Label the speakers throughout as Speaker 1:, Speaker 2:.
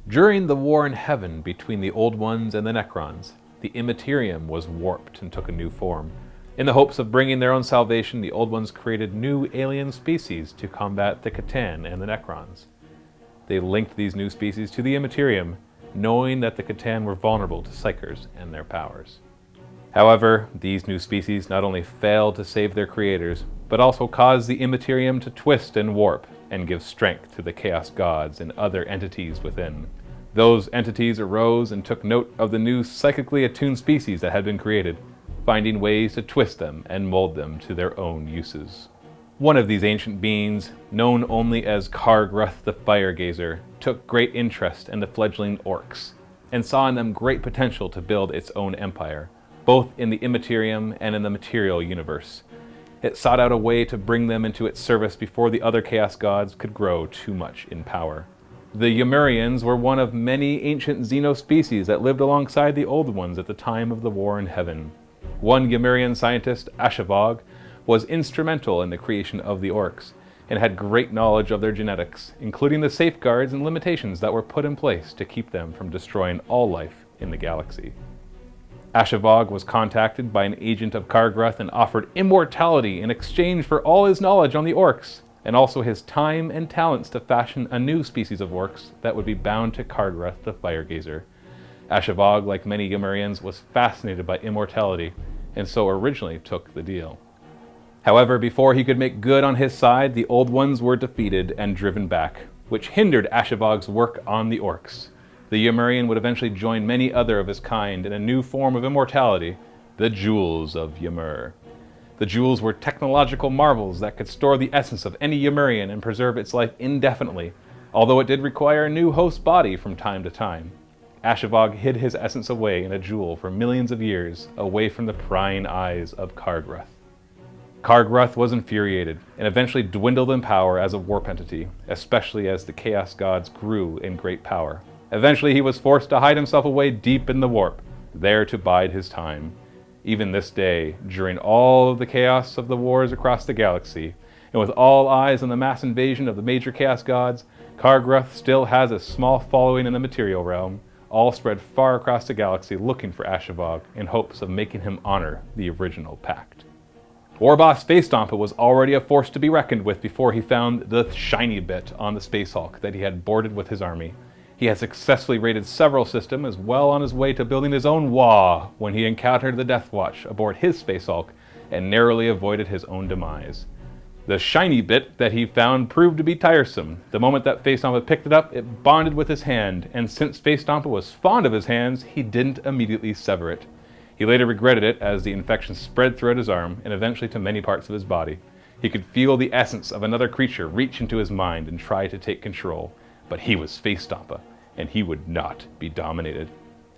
Speaker 1: During the war in heaven between the Old Ones and the Necrons, the Immaterium was warped and took a new form. In the hopes of bringing their own salvation, the Old Ones created new alien species to combat the Catan and the Necrons. They linked these new species to the Immaterium, knowing that the Catan were vulnerable to Psykers and their powers. However, these new species not only failed to save their creators, but also caused the Immaterium to twist and warp and give strength to the Chaos Gods and other entities within. Those entities arose and took note of the new psychically attuned species that had been created, finding ways to twist them and mold them to their own uses. One of these ancient beings, known only as Kargruth the Firegazer, took great interest in the fledgling Orcs, and saw in them great potential to build its own empire, both in the Immaterium and in the material universe. It sought out a way to bring them into its service before the other Chaos Gods could grow too much in power. The Ymurians were one of many ancient xeno-species that lived alongside the Old Ones at the time of the War in Heaven. One Ymurian scientist, Ashavog, was instrumental in the creation of the Orcs, and had great knowledge of their genetics, including the safeguards and limitations that were put in place to keep them from destroying all life in the galaxy. Ashavog was contacted by an agent of Kargruth and offered immortality in exchange for all his knowledge on the Orcs, and also his time and talents to fashion a new species of Orcs that would be bound to Kargruth the Firegazer. Ashavog, like many Ymurians, was fascinated by immortality, and so originally took the deal. However, before he could make good on his side, the Old Ones were defeated and driven back, which hindered Ashavog's work on the Orcs. The Ymurian would eventually join many other of his kind in a new form of immortality, the Jewels of Ymir. The jewels were technological marvels that could store the essence of any Ymurian and preserve its life indefinitely, although it did require a new host body from time to time. Ashavog hid his essence away in a jewel for millions of years, away from the prying eyes of Kargruth. Kargruth was infuriated, and eventually dwindled in power as a warp entity, especially as the Chaos Gods grew in great power. Eventually he was forced to hide himself away deep in the warp, there to bide his time. Even this day, during all of the chaos of the wars across the galaxy, and with all eyes on the mass invasion of the major Chaos Gods, Kargruth still has a small following in the material realm, all spread far across the galaxy looking for Ashavog in hopes of making him honor the original pact. Warboss Facestompa was already a force to be reckoned with before he found the shiny bit on the Space Hulk that he had boarded with his army. He had successfully raided several systems, as well on his way to building his own WA when he encountered the Deffwatch aboard his Space Hulk and narrowly avoided his own demise. The shiny bit that he found proved to be tiresome. The moment that Facestompa picked it up, it bonded with his hand, and since Facestompa was fond of his hands, he didn't immediately sever it. He later regretted it as the infection spread throughout his arm and eventually to many parts of his body. He could feel the essence of another creature reach into his mind and try to take control, but he was Facestompa, and he would not be dominated.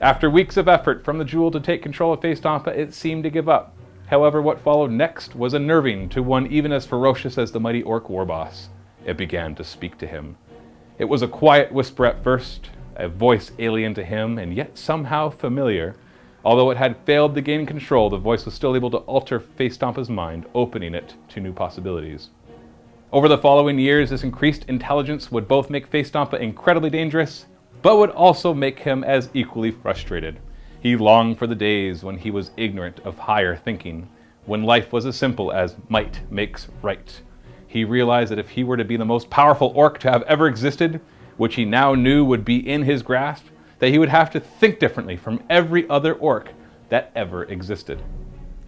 Speaker 1: After weeks of effort from the Jewel to take control of Facestompa, it seemed to give up. However, what followed next was unnerving to one even as ferocious as the mighty Orc Warboss. It began to speak to him. It was a quiet whisper at first, a voice alien to him and yet somehow familiar. Although it had failed to gain control, the voice was still able to alter Facestompa's mind, opening it to new possibilities. Over the following years, this increased intelligence would both make Facestompa incredibly dangerous, but would also make him as equally frustrated. He longed for the days when he was ignorant of higher thinking, when life was as simple as might makes right. He realized that if he were to be the most powerful orc to have ever existed, which he now knew would be in his grasp, that he would have to think differently from every other orc that ever existed.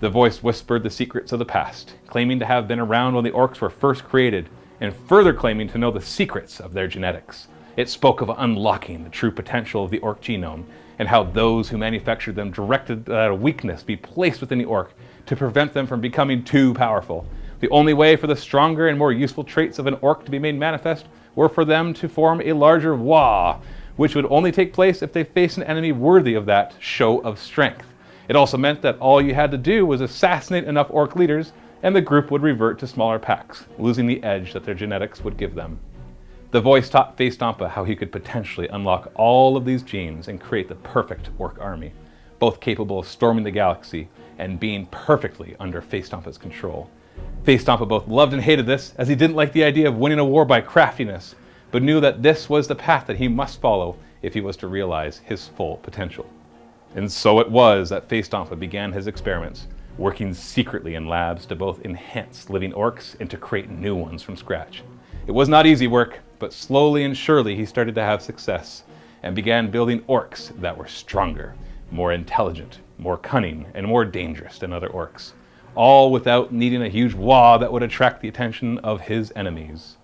Speaker 1: The voice whispered the secrets of the past, claiming to have been around when the orcs were first created, and further claiming to know the secrets of their genetics. It spoke of unlocking the true potential of the orc genome, and how those who manufactured them directed that a weakness be placed within the orc to prevent them from becoming too powerful. The only way for the stronger and more useful traits of an orc to be made manifest were for them to form a larger Wa, which would only take place if they faced an enemy worthy of that show of strength. It also meant that all you had to do was assassinate enough orc leaders, and the group would revert to smaller packs, losing the edge that their genetics would give them. The voice taught Facestompa how he could potentially unlock all of these genes and create the perfect orc army, both capable of storming the galaxy and being perfectly under Facestompa's control. Facestompa both loved and hated this, as he didn't like the idea of winning a war by craftiness, but knew that this was the path that he must follow if he was to realize his full potential. And so it was that Facestompa began his experiments, working secretly in labs to both enhance living orcs and to create new ones from scratch. It was not easy work, but slowly and surely he started to have success and began building orcs that were stronger, more intelligent, more cunning, and more dangerous than other orcs, all without needing a huge wall that would attract the attention of his enemies.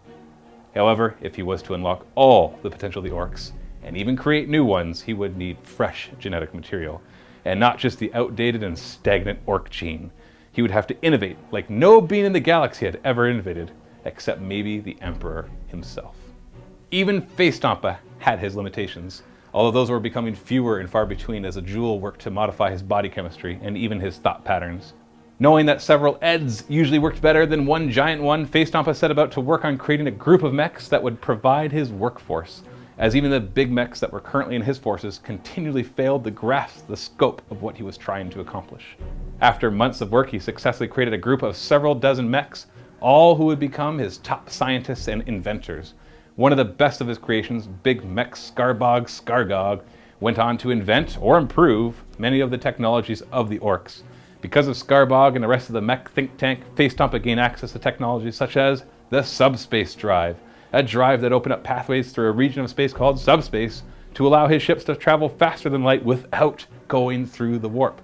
Speaker 1: However, if he was to unlock all the potential of the orcs, and even create new ones, he would need fresh genetic material, and not just the outdated and stagnant orc gene. He would have to innovate like no being in the galaxy had ever innovated, except maybe the Emperor himself. Even Facestompa had his limitations, although those were becoming fewer and far between as a jewel worked to modify his body chemistry and even his thought patterns. Knowing that several Eds usually worked better than one giant one, Facestompa set about to work on creating a group of mechs that would provide his workforce, as even the big mechs that were currently in his forces continually failed to grasp the scope of what he was trying to accomplish. After months of work, he successfully created a group of several dozen mechs, all who would become his top scientists and inventors. One of the best of his creations, Big Mech Scargog, went on to invent or improve many of the technologies of the orcs. Because of Scarbog and the rest of the mech think tank, Facestompa gained access to technologies such as the subspace drive, a drive that opened up pathways through a region of space called subspace to allow his ships to travel faster than light without going through the warp.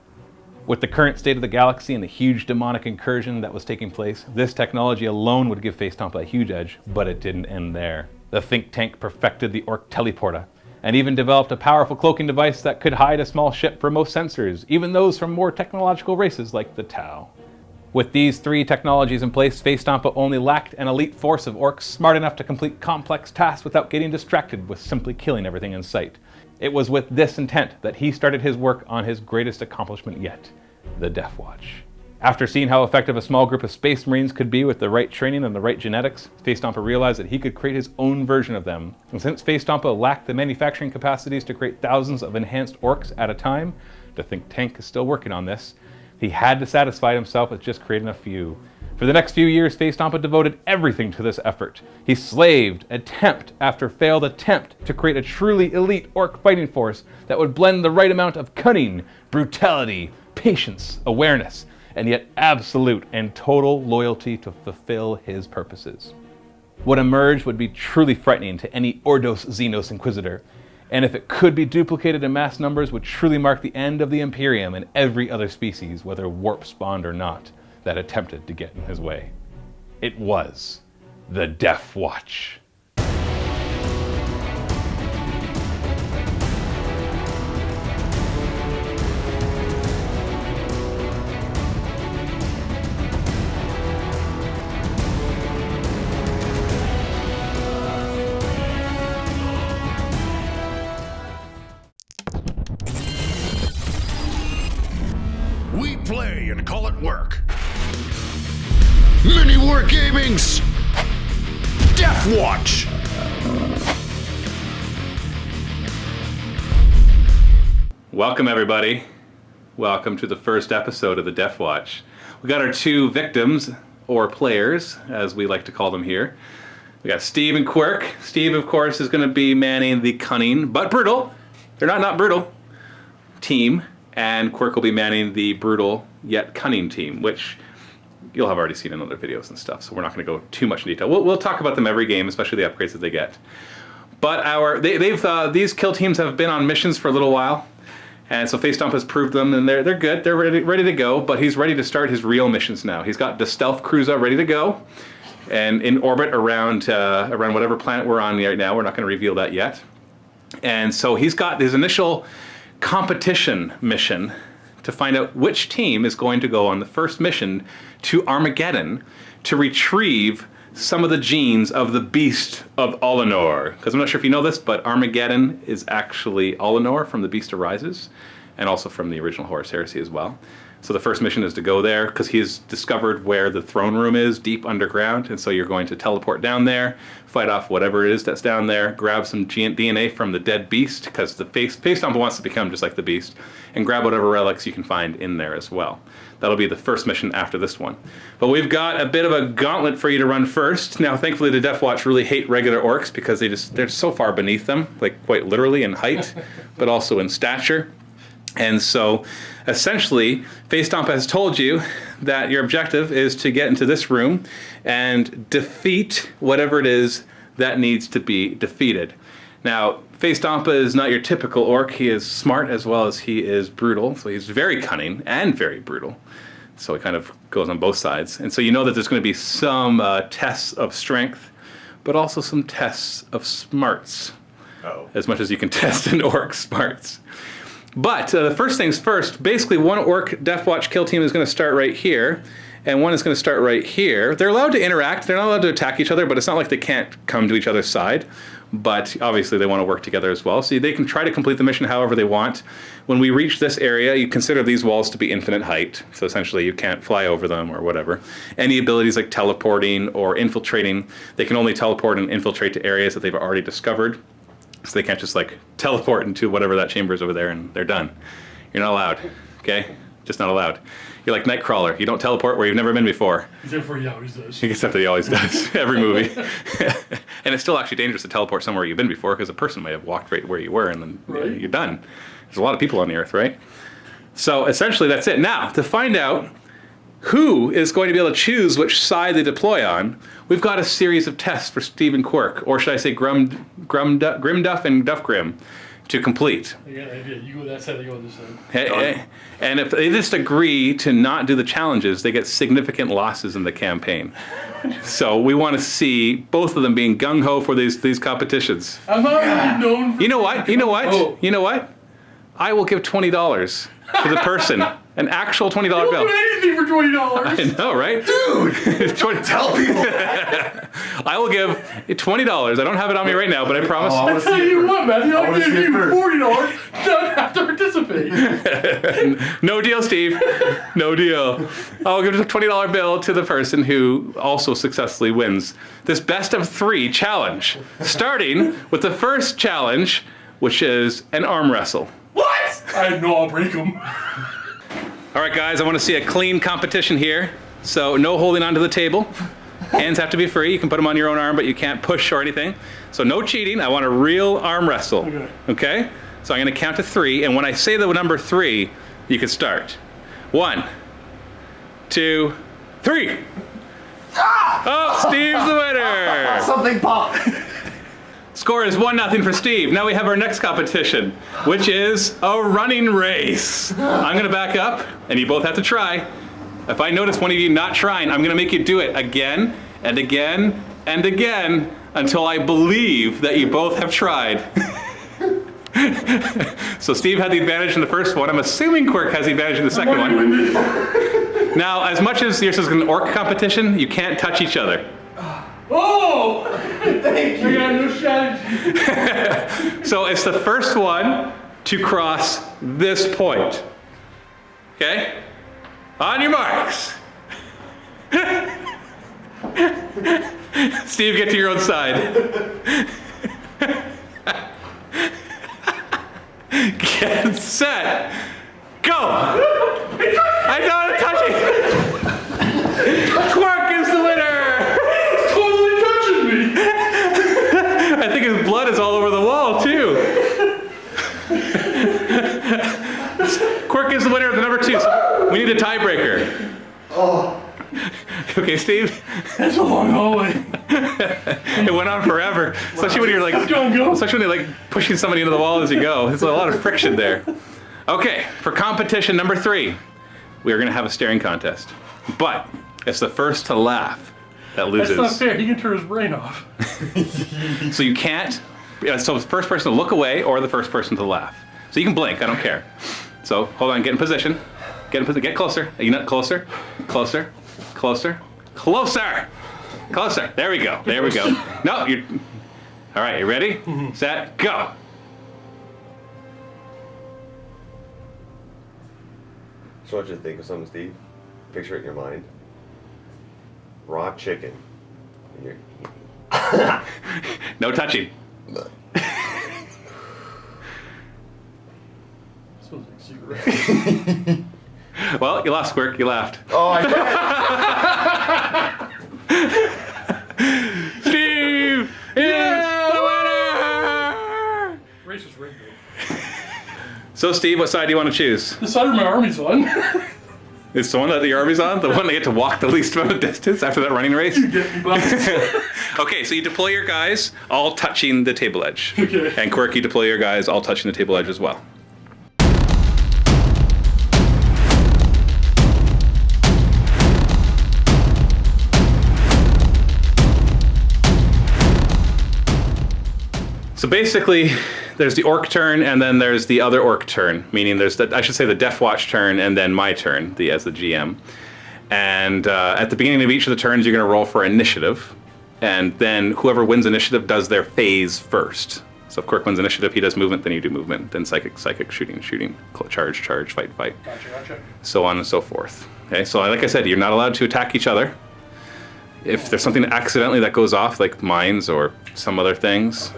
Speaker 1: With the current state of the galaxy and the huge demonic incursion that was taking place, this technology alone would give Facestompa a huge edge, but it didn't end there. The think tank perfected the Orc teleporter, and even developed a powerful cloaking device that could hide a small ship from most sensors, even those from more technological races like the Tau. With these three technologies in place, Facestompa only lacked an elite force of orcs smart enough to complete complex tasks without getting distracted with simply killing everything in sight. It was with this intent that he started his work on his greatest accomplishment yet, the Deffwatch. After seeing how effective a small group of Space Marines could be with the right training and the right genetics, Facestompa realized that he could create his own version of them. And since Facestompa lacked the manufacturing capacities to create thousands of enhanced orcs at a time, the think tank is still working on this, he had to satisfy himself with just creating a few. For the next few years, Facestompa devoted everything to this effort. He slaved attempt after failed attempt to create a truly elite orc fighting force that would blend the right amount of cunning, brutality, patience, awareness, and yet absolute and total loyalty to fulfill his purposes. What emerged would be truly frightening to any Ordos Xenos Inquisitor, and if it could be duplicated in mass numbers, would truly mark the end of the Imperium and every other species, whether warp-spawned or not, that attempted to get in his way. It was the Deffwatch.
Speaker 2: We play and call it work. MiniWarGaming's Deffwatch.
Speaker 1: Welcome everybody. Welcome to the first episode of the Deffwatch. We got our two victims, or players, as we like to call them here. We got Steve and Quirk. Steve, of course, is going to be manning the cunning, but brutal, they're not brutal, team. And Quirk will be manning the brutal yet cunning team, which you'll have already seen in other videos and stuff, so we're not going to go too much in detail. We'll talk about them every game, especially the upgrades that they get. But these kill teams have been on missions for a little while, and so Facestompa has proved them, and they're good. They're ready to go, but he's ready to start his real missions now. He's got the stealth cruiser ready to go, and in orbit around whatever planet we're on right now. We're not going to reveal that yet. And so he's got his initial competition mission to find out which team is going to go on the first mission to Armageddon to retrieve some of the genes of the Beast of Olenor. Because I'm not sure if you know this, but Armageddon is actually Olenor from The Beast Arises, and also from the original Horus Heresy as well. So the first mission is to go there because he's discovered where the throne room is deep underground. And so you're going to teleport down there, fight off whatever it is that's down there, grab some DNA from the dead beast because the Facestompa wants to become just like the beast, and grab whatever relics you can find in there as well. That'll be the first mission after this one. But we've got a bit of a gauntlet for you to run first. Now, thankfully, the Deffwatch really hate regular orcs because they're so far beneath them, like quite literally in height, but also in stature. And so, essentially, Facestompa has told you that your objective is to get into this room and defeat whatever it is that needs to be defeated. Now, Facestompa is not your typical orc. He is smart as well as he is brutal. So he's very cunning and very brutal. So it kind of goes on both sides. And so you know that there's going to be some tests of strength, but also some tests of smarts.
Speaker 3: Oh.
Speaker 1: As much as you can test an orc smarts. But the first things first, basically one orc Deffwatch Kill Team is going to start right here, and one is going to start right here. They're allowed to interact. They're not allowed to attack each other, but it's not like they can't come to each other's side. But obviously they want to work together as well. So they can try to complete the mission however they want. When we reach this area, you consider these walls to be infinite height. So essentially you can't fly over them or whatever. Any abilities like teleporting or infiltrating, they can only teleport and infiltrate to areas that they've already discovered. So they can't just like teleport into whatever that chamber is over there and they're done. You're not allowed, okay? Just not allowed. You're like Nightcrawler. You don't teleport where you've never been before.
Speaker 4: Except for he always does.
Speaker 1: Except that he always does. Every movie. And it's still actually dangerous to teleport somewhere you've been before because a person might have walked right where you were and then you're done. There's a lot of people on the earth, right? So essentially that's it. Now, to find out who is going to be able to choose which side they deploy on, we've got a series of tests for Steve and Quirk, or should I say Grimduff and Duffgrim, to complete.
Speaker 4: I got an idea. You go that side, I go this side.
Speaker 1: And if they just agree to not do the challenges, they get significant losses in the campaign. So we want to see both of them being gung-ho for these competitions.
Speaker 4: I'm not really known for...
Speaker 1: You know what? You know what?
Speaker 4: Oh.
Speaker 1: You know what? I will give $20 to the person. An actual $20 bill.
Speaker 4: I'll do anything for $20.
Speaker 1: I know, right?
Speaker 3: Dude! Tell people that!
Speaker 1: I will give $20. I don't have it on me right now, but I promise.
Speaker 3: Oh,
Speaker 4: I tell you what, Matthew, I'll give you $40. Not have to participate.
Speaker 1: No deal, Steve. No deal. I'll give a $20 bill to the person who also successfully wins this best of 3 challenge. Starting with the first challenge, which is an arm wrestle.
Speaker 4: What? I know I'll break him.
Speaker 1: All right, guys, I want to see a clean competition here. So no holding onto the table. Hands have to be free. You can put them on your own arm, but you can't push or anything. So no cheating. I want a real arm wrestle. Okay? So I'm going to count to 3, and when I say the number 3, you can start. 1, 2, 3. Oh, Steve's the winner.
Speaker 3: Something popped.
Speaker 1: Score is 1-0 for Steve. Now we have our next competition, which is a running race. I'm gonna back up, and you both have to try. If I notice one of you not trying, I'm gonna make you do it again and again and again until I believe that you both have tried. So Steve had the advantage in the first one. I'm assuming Quirk has the advantage in the second one. Now, as much as yours is an orc competition, you can't touch each other.
Speaker 4: Oh! Thank you. I got no strategy.
Speaker 1: So it's the first one to cross this point. Okay? On your marks. Steve, get to your own side. Get set. Go! I don't touch it. Quirk is the winner. I think his blood is all over the wall, too. Quirk is the winner of the number 2. So we need a tiebreaker.
Speaker 3: Oh.
Speaker 1: Okay, Steve?
Speaker 4: That's a long hallway.
Speaker 1: It went on forever. Especially when you're like, especially when you're like pushing somebody into the wall as you go. There's a lot of friction there. Okay, for competition number 3, we are going to have a staring contest. But it's the first to laugh that loses.
Speaker 4: That's not fair. He can turn his brain off.
Speaker 1: So you can't. So the first person to look away or the first person to laugh. So you can blink. I don't care. So hold on. Get in position. Get in position. Get closer. Are you not closer? Closer. Closer. Closer. Closer. There we go. There we go. No, you're. All right. You ready? Set. Go.
Speaker 5: I want you to think of something, Steve. Picture it in your mind. Raw chicken. And you're
Speaker 6: No touching.
Speaker 4: Smells like cigarette.
Speaker 6: Well, you lost, Quirk. You laughed.
Speaker 5: Oh, I did.
Speaker 6: Steve is the winner!
Speaker 4: Race was rigged.
Speaker 6: So, Steve, what side do you want to choose?
Speaker 4: The side of my army's on.
Speaker 6: It's the one that the army's on? The one that get to walk the least amount of distance after that running race?
Speaker 4: You get me, boss.
Speaker 6: Okay, so you deploy your guys all touching the table edge.
Speaker 4: Okay.
Speaker 6: And Quirk, you deploy your guys all touching the table edge as well. So basically, there's the Orc turn, and then there's the other Orc turn, meaning there's the, I should say the Deffwatch turn, and then my turn, as the GM. And at the beginning of each of the turns, you're going to roll for initiative, and then whoever wins initiative does their phase first. So if Quirk wins initiative, he does movement, then you do movement, then psychic, shooting, charge, fight.
Speaker 4: Gotcha.
Speaker 6: So on and so forth. Okay, so like I said, you're not allowed to attack each other. If there's something accidentally that goes off, like mines or some other things,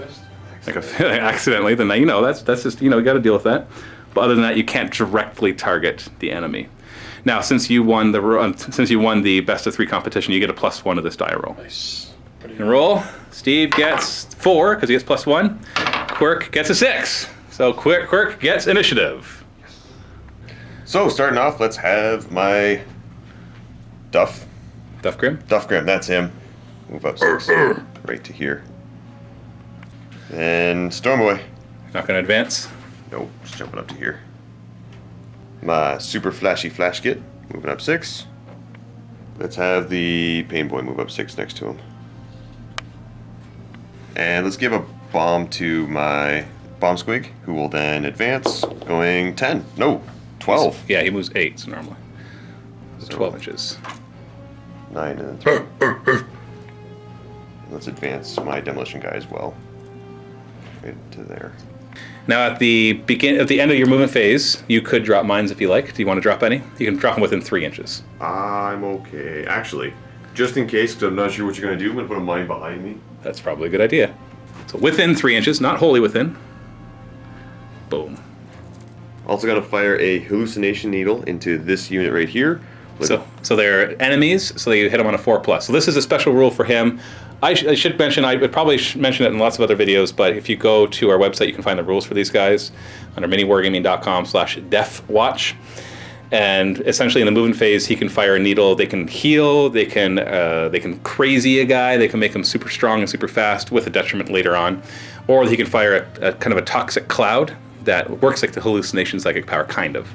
Speaker 6: accidentally, then you know that's just, you know, you got to deal with that. But other than that, you can't directly target the enemy. Now, since you won the best of 3 competition, you get a +1 to this die roll.
Speaker 4: Nice.
Speaker 6: And roll. Steve gets 4 because he gets +1. Quirk gets a 6. So Quirk gets initiative.
Speaker 5: So, starting off, let's have my Duff
Speaker 6: Grim.
Speaker 5: Grim, that's him. Move up 6. Right to here. And Stormboy.
Speaker 6: Not going to advance.
Speaker 5: Nope, just jumping up to here. My super flashy flash kit, moving up 6. Let's have the Pain Boy move up 6 next to him. And let's give a bomb to my Bomb Squig, who will then advance, going 10. No, 12.
Speaker 6: Yeah, he moves 8, so normally. So 12 inches.
Speaker 5: 9 and then 3. Let's advance my Demolition guy as well. Right to there.
Speaker 6: Now, at the end of your movement phase, you could drop mines if you like. Do you want to drop any? You can drop them within 3 inches.
Speaker 5: I'm okay. Actually, just in case, because I'm not sure what you're going to do, I'm going to put a mine behind me.
Speaker 6: That's probably a good idea. So within 3 inches, not wholly within. Boom.
Speaker 5: Also going to fire a hallucination needle into this unit right here.
Speaker 6: So they're enemies, so you hit them on a 4+. So this is a special rule for him. I should mention, I would probably mention it in lots of other videos, but if you go to our website, you can find the rules for these guys under miniwargaming.com/Deffwatch. And essentially in the movement phase, he can fire a needle, they can heal, they can crazy a guy, they can make him super strong and super fast with a detriment later on. Or he can fire a kind of a toxic cloud that works like the hallucination psychic power, kind of,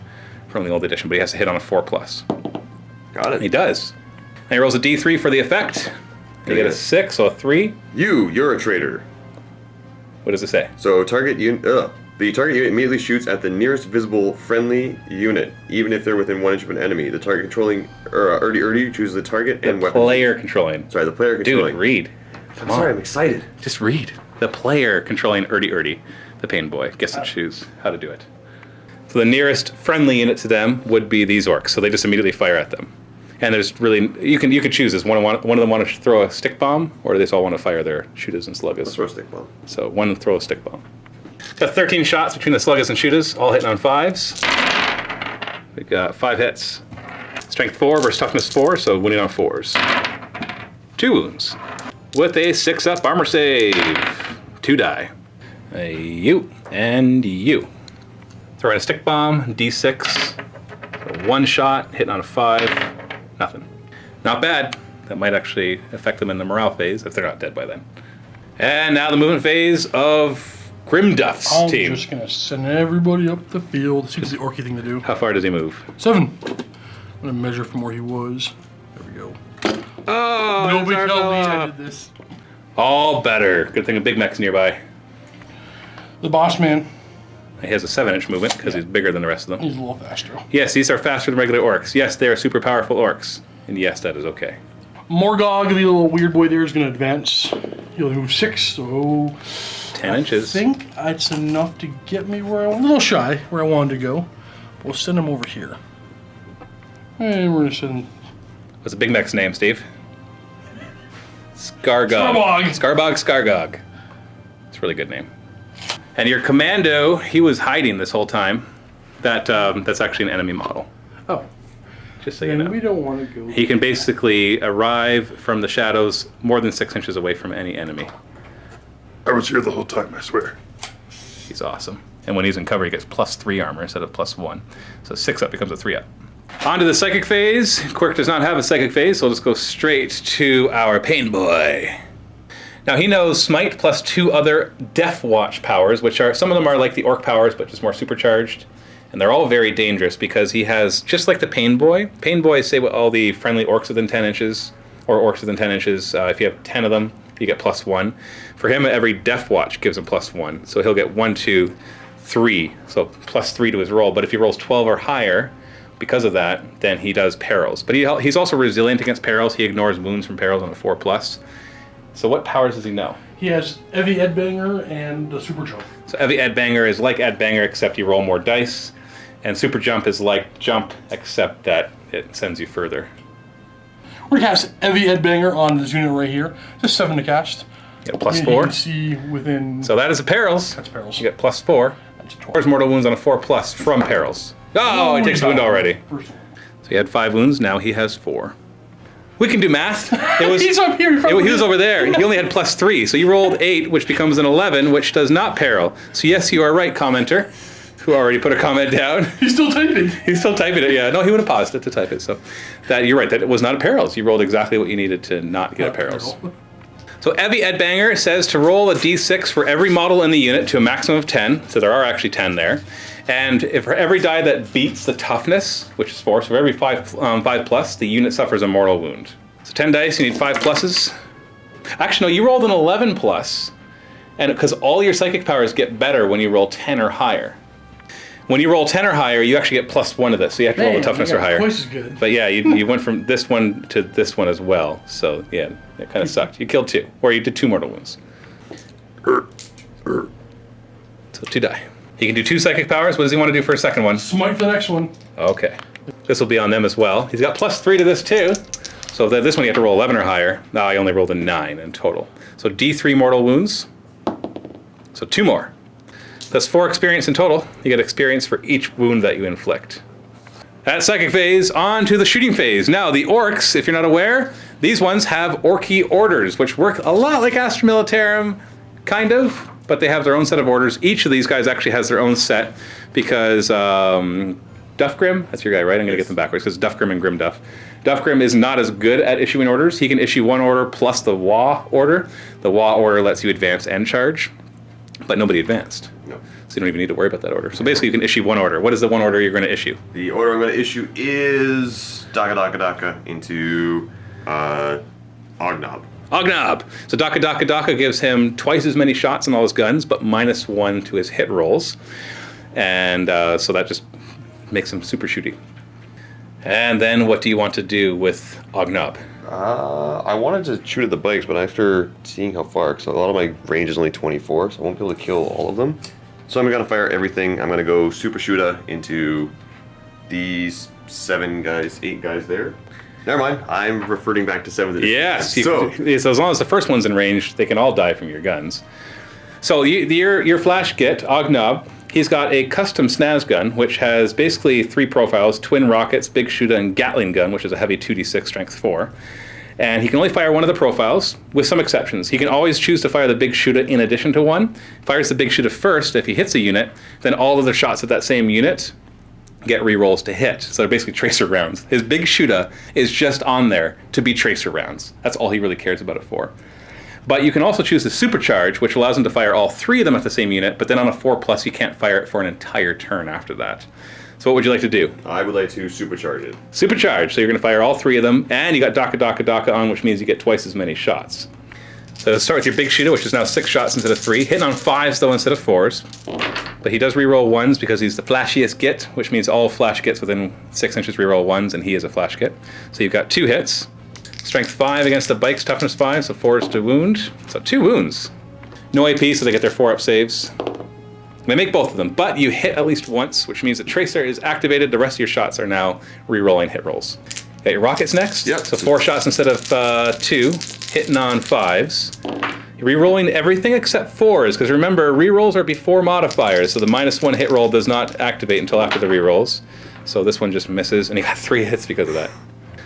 Speaker 6: from the old edition, but he has to hit on a 4+.
Speaker 5: Got it.
Speaker 6: And he does. And he rolls a D3 for the effect. You get a 6, so a 3.
Speaker 5: You're a traitor.
Speaker 6: What does it say?
Speaker 5: So the target unit immediately shoots at the nearest visible friendly unit, even if they're within 1 inch of an enemy. The target controlling Erdy chooses the target and weapon.
Speaker 6: Player controlling.
Speaker 5: Sorry, the player controlling.
Speaker 6: Dude, read.
Speaker 5: I'm sorry, I'm excited.
Speaker 6: Just read. The player controlling Erdy, the Pain Boy, gets to choose how to do it. So the nearest friendly unit to them would be these orcs, so they just immediately fire at them. And there's really, you could choose this. One of them want to throw a stick bomb, or do they all want to fire their shooters and sluggers?
Speaker 5: Let's throw a stick bomb.
Speaker 6: So one throw a stick bomb. Got 13 shots between the sluggers and shooters, all hitting on 5s. We got 5 hits. Strength 4 versus toughness 4, so winning on 4s. 2 wounds. With a 6-up armor save. 2 die. You and you. Throw in a stick bomb, D6. So 1 shot, hitting on a 5. Nothing. Not bad. That might actually affect them in the morale phase if they're not dead by then. And now the movement phase of Grimduff's team.
Speaker 4: I'm just going to send everybody up the field. Seems the orky thing to do.
Speaker 6: How far does he move?
Speaker 4: 7. I'm going to measure from where he was. There we go.
Speaker 6: Oh,
Speaker 4: Nobody tell me I did this.
Speaker 6: All better. Good thing a Big Mac's nearby.
Speaker 4: The boss man.
Speaker 6: He has a 7-inch movement because he's bigger than the rest of them.
Speaker 4: He's a little faster.
Speaker 6: Yes, these are faster than regular orcs. Yes, they are super powerful orcs. And yes, that is okay.
Speaker 4: Morgog, the little weird boy there, is going to advance. He'll move 6, so
Speaker 6: 10 inches.
Speaker 4: I think it's enough to get me where I want. A little shy where I wanted to go. We'll send him over here. Hey, we're gonna send.
Speaker 6: What's the Big Mac's name, Steve? Scargog. Scargog. It's a really good name. And your commando, he was hiding this whole time. That's actually an enemy model.
Speaker 4: Oh.
Speaker 6: Just so you
Speaker 4: And
Speaker 6: know.
Speaker 4: we don't want to go.
Speaker 6: He can basically arrive from the shadows more than 6 inches away from any enemy.
Speaker 7: I was here the whole time, I swear.
Speaker 6: He's awesome. And when he's in cover, he gets +3 armor instead of +1. So 6 up becomes a 3 up. On to the psychic phase. Quirk does not have a psychic phase, so we'll just go straight to our Pain Boy. Now he knows Smite plus 2 other Deffwatch powers, which are, some of them are like the Orc powers, but just more supercharged. And they're all very dangerous because he has, just like the Pain Boys say with all the friendly Orcs within 10 inches, or Orcs within 10 inches, if you have 10 of them, you get +1. For him, every Deffwatch gives him +1. So he'll get 1, 2, 3. So +3 to his roll. But if he rolls 12 or higher, because of that, then he does perils. But he's also resilient against perils. He ignores wounds from perils on a 4+. So what powers does he know?
Speaker 4: He has Heavy Headbanger and the Super Jump.
Speaker 6: So Heavy Headbanger is like Headbanger, except you roll more dice. And Super Jump is like Jump, except that it sends you further.
Speaker 4: We're gonna cast Heavy Headbanger on this unit right here. Just 7 to cast.
Speaker 6: You get
Speaker 4: You
Speaker 6: +4.
Speaker 4: can see within.
Speaker 6: So that is a perils.
Speaker 4: That's perils.
Speaker 6: You get +4.
Speaker 4: That's a
Speaker 6: 4 mortal wounds on a 4+ from perils. Oh, he takes a wound already.
Speaker 4: First one.
Speaker 6: So he had 5 wounds, now he has 4. We can do math. It was,
Speaker 4: He's up here.
Speaker 6: he was over there. He only had +3, so you rolled 8, which becomes an 11, which does not peril. So yes, you are right, commenter, who already put a comment down.
Speaker 4: He's still typing.
Speaker 6: He's still typing it, yeah. No, he would have paused it to type it. So that you're right, that it was not a perils. You rolled exactly what you needed to not get a perils. So Heavy Headbanger says to roll a d6 for every model in the unit to a maximum of 10. So there are actually 10 there. And if for every die that beats the toughness, which is 4, so for every 5+, the unit suffers a mortal wound. So 10 dice, you need 5+. Actually, no, you rolled an 11+, and because all your psychic powers get better when you roll 10 or higher. When you roll 10 or higher, you actually get +1 of this, so you have to roll the toughness or higher.
Speaker 4: Twice as good.
Speaker 6: But yeah, you went from this one to this one as well. So yeah, it kind of sucked. You killed 2, or you did 2 mortal wounds. So 2 die. He can do 2 psychic powers. What does he want to do for a second one?
Speaker 4: Smite for the next one.
Speaker 6: Okay. This will be on them as well. He's got +3 to this too. So this one you have to roll 11 or higher. Now I only rolled a 9 in total. So D3 mortal wounds. So 2 more. That's 4 experience in total. You get experience for each wound that you inflict. At psychic phase, on to the shooting phase. Now the Orcs, if you're not aware, these ones have Orky orders, which work a lot like Astra Militarum, kind of, but they have their own set of orders. Each of these guys actually has their own set because Duffgrim, that's your guy, right? I'm going to get them backwards because Duffgrim and Grimduff. Duffgrim is not as good at issuing orders. He can issue 1 order plus the Wah order. The Wah order lets you advance and charge, but nobody advanced.
Speaker 5: No.
Speaker 6: So you don't even need to worry about that order. So basically you can issue 1 order. What is the 1 order you're going to issue?
Speaker 5: The order I'm going to issue is Daka into Ognob.
Speaker 6: Ognob! So Daka gives him twice as many shots on all his guns, but -1 to his hit rolls. And so that just makes him super shooty. And then what do you want to do with Ognob?
Speaker 5: I wanted to shoot at the bikes, but after seeing how far, because a lot of my range is only 24, so I won't be able to kill all of them. So I'm going to fire everything. I'm going to go Super Shooter into these 8 guys there. Never mind, I'm reverting back to 7 to
Speaker 6: Yes,
Speaker 5: so
Speaker 6: as long as the first one's in range, they can all die from your guns. So your Flash Git, Ognob, he's got a custom snaz gun, which has basically 3 profiles, twin rockets, big shooter, and Gatling gun, which is a heavy 2d6 strength 4. And he can only fire 1 of the profiles, with some exceptions. He can always choose to fire the big shooter in addition to 1. Fires the big shooter first. If he hits a unit, then all other shots at that same unit get rerolls to hit. So they're basically tracer rounds. His big shooter is just on there to be tracer rounds. That's all he really cares about it for. But you can also choose the supercharge, which allows him to fire all 3 of them at the same unit, but then on a 4+, you can't fire it for an entire turn after that. So what would you like to do?
Speaker 5: I would like to supercharge it.
Speaker 6: Supercharge, so you're going to fire all 3 of them, and you got Daka on, which means you get twice as many shots. So let's start with your big shooter, which is now 6 shots instead of 3, hitting on 5s though instead of 4s. But he does reroll 1s because he's the flashiest Git, which means all Flash Gits within 6 inches reroll 1s, and he is a Flash Git. So you've got 2 hits. Strength 5 against the bikes, toughness 5, so 4s to wound. So 2 wounds. No AP, so they get their 4-up saves. They make both of them, but you hit at least once, which means the Tracer is activated. The rest of your shots are now re-rolling hit rolls. You got your rockets next.
Speaker 5: Yep.
Speaker 6: So 4 shots instead of 2, hitting on 5s. You're re-rolling everything except 4s, because remember, re-rolls are before modifiers, so the -1 hit roll does not activate until after the re-rolls. So this one just misses, and he got 3 hits because of that.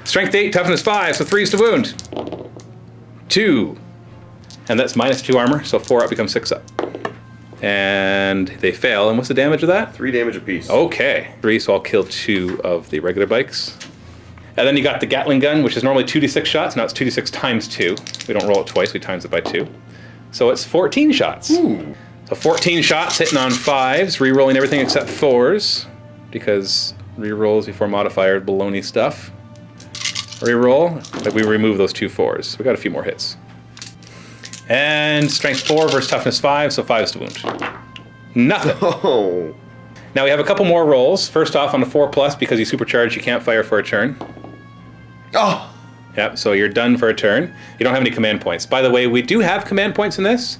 Speaker 6: Strength 8, toughness 5, so 3s to wound. 2. And that's -2 armor, so 4 up becomes 6 up. And they fail, and what's the damage of that?
Speaker 5: 3 damage apiece.
Speaker 6: Okay. 3, so I'll kill 2 of the regular bikes. And then you got the Gatling gun, which is normally 2d6 shots. Now it's 2d6 times 2. We don't roll it twice, we times it by 2. So it's 14 shots.
Speaker 5: Ooh.
Speaker 6: So 14 shots hitting on 5s, re-rolling everything except 4s, because re-rolls before modifier, baloney stuff. Re-roll, but we remove those 2 4s. We got a few more hits. And strength 4 versus toughness 5, so 5s to wound. Nothing.
Speaker 5: Oh.
Speaker 6: Now we have a couple more rolls. First off, on the 4+, because you supercharge, you can't fire for a turn.
Speaker 5: Oh.
Speaker 6: Yep, so you're done for a turn. You don't have any command points. By the way, we do have command points in this,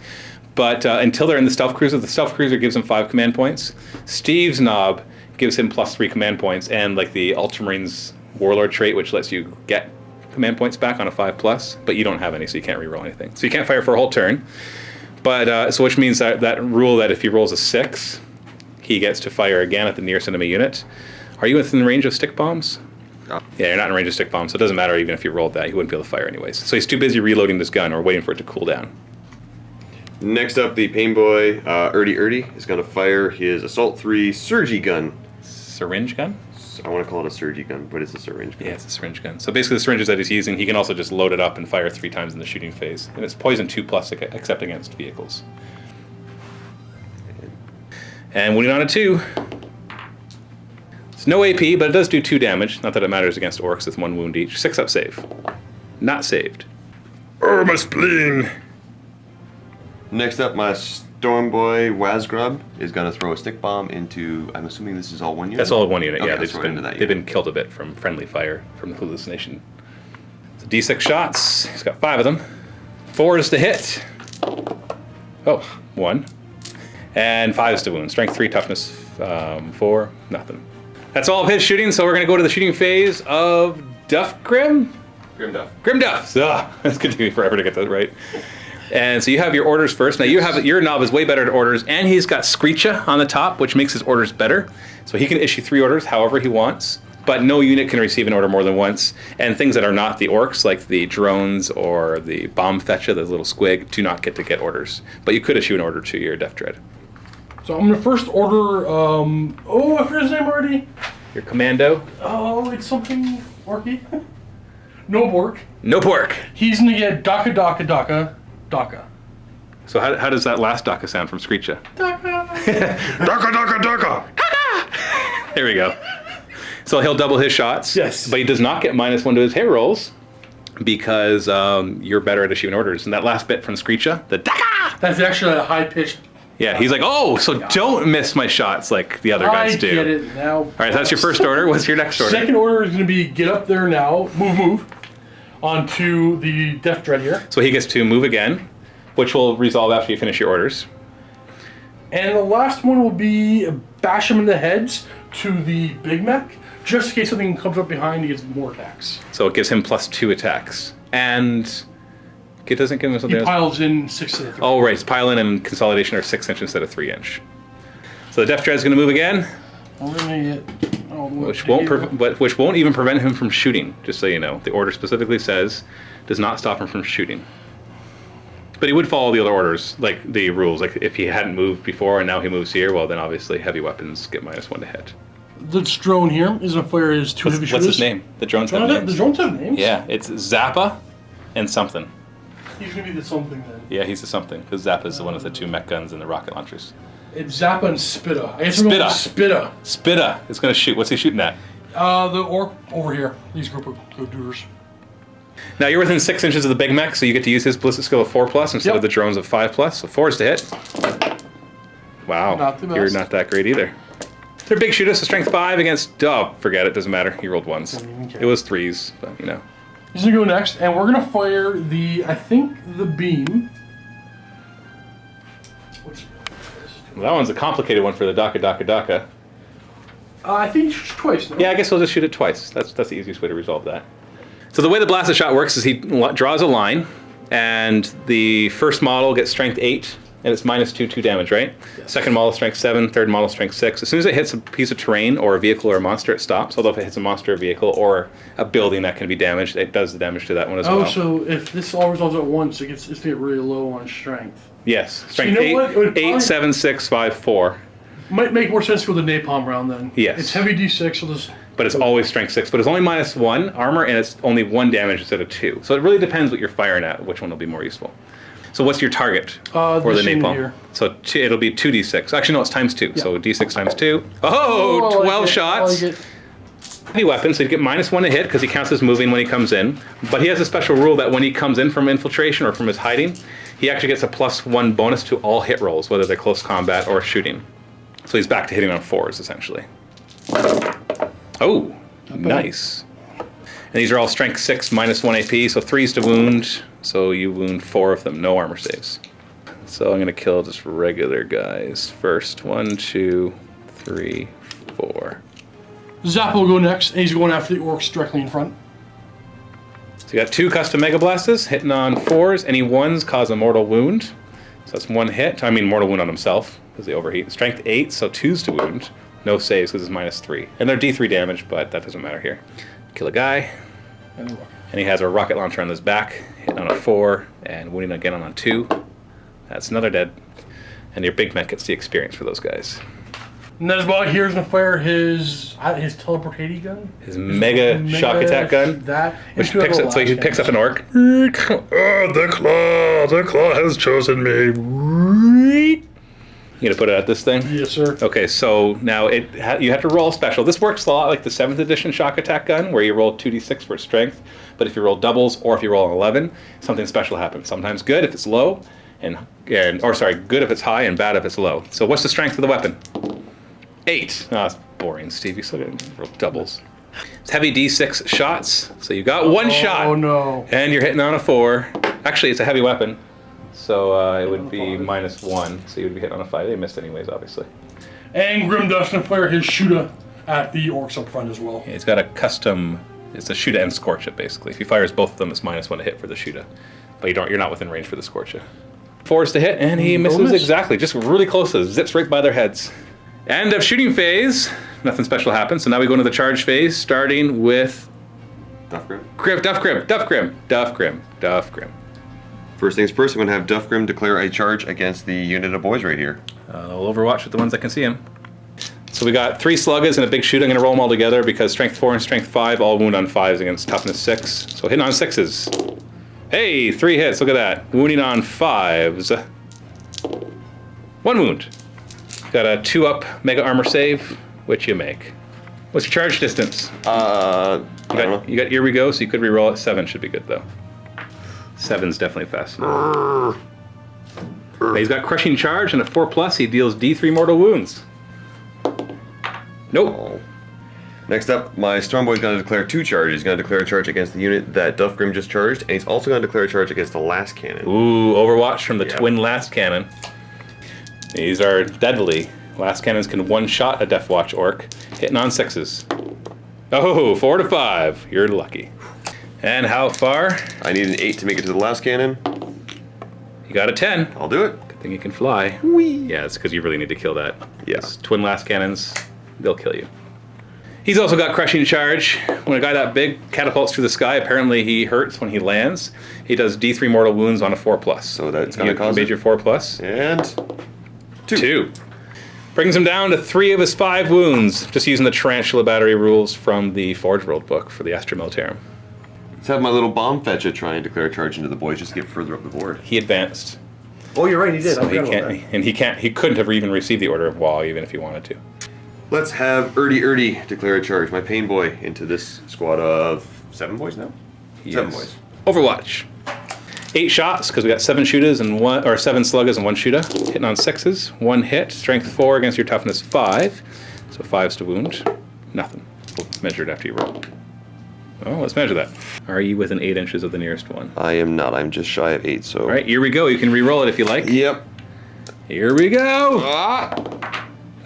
Speaker 6: but until they're in the Stealth Cruiser gives him 5 command points. Steve's knob gives him +3 command points, and like the Ultramarines Warlord trait, which lets you get command points back on a 5+, but you don't have any, so you can't re-roll anything. So you can't fire for a whole turn. But so which means that rule that if he rolls a 6, he gets to fire again at the nearest enemy unit. Are you within range of stick bombs?
Speaker 5: No.
Speaker 6: Yeah, you're not in range of stick bombs, so it doesn't matter even if you rolled that. He wouldn't be able to fire anyways. So he's too busy reloading this gun or waiting for it to cool down.
Speaker 5: Next up, the Pain Boy, Erdy, is going to fire his Assault 3 Surgy gun.
Speaker 6: Syringe gun?
Speaker 5: I want to call it a Surgy gun, but it's a syringe gun.
Speaker 6: Yeah, it's a syringe gun. So basically the syringes that he's using, he can also just load it up and fire 3 times in the shooting phase. And it's poison 2+, except against vehicles. And wounding on a 2. It's no AP, but it does do 2 damage. Not that it matters against orcs, it's 1 wound each. 6 up save. Not saved.
Speaker 7: Oh, my spleen.
Speaker 5: Next up, my Storm Boy Wazgrub is going to throw a stick bomb into, I'm assuming this is all 1 unit?
Speaker 6: That's all 1 unit,
Speaker 5: Okay,
Speaker 6: yeah.
Speaker 5: let's throw it into that
Speaker 6: They've
Speaker 5: unit.
Speaker 6: been killed a bit from friendly fire, from the hallucination. So D6 shots. He's got 5 of them. 4s to hit. Oh, 1. And 5s to wound. Strength 3, toughness 4, nothing. That's all of his shooting, so we're going to go to the shooting phase of Grim Duff. Ah, it's going to take me forever to get that right. And so you have your orders first. Now your knob is way better at orders, and he's got Screecha on the top, which makes his orders better. So he can issue 3 orders however he wants, but no unit can receive an order more than once. And things that are not the orcs, like the drones or the bomb fetcher, the little squig, do not get orders. But you could issue an order to your Death Dread.
Speaker 4: So I'm gonna first order. I forgot his name already.
Speaker 6: Your commando.
Speaker 4: Oh, it's something orky. No Bork.
Speaker 6: No pork.
Speaker 4: He's gonna get Daka.
Speaker 6: So how does that last Daka sound from Screecha?
Speaker 7: Daka.
Speaker 6: There we go. So he'll double his shots.
Speaker 4: Yes.
Speaker 6: But he does not get -1 to his hit rolls because you're better at issuing orders. And that last bit from Screecha, the Daka!
Speaker 4: That's actually a high pitched.
Speaker 6: Yeah, he's like, oh, so don't miss my shots like the other guys do.
Speaker 4: I get it now.
Speaker 6: All right, that's your first order. What's your next order?
Speaker 4: Second order is gonna be get up there now, move, onto the Death Dread here.
Speaker 6: So he gets to move again, which will resolve after you finish your orders.
Speaker 4: And the last one will be bash him in the heads to the Big Mech, just in case something comes up behind, he gets more attacks.
Speaker 6: So it gives him +2 attacks. And it doesn't give him something
Speaker 4: He
Speaker 6: else.
Speaker 4: piles in 6 to the 3.
Speaker 6: Oh, right. It's pile-in and consolidation are 6 inch instead of 3 inch. So the Death Dread's going to move again,
Speaker 4: We're gonna get all the way
Speaker 6: which
Speaker 4: up
Speaker 6: won't
Speaker 4: here.
Speaker 6: which won't even prevent him from shooting. Just so you know, the order specifically says does not stop him from shooting. But he would follow the other orders, like the rules. Like if he hadn't moved before and now he moves here, well then obviously heavy weapons get -1 to hit.
Speaker 4: This drone here is gonna fire his 2 heavy shooters.
Speaker 6: What's his name? The drones have names.
Speaker 4: The drones have names?
Speaker 6: Yeah, it's Zappa and something.
Speaker 4: He's gonna be the something then.
Speaker 6: Yeah, he's the something because Zappa's the one with the 2 mech guns and the rocket launchers.
Speaker 4: It's Zappa and Spitta. I guess we're going with Spitta.
Speaker 6: Spitta is going to shoot. What's he shooting at?
Speaker 4: The orc over here. These group of go-doers.
Speaker 6: Now you're within 6 inches of the Big Mech, so you get to use his ballistic skill of 4+ instead
Speaker 4: Yep.
Speaker 6: of the drones of 5+. So 4s to hit. Wow,
Speaker 4: Not the best.
Speaker 6: you're not that great either. They're big shooters, so strength 5 against. Oh, forget it. Doesn't matter. He rolled 1s.
Speaker 4: Don't even care.
Speaker 6: It was 3s, but you know.
Speaker 4: He's gonna go next, and we're gonna fire the beam. Which
Speaker 6: Well, that one's a complicated one for the Daka.
Speaker 4: I think twice. No?
Speaker 6: Yeah, I guess we'll just shoot it twice. That's the easiest way to resolve that. So the way the blasted shot works is he draws a line, and the first model gets strength 8, and it's -2 damage, right?
Speaker 4: Yes.
Speaker 6: Second model strength 7, third model strength 6. As soon as it hits a piece of terrain or a vehicle or a monster, it stops. Although if it hits a monster, a vehicle, or a building that can be damaged, it does the damage to that one as well.
Speaker 4: Oh, so if this all resolves at once, it's to get really low on strength.
Speaker 6: Yes, strength
Speaker 4: you know what? It would
Speaker 6: 8,
Speaker 4: probably-
Speaker 6: 7, 6, 5, 4.
Speaker 4: Might make more sense to go the napalm round then.
Speaker 6: Yes.
Speaker 4: It's heavy D6, so this.
Speaker 6: But it's always strength 6. But it's only -1 armor, and it's only 1 damage instead of 2. So it really depends what you're firing at, which one will be more useful. So what's your target for the
Speaker 4: same
Speaker 6: napalm?
Speaker 4: here.
Speaker 6: So it'll be 2d6. Actually, no, it's times 2.
Speaker 4: Yeah.
Speaker 6: So d6 times 2. Oh,
Speaker 4: I like
Speaker 6: 12
Speaker 4: it.
Speaker 6: shots.
Speaker 4: I like it.
Speaker 6: Heavy weapon, so you get -1 to hit because he counts as moving when he comes in. But he has a special rule that when he comes in from infiltration or from his hiding, he actually gets a +1 bonus to all hit rolls, whether they're close combat or shooting. So he's back to hitting on 4s, essentially. Oh, nice. And these are all strength 6, -1 AP, so 3s to wound. So you wound 4 of them, no armor saves. So I'm going to kill just regular guys first. 1, 2, 3, 4.
Speaker 4: Zap will go next, and he's going after the orcs directly in front.
Speaker 6: So you got 2 custom Mega Blasters hitting on 4s. Any 1s cause a mortal wound. So that's 1 hit. I mean, mortal wound on himself because they overheat. Strength 8, so 2s to wound. No saves because it's -3. And they're D3 damage, but that doesn't matter here. Kill a guy. And he has a rocket launcher on his back, hitting on a 4 and wounding again on a 2. That's another dead. And your big mech gets the experience for those guys.
Speaker 4: And then his ball here is going to fire his teleportation gun.
Speaker 6: His mega shock attack gun,
Speaker 4: That.
Speaker 6: which
Speaker 4: into a
Speaker 6: picks up, so he
Speaker 4: blast
Speaker 6: picks up an orc.
Speaker 7: Oh, the claw has chosen me.
Speaker 6: You gonna put it at this thing?
Speaker 4: Yes, sir.
Speaker 6: Okay, so now you have to roll special. This works a lot like the 7th edition shock attack gun, where you roll 2d6 for strength, but if you roll doubles or if you roll an 11, something special happens. Sometimes good if it's low, good if it's high, and bad if it's low. So what's the strength of the weapon? 8. Oh, that's boring, Steve. You still got to roll doubles. It's heavy D6 shots, so you got 1 shot.
Speaker 4: Oh no.
Speaker 6: And you're hitting on a 4. Actually, it's a heavy weapon. So it would be -1, so you would be hitting on a 5. They missed anyways, obviously.
Speaker 4: And Grimduff's going to fire his shooter at the orcs up front as well.
Speaker 6: Yeah, he's got a custom, it's a shooter and scorch it, basically. If he fires both of them, it's -1 to hit for the shooter. But you're not within range for the scorch it. 4s to hit, and he misses exactly, just really close, to zips right by their heads. End of shooting phase. Nothing special happens, so now we go into the charge phase, starting with...
Speaker 5: Duff Grim.
Speaker 6: Duff Grim.
Speaker 5: First things first, I'm going to have Duff Grim declare a charge against the unit of boys right here.
Speaker 6: I'll Overwatch with the ones that can see him. So we got 3 Sluggish and a big shoot. I'm going to roll them all together because strength 4 and strength 5 all wound on 5s against toughness 6. So hitting on 6s. Hey, 3 hits, look at that. Wounding on 5s. 1 wound. Got a 2-up mega armor save, which you make. What's your charge distance?
Speaker 5: I don't know.
Speaker 6: You got Here We Go, so you could reroll it. 7 should be good, though. 7's definitely fast enough. He's got Crushing Charge and a 4+. He deals D3 mortal wounds. Nope.
Speaker 5: Oh. Next up, my Storm Boy's going to declare 2 charges. He's going to declare a charge against the unit that Duff Grim just charged, and he's also going to declare a charge against the last cannon.
Speaker 6: Ooh, Overwatch from the
Speaker 5: Yep.
Speaker 6: twin last cannon. These are deadly. Last cannons can one-shot a Deffwatch orc, hitting on 6s. Oh, 4 to 5. You're lucky. And how far?
Speaker 5: I need an 8 to make it to the last cannon.
Speaker 6: You got a 10.
Speaker 5: I'll do it.
Speaker 6: Good thing you can fly. Yeah, it's because you really need to kill that.
Speaker 5: Yeah.
Speaker 6: These twin last cannons, they'll kill you. He's also got Crushing Charge. When a guy that big catapults through the sky, apparently he hurts when he lands. He does D3 mortal wounds on a 4+.
Speaker 5: So that's going to
Speaker 6: You
Speaker 5: cause
Speaker 6: made
Speaker 5: it.
Speaker 6: your 4+.
Speaker 5: And 2.
Speaker 6: Brings him down to 3 of his 5 wounds, just using the Tarantula Battery rules from the Forge World book for the Astra Militarum.
Speaker 5: Let's have my little bomb fetcher try and declare a charge into the boys just to get further up the board.
Speaker 6: He advanced.
Speaker 5: Oh, you're right, he did.
Speaker 6: So he couldn't have even received the Order of Wall even if he wanted to.
Speaker 5: Let's have Erdy declare a charge, my pain boy, into this squad of 7 boys now? 7 boys.
Speaker 6: Overwatch. 8 shots, because we got 7 shooters and 7 sluggers and 1 shooter. Hitting on 6s. 1 hit. Strength 4 against your toughness 5. So 5s to wound. Nothing. We'll measure it after you roll. Oh, let's measure that. Are you within 8 inches of the nearest one?
Speaker 5: I am not. I'm just shy of 8, so...
Speaker 6: All right, here we go. You can re-roll it if you like.
Speaker 5: Yep.
Speaker 6: Here we go.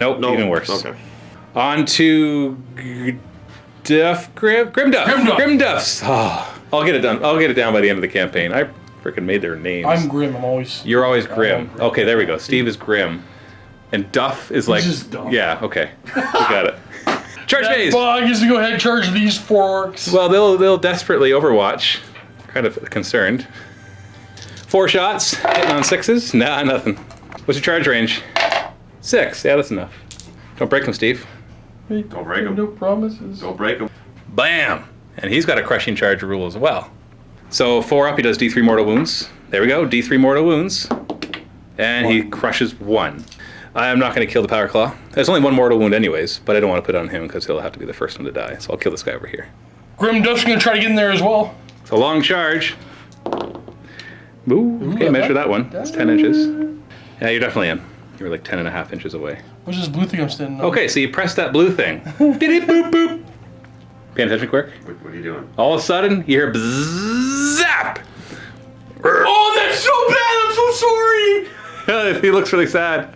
Speaker 6: Nope,
Speaker 5: No.
Speaker 6: even worse.
Speaker 5: Okay.
Speaker 6: On to Grimduffs. Oh, I'll get it done. I'll get it down by the end of the campaign. I freaking made their names.
Speaker 4: I'm Grim. I'm always.
Speaker 6: You're always Grim. Okay, there we go. Steve is Grim. And Duff is like...
Speaker 4: just Duff.
Speaker 6: Yeah, okay. We got it. Charge phase!
Speaker 4: Well, I guess to go ahead and charge these 4 orcs.
Speaker 6: Well, they'll desperately Overwatch. Kind of concerned. 4 shots, hitting on 6s. Nah, nothing. What's your charge range? 6. Yeah, that's enough. Don't break them, Steve.
Speaker 4: Wait,
Speaker 5: Don't break 'em.
Speaker 4: No promises.
Speaker 5: Don't break them.
Speaker 6: Bam! And he's got a crushing charge rule as well. So 4 up, he does D3 mortal wounds. There we go, D3 mortal wounds. And he crushes 1. I am not going to kill the Power Claw. There's only 1 mortal wound anyways, but I don't want to put it on him because he'll have to be the first one to die. So I'll kill this guy over here.
Speaker 4: Grim Duff's gonna try to get in there as well.
Speaker 6: It's a long charge. Ooh, okay, measure that one. It's 10 inches. Yeah, you're definitely in. You're like 10.5 inches away.
Speaker 4: What's this blue thing I'm standing on?
Speaker 6: Okay, so you press that blue thing. Beep, boop, boop. Paying attention, Quirk?
Speaker 5: What are you doing?
Speaker 6: All of a sudden, you hear bzzz, zap!
Speaker 4: Oh, that's so bad! I'm so sorry!
Speaker 6: He looks really sad.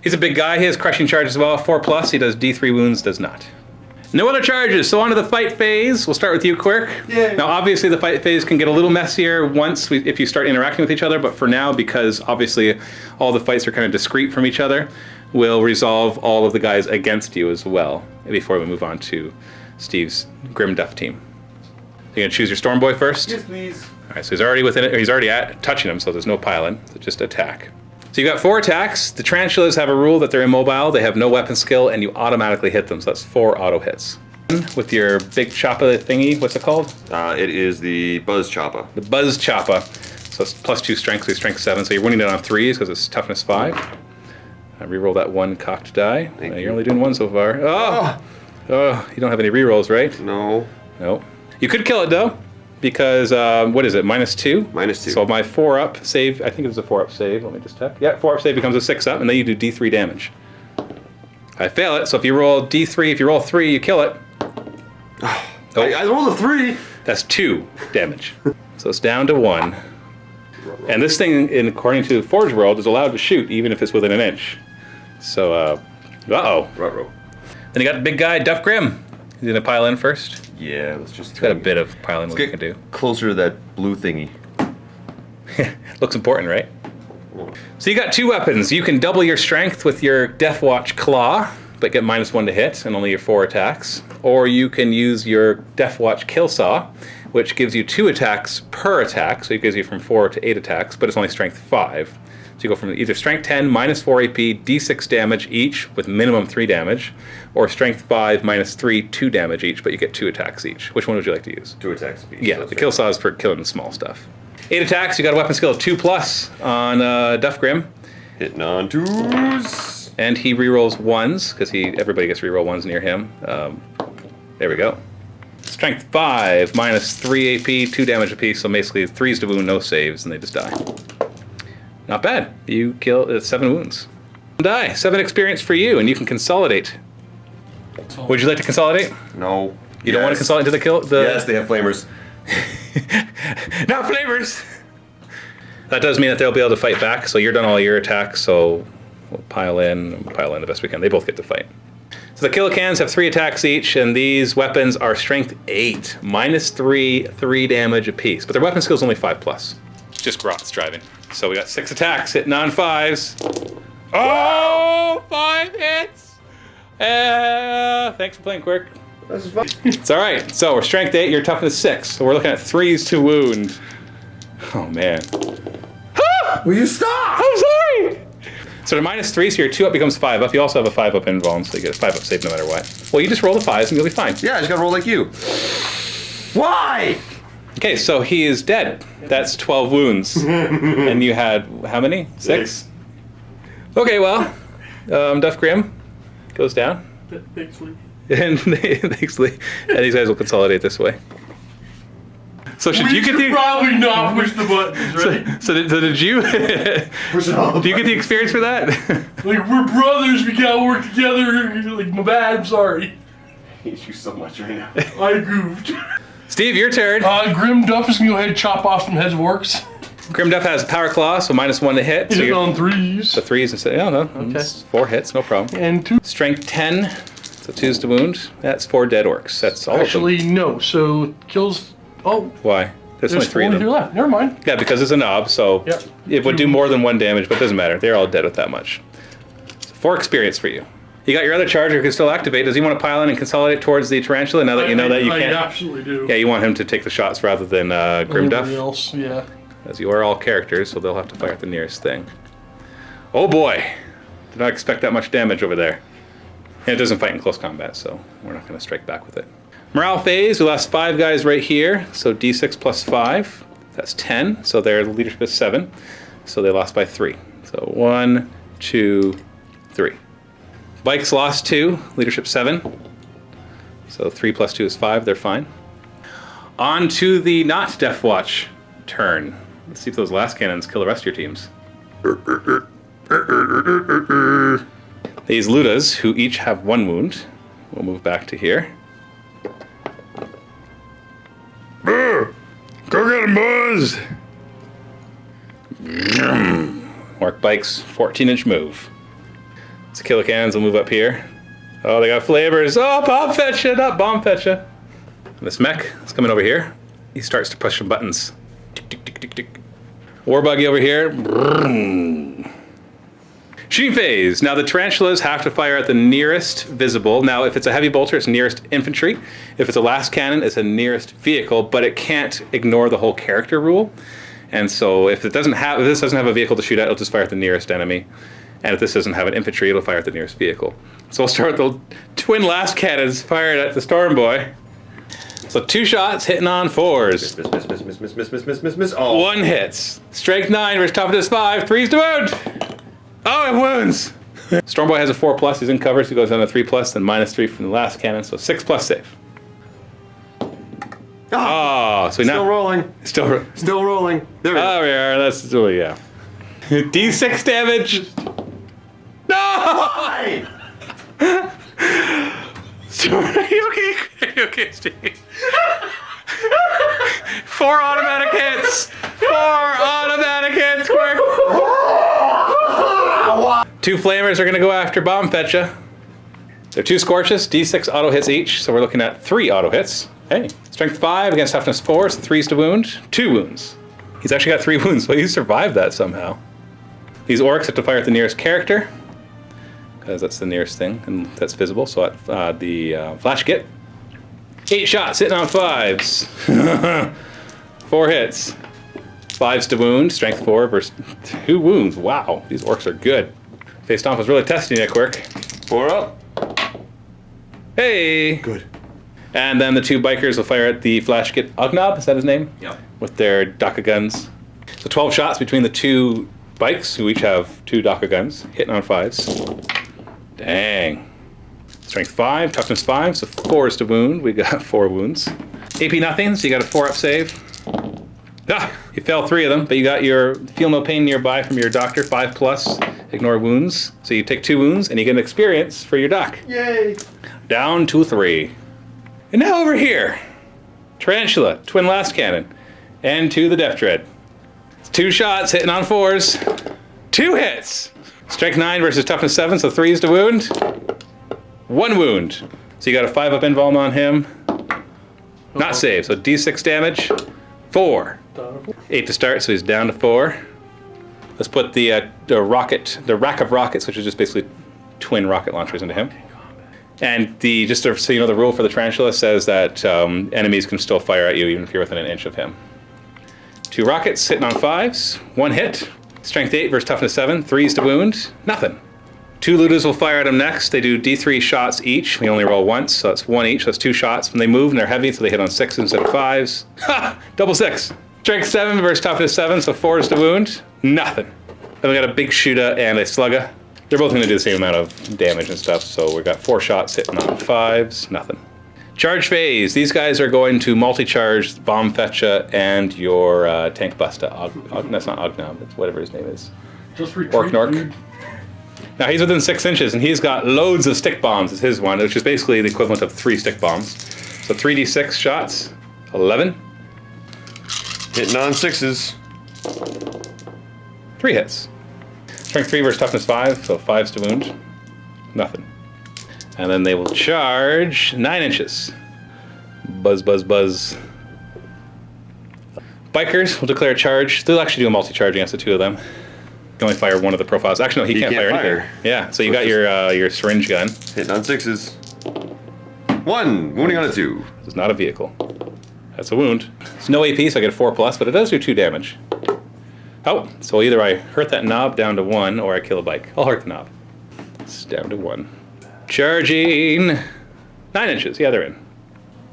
Speaker 6: He's a big guy. He has crushing charge as well. 4+. He does D3 wounds, does not. No other charges. So on to the fight phase. We'll start with you, Quirk.
Speaker 3: Yeah.
Speaker 6: Now, obviously, the fight phase can get a little messier if you start interacting with each other. But for now, because obviously all the fights are kind of discrete from each other, we'll resolve all of the guys against you as well before we move on to Steve's Grim Duff team. You're gonna choose your Storm Boy first.
Speaker 3: Yes, please.
Speaker 6: All right, so he's already within it. Or he's already touching him, so there's no pile-in. So just attack. So you got 4 attacks. The tarantulas have a rule that they're immobile. They have no weapon skill, and you automatically hit them. So that's 4 auto hits. With your big choppa thingy, what's it called?
Speaker 5: It is the Buzz Choppa.
Speaker 6: The Buzz Choppa. So it's +2 strength, so you're strength 7. So you're winning it on 3s because it's toughness 5. Reroll that 1 cocked die.
Speaker 5: Thank
Speaker 6: You're
Speaker 5: you.
Speaker 6: only doing 1 so far. Oh, you don't have any rerolls, right?
Speaker 5: No.
Speaker 6: Nope. You could kill it though, because what is it? -2.
Speaker 5: -2.
Speaker 6: So my 4-up save, I think it was a 4-up save. Let me just check. Yeah, 4-up save becomes a 6-up, and then you do D3 damage. I fail it, so if you roll D3, if you roll 3, you kill it.
Speaker 5: I rolled a 3.
Speaker 6: That's 2 damage. So it's down to 1. And this thing, according to Forge World, is allowed to shoot even if it's within an inch. So, uh-oh.
Speaker 5: Ruh-roh.
Speaker 6: Then you got the big guy, Duff Grim. He's gonna pile in first.
Speaker 5: Yeah, let's just...
Speaker 6: He's got a bit of piling what he can do.
Speaker 5: closer to that blue thingy.
Speaker 6: Looks important, right? So you got 2 weapons. You can double your strength with your Deffwatch Claw, but get -1 to hit and only your 4 attacks. Or you can use your Deffwatch Kill Saw, which gives you 2 attacks per attack, so it gives you from 4 to 8 attacks, but it's only strength 5. So you go from either strength 10, -4 AP, D6 damage each, with minimum 3 damage, or strength 5, -3, 2 damage each, but you get 2 attacks each. Which one would you like to use?
Speaker 5: 2 attacks apiece.
Speaker 6: Yeah, the Kill Saw is for killing the small stuff. 8 attacks, you got a weapon skill of 2+ on Duff Grim.
Speaker 5: Hitting on 2s.
Speaker 6: And he rerolls 1s, because everybody gets reroll 1s near him. There we go. Strength 5, -3 AP, 2 damage apiece, so basically 3s to wound, no saves, and they just die. Not bad. You kill 7 wounds. Die. 7 experience for you, and you can consolidate. Would you like to consolidate?
Speaker 5: No.
Speaker 6: You don't want to consolidate to the kill?
Speaker 5: Yes, they have flamers.
Speaker 6: Not flavors! That does mean that they'll be able to fight back, so you're done all your attacks, so we'll pile in the best we can. They both get to fight. So the Killicans have 3 attacks each, and these weapons are strength 8, -3, 3 damage apiece. But their weapon skill is only 5+. Just Grot's driving. So we got 6 attacks, hitting on 5s. Oh, 5 hits! Thanks for playing, Quirk.
Speaker 5: This is fun.
Speaker 6: It's all right. So we're strength 8, you're toughness 6. So we're looking at 3s to wound. Oh, man.
Speaker 3: Will you stop?
Speaker 6: I'm sorry! So they're -3, so your 2-up becomes 5-up. You also have a 5-up invuln, so you get a 5-up save no matter what. Well, you just roll the 5s and you'll be fine.
Speaker 5: Yeah, I just gotta roll like you. Why?
Speaker 6: Okay, so he is dead. That's 12 wounds. And you had how many? 6? Okay, well, Duff Grim goes down.
Speaker 4: Thankfully.
Speaker 6: And these guys will consolidate this way. So should you get the
Speaker 4: probably not push the buttons, right?
Speaker 6: so did you do you get the experience for that?
Speaker 4: Like, we're brothers, we gotta work together. Like, my bad, I'm sorry.
Speaker 5: I hate you so much right now.
Speaker 4: I goofed.
Speaker 6: Steve, your turn.
Speaker 4: Grim Duff is gonna go ahead and chop off some heads of orcs.
Speaker 6: Grim Death has Power Claw, so -1 to hit.
Speaker 4: He's
Speaker 6: So
Speaker 4: hitting
Speaker 6: you're
Speaker 4: on 3s.
Speaker 6: the 3s instead. Yeah, no, it's 4 hits, no problem.
Speaker 4: And 2.
Speaker 6: Strength 10, so 2s to wound. That's 4 dead orcs. That's all
Speaker 4: Actually,
Speaker 6: of them.
Speaker 4: no. So kills. Oh,
Speaker 6: Why? There's only
Speaker 4: there's
Speaker 6: 3 of
Speaker 4: 4
Speaker 6: them.
Speaker 4: left. Never mind.
Speaker 6: Yeah, because it's a knob, so
Speaker 4: Yep.
Speaker 6: it would do more than 1 damage, but it doesn't matter. They're all dead with that much. So 4 experience for you. You got your other charger who can still activate. Does he want to pile in and consolidate towards the tarantula now that you know that you
Speaker 4: I
Speaker 6: can't?
Speaker 4: absolutely do.
Speaker 6: Yeah, you want him to take the shots rather than Grim Death.
Speaker 4: Anybody else? Yeah.
Speaker 6: As you are all characters, so they'll have to fire at the nearest thing. Oh boy! Did not expect that much damage over there. And it doesn't fight in close combat, so we're not going to strike back with it. Morale phase, we lost 5 guys right here, so d6 plus 5, that's 10, so their leadership is 7, so they lost by 3. So 1, 2, 3. Bikes lost 2, leadership 7, so 3 plus 2 is 5, they're fine. On to the not Deffwatch turn. Let's see if those last cannons kill the rest of your teams. These Ludas, who each have 1 wound, we'll move back to here.
Speaker 7: Go get him, boys!
Speaker 6: Orc bikes, 14-inch move. Let's kill the cannons, we'll move up here. Oh, they got flavors. Oh, bomb fetcha, not bomb fetcha. This mech is coming over here. He starts to push some buttons. Tick, tick, tick, tick, tick. War buggy over here. Shooting phase. Now the tarantulas have to fire at the nearest visible. Now if it's a heavy bolter, it's nearest infantry. If it's a last cannon, it's a nearest vehicle, but it can't ignore the whole character rule. And so if this doesn't have a vehicle to shoot at, it'll just fire at the nearest enemy. And if this doesn't have an infantry, it'll fire at the nearest vehicle. So we'll start with the twin last cannons fired at the Storm Boy. So 2 shots hitting on 4s.
Speaker 5: Miss. Oh.
Speaker 6: 1 hits. Strength 9 versus toughness 5. 3s to wound. Oh, it wounds. Stormboy has a 4+. He's in cover, so he goes down to 3+, then -3 from the last cannon, so 6+ save. Oh, so
Speaker 5: Still rolling.
Speaker 6: Still
Speaker 5: rolling. There we go.
Speaker 6: Oh, we are. That's yeah. D6 damage. No.
Speaker 5: Why?
Speaker 6: Are you okay? Are you okay, Steve? 4 automatic hits. 4 automatic hits. Quirk. 2 flamers are going to go after bomb fetcha. They're 2 scorches, d6 auto hits each, so we're looking at 3 auto hits. Hey, strength 5 against toughness 4, so 3s to wound, 2 wounds. He's actually got 3 wounds, but he survived that somehow. These orcs have to fire at the nearest character, because that's the nearest thing, and that's visible. So at the flash kit, 8 shots hitting on 5s, 4 hits, 5s to wound, strength 4 versus 2 wounds. Wow, these orcs are good. Facestompa was really testing it, Quirk.
Speaker 5: 4 up.
Speaker 6: Hey!
Speaker 5: Good.
Speaker 6: And then the 2 bikers will fire at the flash kit Ugnob, is that his name?
Speaker 5: Yep.
Speaker 6: With their Daka guns. So 12 shots between the 2 bikes, who each have 2 Daka guns, hitting on 5s. Dang. Strength 5, toughness 5, so 4s to wound. We got 4 wounds. AP nothing, so you got a 4-up save. Ah, you fell 3 of them, but you got your feel no pain nearby from your doctor, 5+, ignore wounds. So you take 2 wounds, and you get an experience for your doc.
Speaker 5: Yay.
Speaker 6: Down to 3. And now over here, Tarantula, twin last cannon, and to the Death Dread. 2 shots hitting on 4s, 2 hits. Strength 9 versus toughness 7, so 3s to wound. 1 wound. So you got a 5-up invuln on him. Not save, so d6 damage. 4. 8 to start, so he's down to 4. Let's put the rack of rockets, which is just basically twin rocket launchers, into him. And just so you know, the rule for the tarantula says that enemies can still fire at you even if you're within an inch of him. 2 rockets hitting on 5s, 1 hit. Strength 8 versus toughness 7, 3s to wound, nothing. 2 Ludas will fire at him next. They do d3 shots each. We only roll once, so that's 1 each. So that's 2 shots. When they move and they're heavy, so they hit on 6s instead of 5s. Ha! Double 6. Strength 7 versus toughness 7, so 4s to wound, nothing. Then we got a big shooter and a slugga. They're both going to do the same amount of damage and stuff, so we've got 4 shots hitting on 5s, nothing. Charge phase. These guys are going to multi-charge bomb fetcha and your tank busta. That's not Ognob, it's whatever his name is.
Speaker 4: Just retreat,
Speaker 6: Orc Nork.
Speaker 4: dude.
Speaker 6: Now he's within 6 inches and he's got loads of stick bombs, is his one, which is basically the equivalent of 3 stick bombs. So 3d6 shots, 11.
Speaker 5: Hitting on 6s.
Speaker 6: 3 hits. Strength 3 versus toughness 5, so 5s to wound. Nothing. And then they will charge 9 inches. Buzz, buzz, buzz. Bikers will declare a charge. They'll actually do a multi-charge against the 2 of them. You can only fire one of the profiles. Actually, no, he can't fire anything. Yeah, so you got your syringe gun.
Speaker 5: Hitting on 6s. 1, wounding on a 2.
Speaker 6: This is not a vehicle. That's a wound. It's no AP, so I get a 4+, but it does do 2 damage. Oh, so either I hurt that knob down to 1, or I kill a bike. I'll hurt the knob. It's down to 1. Charging 9 inches. Yeah, they're in.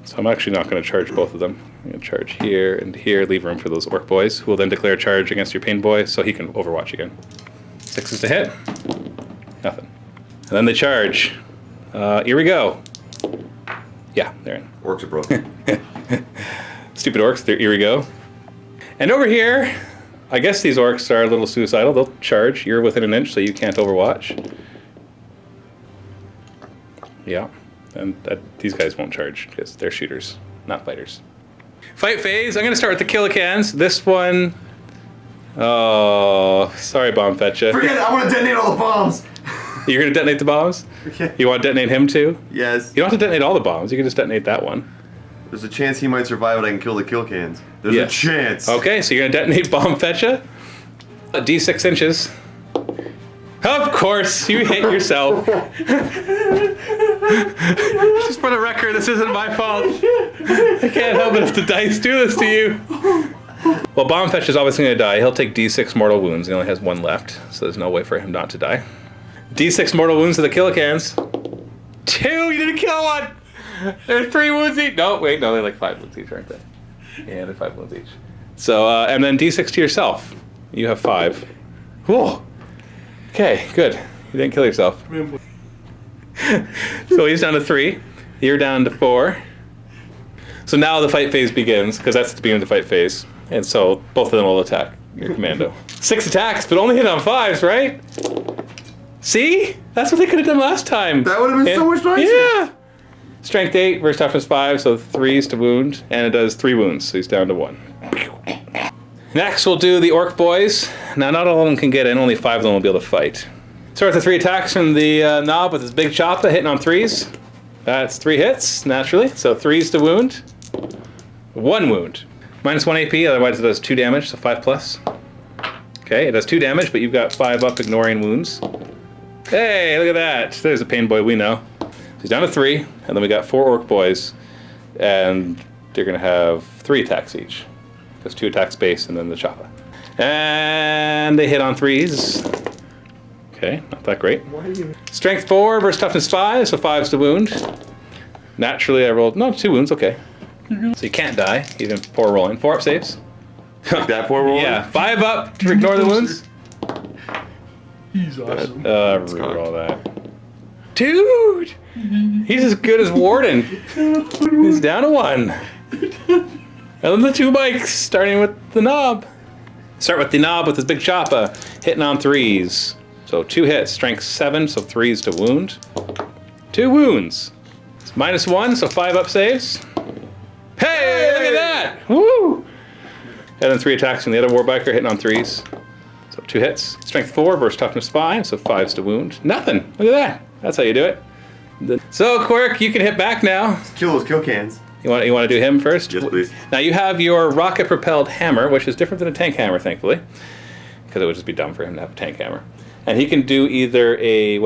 Speaker 6: So I'm actually not going to charge both of them. I'm going to charge here and here, leave room for those orc boys, who will then declare a charge against your pain boy, so he can Overwatch again. 6s to hit. Nothing. And then they charge. Here we go. Yeah, they're in.
Speaker 5: Orcs are broken.
Speaker 6: Stupid orcs, here we go. And over here, I guess these orcs are a little suicidal. They'll charge. You're within an inch, so you can't Overwatch. Yeah, and these guys won't charge because they're shooters, not fighters. Fight phase. I'm going to start with the Killicans. This one... Oh, sorry, Bomb Fetcha.
Speaker 5: Forget it, I want to detonate all the bombs!
Speaker 6: You're going to detonate the bombs?
Speaker 5: Okay.
Speaker 6: You want to detonate him too?
Speaker 5: Yes.
Speaker 6: You don't have to detonate all the bombs. You can just detonate that one.
Speaker 5: There's a chance he might survive and I can kill the kill cans. There's
Speaker 6: Yes.
Speaker 5: a chance.
Speaker 6: Okay, so you're going to detonate Bomb Fetcha. D6 inches. Of course, you hit yourself. Just for the record, this isn't my fault. I can't help it if the dice do this to you. Well, Bomb Fetch is obviously going to die. He'll take D6 mortal wounds. He only has 1 left, so there's no way for him not to die. D6 mortal wounds to the Killicans. 2! You didn't kill one! There's 3 wounds each. No, wait, no, they're like 5 wounds each, aren't they? Yeah, they're 5 wounds each. So, and then D6 to yourself. You have 5. Whoa! Okay, good. You didn't kill yourself. So he's down to 3. You're down to 4. So now the fight phase begins, because that's the beginning of the fight phase. And so both of them will attack your commando. 6 attacks, but only hit on 5s, right? See? That's what they could have done last time.
Speaker 5: That would have been so much nicer.
Speaker 6: Yeah! Strength 8 versus toughness 5, so 3s to wound, and it does 3 wounds, so he's down to 1. Next, we'll do the orc boys. Now, not all of them can get in, only 5 of them will be able to fight. Start with the 3 attacks from the knob with his big Tompa, hitting on 3s. That's 3 hits, naturally, so 3s to wound. 1 wound. Minus 1 AP, otherwise it does 2 damage, so 5+. Okay, it does 2 damage, but you've got 5 up, ignoring wounds. Hey, look at that. There's a pain boy we know. So he's down to 3, and then we got 4 orc boys, and they're going to have 3 attacks each. Just 2 attacks base, and then the Tompa. And they hit on 3s. Okay, not that great. Strength 4 versus toughness 5, so 5s to wound. Naturally, I rolled, no, 2 wounds, okay. So you can't die, even poor rolling. 4 up saves.
Speaker 5: Like that poor roll?
Speaker 6: Yeah, 5 up to ignore the wounds.
Speaker 4: He's awesome.
Speaker 6: Reroll that. Dude! He's as good as Warden. He's down to 1. And then the 2 bikes, starting with the knob. Start with the knob with his big Tompa, hitting on 3s. So 2 hits, strength 7, so 3s to wound. 2 wounds. It's minus 1, so 5 up saves. Hey, look at that! Woo! And then 3 attacks from the other warbiker, hitting on 3s. So 2 hits. Strength 4 versus toughness 5, so 5s to wound. Nothing. Look at that. That's how you do it. So Quirk, you can hit back now.
Speaker 5: Let's kill those kill cans.
Speaker 6: You want to do him first?
Speaker 5: Yes, please.
Speaker 6: Now you have your rocket-propelled hammer, which is different than a tank hammer, thankfully, because it would just be dumb for him to have a tank hammer. And he can do either a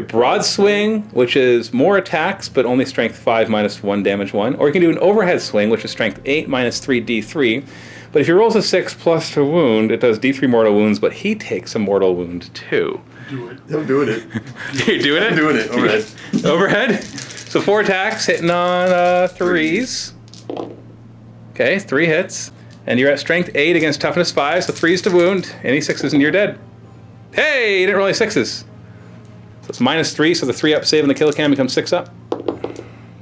Speaker 6: broad swing, which is more attacks, but only strength 5 minus 1 damage 1, or he can do an overhead swing, which is strength 8 minus 3 d3. But if he rolls a 6 plus to wound, it does d3 mortal wounds, but he takes a mortal wound too.
Speaker 4: Do it.
Speaker 5: I'm doing it.
Speaker 6: You're doing it?
Speaker 5: I'm doing it. Overhead.
Speaker 6: Overhead? So 4 attacks, hitting on 3s. Okay, 3 hits. And you're at strength 8 against toughness 5, so 3s to wound. Any 6s and you're dead. Hey, you didn't roll any 6s. So it's minus 3, so the 3 up save on the Killican becomes 6 up.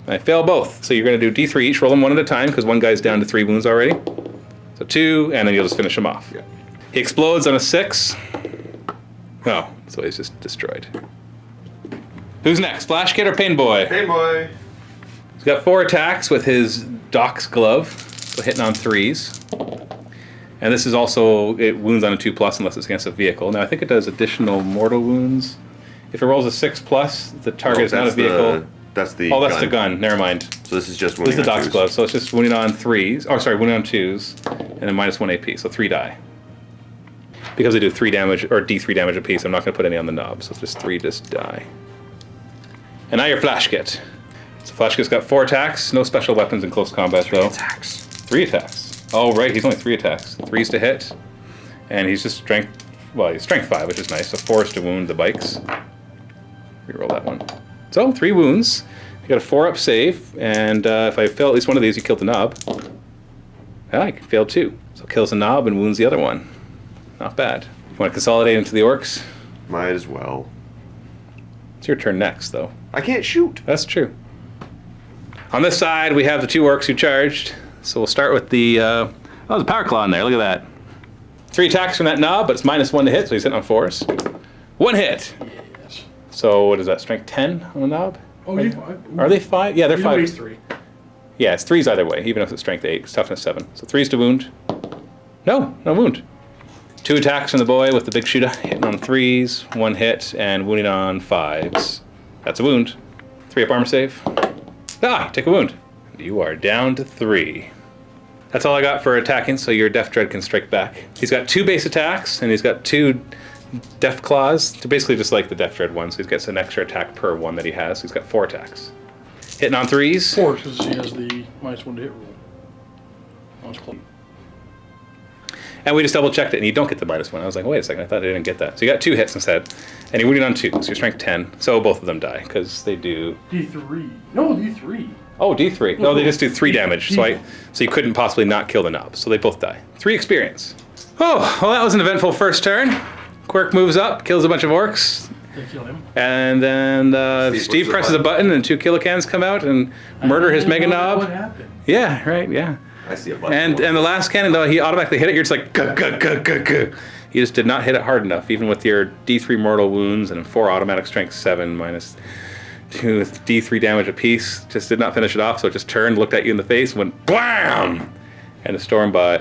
Speaker 6: I fail both. So you're going to do d3 each, roll them 1 at a time, because one guy's down to 3 wounds already. So 2, and then you'll just finish him off.
Speaker 5: Yeah.
Speaker 6: He explodes on a 6. Oh, so he's just destroyed. Who's next? Flash Kid or Pain Boy?
Speaker 5: Hey, boy.
Speaker 6: He's got 4 attacks with his Doc's glove, so hitting on 3s. And this is also, it wounds on a 2+ unless it's against a vehicle. Now I think it does additional mortal wounds. If it rolls a 6+, the target is not a vehicle.
Speaker 5: That's the
Speaker 6: Oh, that's
Speaker 5: gun.
Speaker 6: the gun. Never mind.
Speaker 5: So this is just
Speaker 6: This is
Speaker 5: wounding
Speaker 6: the
Speaker 5: on
Speaker 6: Doc's
Speaker 5: twos.
Speaker 6: glove, so it's just wounding on 3s. Oh, sorry, wounding on 2s, and then -1 AP, so 3 die. Because they do 3 damage, or D3 damage apiece, I'm not going to put any on the knob, so it's just 3 just die. And now your Flash Kit. So Flash Kit's got 4 attacks, no special weapons in close combat though. 3 attacks. Oh right, he's only 3 attacks. 3's to hit, and he's just strength, well he's strength 5, which is nice, so 4's to wound the bikes. Reroll that one. So 3 wounds. You got a 4-up save, and if I fail at least one of these, you killed the knob. I failed 2, so kills the knob and wounds the other one. Not bad. You want to consolidate into the orcs?
Speaker 5: Might as well.
Speaker 6: It's your turn next, though.
Speaker 5: I can't shoot.
Speaker 6: That's true. On this side, we have the 2 orcs who charged. So we'll start with the... oh, there's a power claw in there. Look at that. 3 attacks from that knob, but it's -1 to hit, so he's hitting on 4s. 1 hit.
Speaker 4: Yes.
Speaker 6: So what is that? Strength 10 on the knob?
Speaker 4: Oh, you 5?
Speaker 6: Are they 5? Yeah, they're 5.
Speaker 4: He's 3.
Speaker 6: Yeah, it's 3s either way, even if it's strength 8. It's toughness 7. So 3's to wound. No wound. 2 attacks from the boy with the big shooter, hitting on 3s, 1 hit, and wounding on 5s. That's a wound. 3-up armor save. Ah, take a wound. You are down to 3. That's all I got for attacking, so your Death Dread can strike back. He's got 2 base attacks, and he's got 2 Death Claws. They're basically just like the Death Dread one, so he gets an extra attack per one that he has. So he's got 4 attacks. Hitting on 3s.
Speaker 4: 4, because he has the -1 to hit rule. Oh, it's close.
Speaker 6: And we just double checked it, and you don't get the -1. I was like, wait a second, I thought I didn't get that. So you got 2 hits instead, and you're wounded on 2, so you're strength 10. So both of them die, because they do...
Speaker 4: D3. No, D3.
Speaker 6: Oh, D3. No, they just do 3 damage, so you couldn't possibly not kill the knob. So they both die. 3 experience. Oh, well that was an eventful first turn. Quirk moves up, kills a bunch of orcs,
Speaker 4: They kill him.
Speaker 6: and then Steve presses a button, and 2 kilocans come out and murder his mega knob.
Speaker 4: What happened?
Speaker 6: Yeah, right, yeah.
Speaker 5: I see a button.
Speaker 6: And the last cannon, though, he automatically hit it. You're just like, guh, guh, guh, guh, guh. You just did not hit it hard enough, even with your D3 mortal wounds and 4 automatic strength 7 -2 with D3 damage apiece. Just did not finish it off, so it just turned, looked at you in the face, and went BLAM! And the storm boy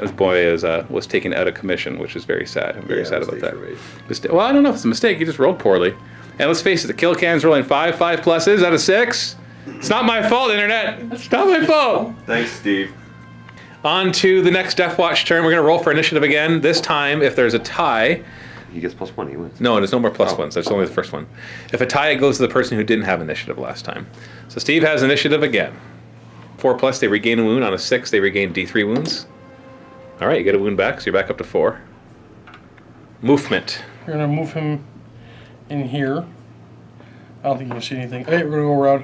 Speaker 6: was taken out of commission, which is very sad. I'm very sad about that. Well, I don't know if it's a mistake. You just rolled poorly. And let's face it, the kill can's rolling 5 pluses out of 6. It's not my fault, Internet. It's not my fault.
Speaker 5: Thanks, Steve.
Speaker 6: On to the next Deffwatch turn. We're going to roll for initiative again. This time, if there's a tie...
Speaker 5: He gets +1, he wins.
Speaker 6: No, there's no more +1s. That's only the first one. If a tie, it goes to the person who didn't have initiative last time. So Steve has initiative again. 4+, they regain a wound. On a 6, they regain D3 wounds. All right, you get a wound back, so you're back up to 4. Movement.
Speaker 4: We're going to move him in here. I don't think you can see anything. Hey, we're going to go around.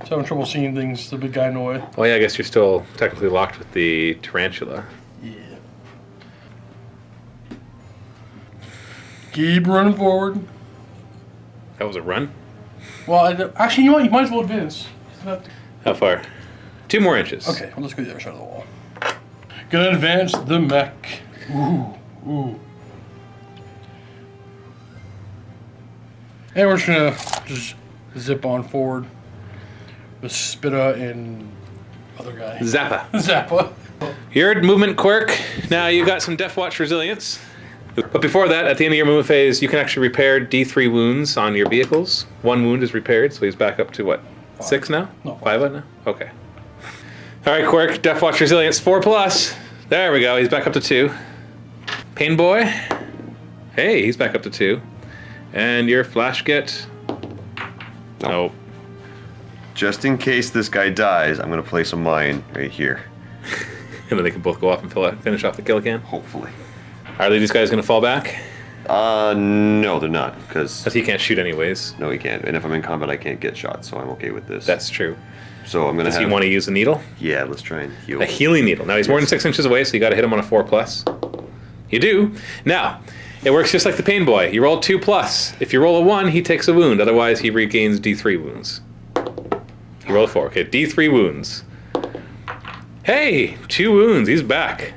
Speaker 4: He's having trouble seeing things. The big guy in the way.
Speaker 6: Oh yeah, I guess you're still technically locked with the tarantula.
Speaker 4: Yeah. Keep running forward.
Speaker 6: That was a run?
Speaker 4: Well, actually, you might as well advance.
Speaker 6: How far? 2 more inches.
Speaker 4: Okay, well, let's go to the other side of the wall. Gonna advance the mech. Ooh. And we're just gonna zip on forward with Spitta and other guy.
Speaker 6: Zappa. Your movement quirk. Now you got some Deffwatch resilience. But before that, at the end of your movement phase, you can actually repair D3 wounds on your vehicles. 1 wound is repaired, so he's back up to what? 6 now?
Speaker 4: No,
Speaker 6: 5 now? Okay. All right, Quirk, Deffwatch resilience 4+. There we go, he's back up to 2. Pain Boy. Hey, he's back up to 2. And your Flash Kit. Nope.
Speaker 5: Just in case this guy dies, I'm going to place a mine right here.
Speaker 6: And then they can both go off and finish off the kill can.
Speaker 5: Hopefully.
Speaker 6: Are these guys going to fall back?
Speaker 5: No, they're not, because...
Speaker 6: Because he can't shoot anyways.
Speaker 5: No, he can't. And if I'm in combat, I can't get shot, so I'm okay with this.
Speaker 6: That's true.
Speaker 5: So I'm going to
Speaker 6: Does he want to use a needle?
Speaker 5: Yeah, let's try and heal.
Speaker 6: A healing needle. Now he's more than 6 inches away, so you got to hit him on a 4+. You do. Now, it works just like the Pain Boy. You roll 2+. If you roll a 1, he takes a wound. Otherwise, he regains D3 wounds. You roll a 4. Okay, D3 wounds. Hey, 2 wounds. He's back.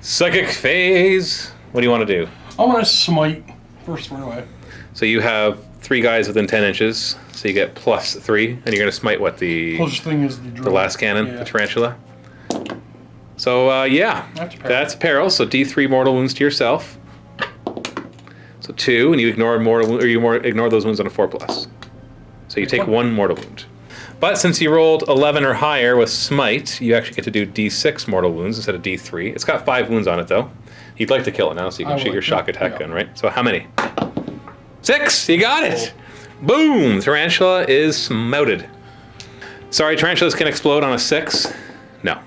Speaker 6: Psychic phase. What do you want to do?
Speaker 4: I want to smite first one away.
Speaker 6: So you have 3 guys within 10 inches. So you get +3, and you're going to smite what, the
Speaker 4: Closest thing is the
Speaker 6: last cannon,
Speaker 4: Yeah.
Speaker 6: the tarantula. So So yeah,
Speaker 4: That's
Speaker 6: that's peril. So D3 mortal wounds to yourself. So 2, and you ignore ignore those wounds on a 4+. So you take 1 mortal wound. But since you rolled 11 or higher with smite, you actually get to do D6 mortal wounds instead of D3. It's got 5 wounds on it though. You'd like to kill it now, so you can shoot your shock attack gun, right? So how many? 6. You got it. Boom! Tarantula is smouted. Sorry, tarantulas can explode on a 6. No.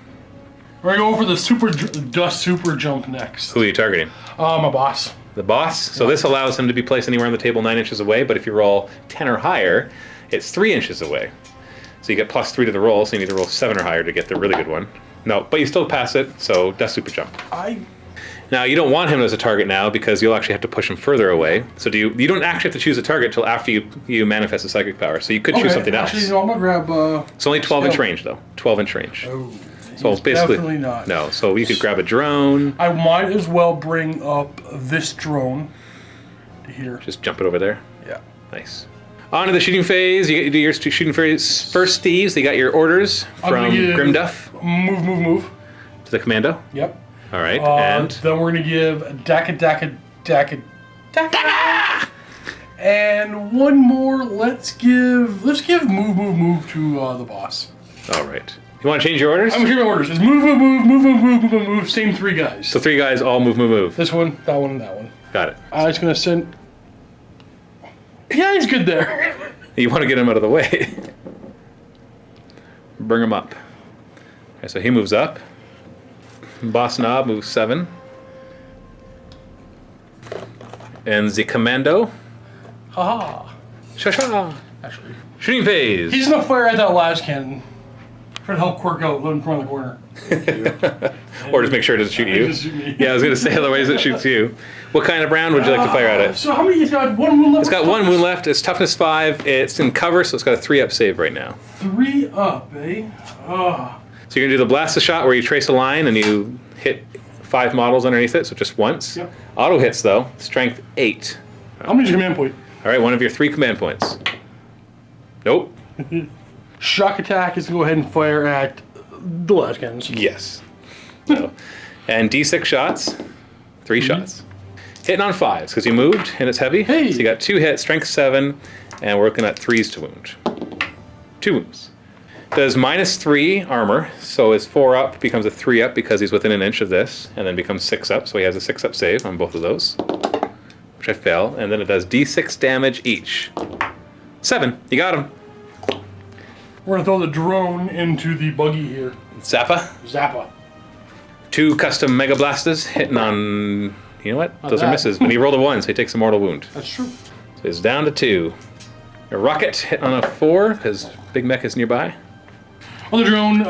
Speaker 4: We're gonna go for the dust super jump next.
Speaker 6: Who are you targeting?
Speaker 4: My boss.
Speaker 6: The boss. So this allows him to be placed anywhere on the table 9 inches away, but if you roll 10 or higher, it's 3 inches away. So you get +3 to the roll, so you need to roll 7 or higher to get the really good one. No, but you still pass it, so Dust Super Jump. Now, you don't want him as a target now because you'll actually have to push him further away. So you don't actually have to choose a target until after you manifest the psychic power. So you could choose something else.
Speaker 4: Actually, no, I'm gonna grab...
Speaker 6: It's only 12-inch range, though. 12-inch range.
Speaker 4: Oh,
Speaker 6: so basically,
Speaker 4: definitely not.
Speaker 6: No, so you could grab a drone.
Speaker 4: I might as well bring up this drone to here.
Speaker 6: Just jump it over there.
Speaker 4: Yeah.
Speaker 6: Nice. On to the shooting phase. You do your shooting phase first, Steve. So you got your orders from Grimduff.
Speaker 4: Move.
Speaker 6: To the commando.
Speaker 4: Yep.
Speaker 6: All right, and
Speaker 4: then we're gonna give Daka. And one more. Let's give move to the boss.
Speaker 6: all right. You want to change your orders?
Speaker 4: I'm gonna change my orders. It's move. Same 3 guys.
Speaker 6: So 3 guys all move.
Speaker 4: This one, that one, and that one.
Speaker 6: Got it.
Speaker 4: I'm just gonna send. Yeah, he's good there.
Speaker 6: You want to get him out of the way. Bring him up. Okay, so he moves up. Boss Knob moves 7. And the commando.
Speaker 4: Haha.
Speaker 6: Sha-sha.
Speaker 4: Actually,
Speaker 6: Shooting phase.
Speaker 4: he's gonna fire at that last cannon. Try to help Quirk out, let him come around the corner.
Speaker 6: Or just make sure it doesn't shoot you.
Speaker 4: Just shoot me.
Speaker 6: Yeah, I was going to say, otherwise it shoots you. What kind of round would you like to fire at it?
Speaker 4: So how many? He's got 1 wound left.
Speaker 6: It's got 1 wound left. It's toughness 5. It's in cover, so it's got a 3-up save right now.
Speaker 4: 3 up, eh? Ah.
Speaker 6: So you're going to do the blast a shot where you trace a line and you hit 5 models underneath it, so just once.
Speaker 4: Yep.
Speaker 6: Auto hits, though. Strength 8.
Speaker 4: How many command point?
Speaker 6: All right, one of your 3 command points. Nope.
Speaker 4: Shock attack is gonna go ahead and fire at the last cannons.
Speaker 6: Yes. No. And D6 shots. 3 shots. Hitting on 5s because you moved and it's heavy.
Speaker 4: Hey.
Speaker 6: So you got 2 hits, strength 7, and we're looking at 3s to wound. 2 wounds. Does -3 armor, so his 4 up becomes a 3 up because he's within an inch of this, and then becomes 6 up, so he has a 6 up save on both of those, which I fail, and then it does D6 damage each. 7. You got him.
Speaker 4: We're gonna throw the drone into the buggy here.
Speaker 6: Zappa. 2 custom Mega Blasters hitting on. You know what? Those are misses. But he rolled a 1, so he takes a mortal wound.
Speaker 4: That's true.
Speaker 6: So he's down to 2. A rocket hitting on a 4 because Big Mech is nearby.
Speaker 4: On the drone,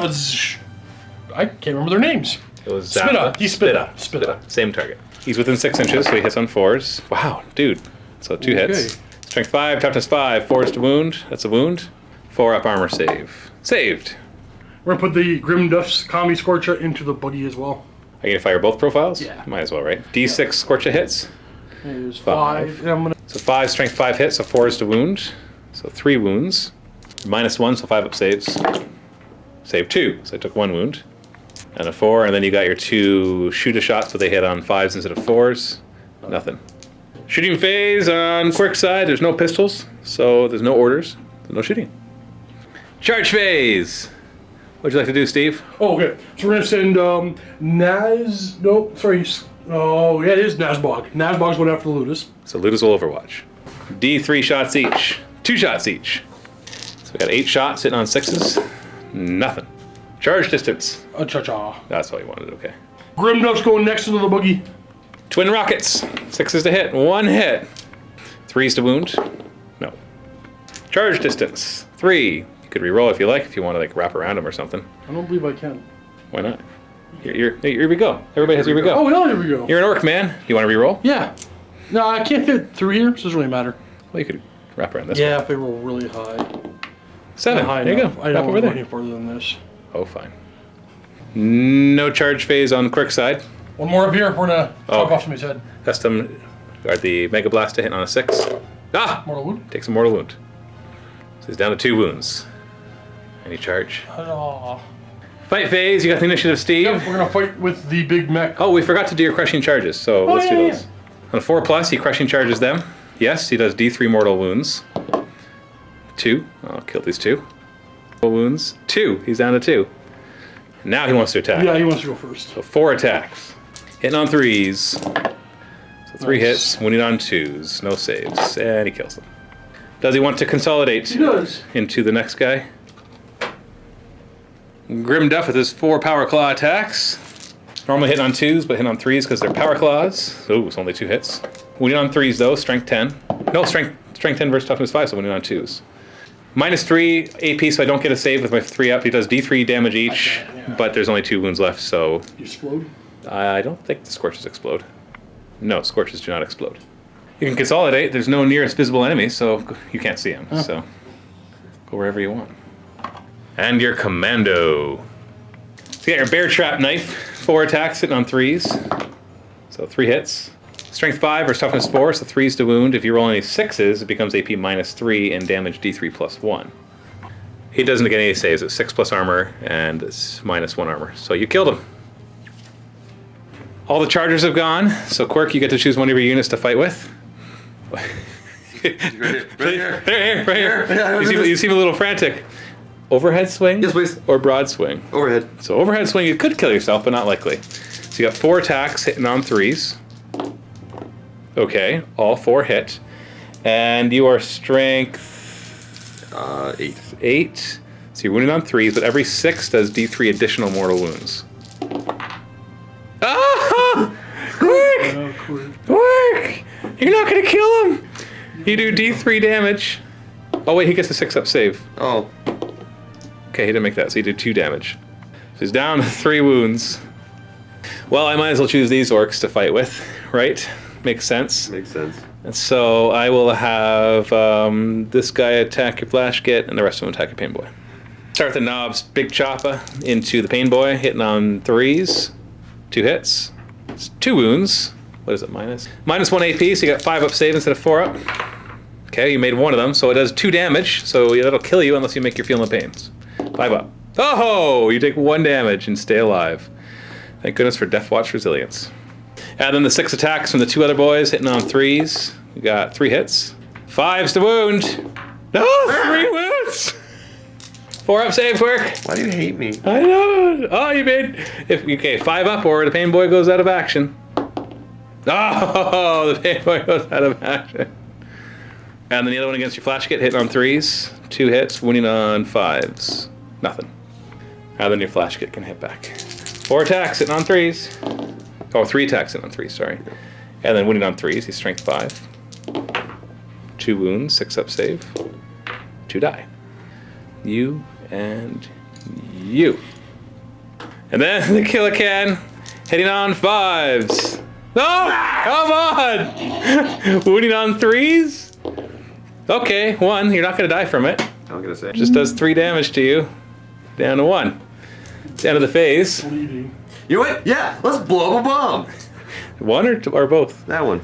Speaker 4: I can't remember their names.
Speaker 6: It was Zappa.
Speaker 4: Spitta.
Speaker 6: Same target. He's within 6 inches, so he hits on 4s. Wow, dude. So 2 hits. Strength 5, toughness 5, 4s to wound. That's a wound. 4 up armor save. Saved.
Speaker 4: We're gonna put the Grim Duff's Combi Scorcher into the buggy as well.
Speaker 6: Are you gonna fire both profiles?
Speaker 4: Yeah.
Speaker 6: Might as well, right? D6 Scorcher hits.
Speaker 4: There's 5. And I'm gonna.
Speaker 6: So 5 strength 5 hits, so 4s to wound. So 3 wounds. -1, so 5 up saves. Save 2, so I took 1 wound. And a 4, and then you got your 2 shoot-a shots, so they hit on 5s instead of 4s. Nothing. Shooting phase on Quirk's side, there's no pistols, so there's no orders, no shooting. Charge phase! What'd you like to do, Steve?
Speaker 4: Oh, okay. So we're gonna send Naz. No, sorry. Oh, yeah, it is Nazbog. Nazbog's going after the Ludus.
Speaker 6: So Ludus will Overwatch. D3 shots each. 2 shots each. So we got 8 shots hitting on 6s. Nothing. Charge distance.
Speaker 4: Cha-cha.
Speaker 6: That's all you wanted, okay.
Speaker 4: Grim Duff's going next into the buggy.
Speaker 6: Twin rockets. 6s to hit. 1 hit. 3s to wound. No. Charge distance. 3. You could reroll if you like, if you want to like wrap around him or something.
Speaker 4: I don't believe I can.
Speaker 6: Why not? Here we go. Everybody has here we go.
Speaker 4: Oh, yeah, here we go.
Speaker 6: You're an orc, man. You want to reroll?
Speaker 4: Yeah. No, I can't fit through here, so it doesn't really matter.
Speaker 6: Well, you could wrap around this.
Speaker 4: Yeah, if they roll really high.
Speaker 6: 7.
Speaker 4: High
Speaker 6: There you
Speaker 4: enough.
Speaker 6: go.
Speaker 4: I
Speaker 6: Wrap
Speaker 4: don't
Speaker 6: over
Speaker 4: want
Speaker 6: there.
Speaker 4: any further than this.
Speaker 6: Oh, fine. No charge phase on Quirk's side.
Speaker 4: One more up here. We're gonna chop off somebody's head.
Speaker 6: Custom guard the Mega Blaster hitting on a 6. Ah!
Speaker 4: Mortal wound.
Speaker 6: Takes a mortal wound. So he's down to 2 wounds. Any charge?
Speaker 4: Oh.
Speaker 6: Fight phase, you got the initiative, Steve.
Speaker 4: Yep, we're gonna fight with the big mech.
Speaker 6: Oh, we forgot to do your crushing charges, so let's do
Speaker 4: yeah,
Speaker 6: those. On a 4+, he crushing charges them. Yes, he does D3 mortal wounds. 2. I'll kill these 2. Wounds. 2. He's down to 2. Now he wants to attack.
Speaker 4: Yeah, he wants to go first.
Speaker 6: So 4 attacks. Hitting on 3s. So 3 hits, wounding on 2s. No saves. And he kills them. Does he want to consolidate
Speaker 4: He does.
Speaker 6: into the next guy? Grim Duff with his 4 power claw attacks. Normally hitting on 2s, but hitting on 3s because they're power claws. Oh, it's only 2 hits. Wounding on 3s though, strength 10. No, strength 10 versus toughness 5, so wounding on 2s. -3 AP, so I don't get a save with my 3 up. He does D3 damage each, but there's only 2 wounds left, so...
Speaker 4: You explode?
Speaker 6: I don't think the Scorches explode. No, Scorches do not explode. You can consolidate. There's no nearest visible enemy, so you can't see him. So go wherever you want. And your commando. So you got your bear trap knife. 4 attacks, hitting on 3s. So 3 hits. Strength 5 versus toughness 4, so 3s to wound. If you roll any 6s, it becomes AP -3 and damage D3 +1. He doesn't get any saves. It's 6+ armor and it's -1 armor. So you killed him. All the chargers have gone, so Quirk, you get to choose one of your units to fight with.
Speaker 5: Right here.
Speaker 6: Right here.
Speaker 5: Yeah,
Speaker 6: You seem a little frantic. Overhead swing?
Speaker 5: Yes, please.
Speaker 6: Or broad swing?
Speaker 5: Overhead.
Speaker 6: So overhead swing, you could kill yourself, but not likely. So you got 4 attacks hitting on 3s. Okay, all 4 hit. And you are strength...
Speaker 5: 8.
Speaker 6: 8. So you're wounded on 3s, but every 6 does D3 additional mortal wounds. Ah! Quick!
Speaker 4: Oh, cool.
Speaker 6: Quick! You're not gonna kill him! You do D3 damage. Oh wait, he gets a 6-up save.
Speaker 5: Oh.
Speaker 6: Okay, he didn't make that, so he did 2 damage. So he's down to 3 wounds. Well, I might as well choose these orcs to fight with, right? Makes sense.
Speaker 5: Makes sense.
Speaker 6: And so I will have this guy attack your flash kit, and the rest of them attack your pain boy. Start with the knobs, big choppa into the pain boy, hitting on 3s. 2 hits. It's 2 wounds. What is it, minus? -1 AP, so you got 5-up save instead of 4-up. Okay, you made 1 of them, so it does 2 damage, so that'll kill you unless you make your feeling the pains. 5-up. Oh! You take 1 damage and stay alive. Thank goodness for Deffwatch resilience. And then the 6 attacks from the 2 other boys, hitting on 3s. You got 3 hits. 5s to wound. No! 3 wounds! 4-up save, Quirk.
Speaker 5: Why do you hate me?
Speaker 6: I know. Oh, you made... Okay, 5-up or the pain boy goes out of action. Oh, the pain boy goes out of action. And then the other one against your flash kit, hitting on 3s. 2 hits, wounding on 5s. Nothing. And then your flash kit can hit back. 4 attacks, hitting on 3s. Oh, 3 attacks, hitting on 3s, sorry. And then wounding on 3s, he's strength 5. 2 wounds, 6-up save. 2 die. You and you. And then the killer can, hitting on 5s. No! Come on! Wounding on 3s? Okay, 1. You're not going to die from it.
Speaker 5: I'm gonna say.
Speaker 6: Just does 3 damage to you. Down to 1. It's the end of the phase.
Speaker 4: Bleeding.
Speaker 5: You know what? Yeah, let's blow up a bomb.
Speaker 6: 1 or both?
Speaker 5: That one.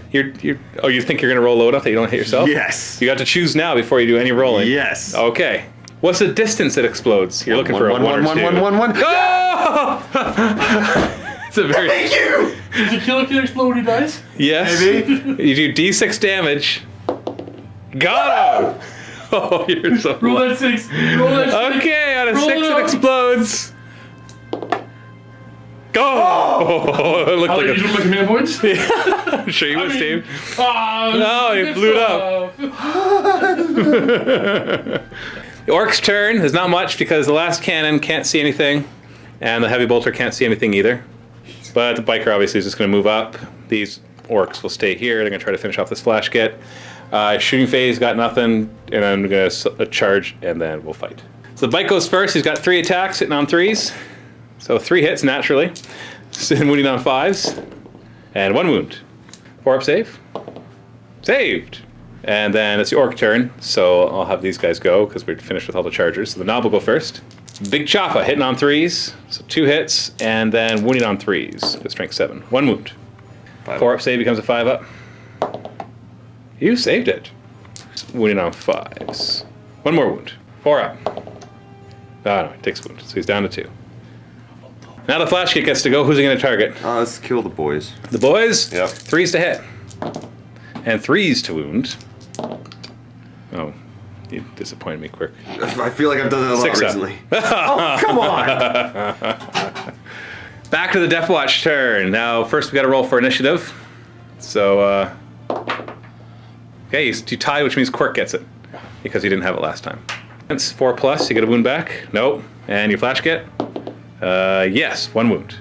Speaker 6: Oh, you think you're going to roll low enough that you don't hit yourself?
Speaker 5: Yes.
Speaker 6: You got to choose now before you do any rolling.
Speaker 5: Yes.
Speaker 6: Okay. What's the distance it explodes? You're looking for a 1 or 2.
Speaker 5: 1.
Speaker 6: Oh! It's a very...
Speaker 5: Thank you.
Speaker 4: Does the killer can explode when he dies?
Speaker 6: Yes.
Speaker 5: Maybe.
Speaker 6: You do D6 damage. Got him! Oh, you're so...
Speaker 4: Roll that 6. Roll that 6.
Speaker 6: Okay, out of
Speaker 4: Roll
Speaker 6: 6
Speaker 4: it
Speaker 6: it
Speaker 4: up.
Speaker 6: explodes. Go! Oh, it looked
Speaker 4: I'll
Speaker 6: like
Speaker 4: let you do my command points.
Speaker 6: I'm sure you would, Steve.
Speaker 4: No,
Speaker 6: he blew it up. The Orcs Turn. There's not much because the last cannon can't see anything, and the heavy bolter can't see anything either. But the biker obviously is just going to move up. These orcs will stay here. They're going to try to finish off this flash kit. Shooting phase, got nothing, and I'm going to charge, and then we'll fight. So the bike goes first. He's got 3 attacks, hitting on 3s. So 3 hits naturally. Wounding on 5s. And 1 wound. 4-up save. Saved. And then it's the orc turn, so I'll have these guys go because we're finished with all the chargers. So the knob will go first. Big choppa, hitting on 3s. So 2 hits, and then wounding on 3s with strength 7. 1 wound. 4-up save becomes a 5-up. You saved it. Wounding on 5s. 1 more wound. 4-up. Oh no, it takes wound, so he's down to 2. Now the flash kick gets to go. Who's he going to target?
Speaker 5: Let's kill the boys.
Speaker 6: The boys?
Speaker 5: Yep.
Speaker 6: 3s to hit. And 3s to wound. Oh, you disappointed me, Quirk.
Speaker 5: I feel like I've done that a lot
Speaker 6: 6
Speaker 5: recently. Oh, come on!
Speaker 6: Back to the Deffwatch turn. Now, first we got to roll for initiative. So, okay, you tie, which means Quirk gets it because he didn't have it last time. It's 4+. You get a wound back. Nope. And your flash get? Yes, 1 wound.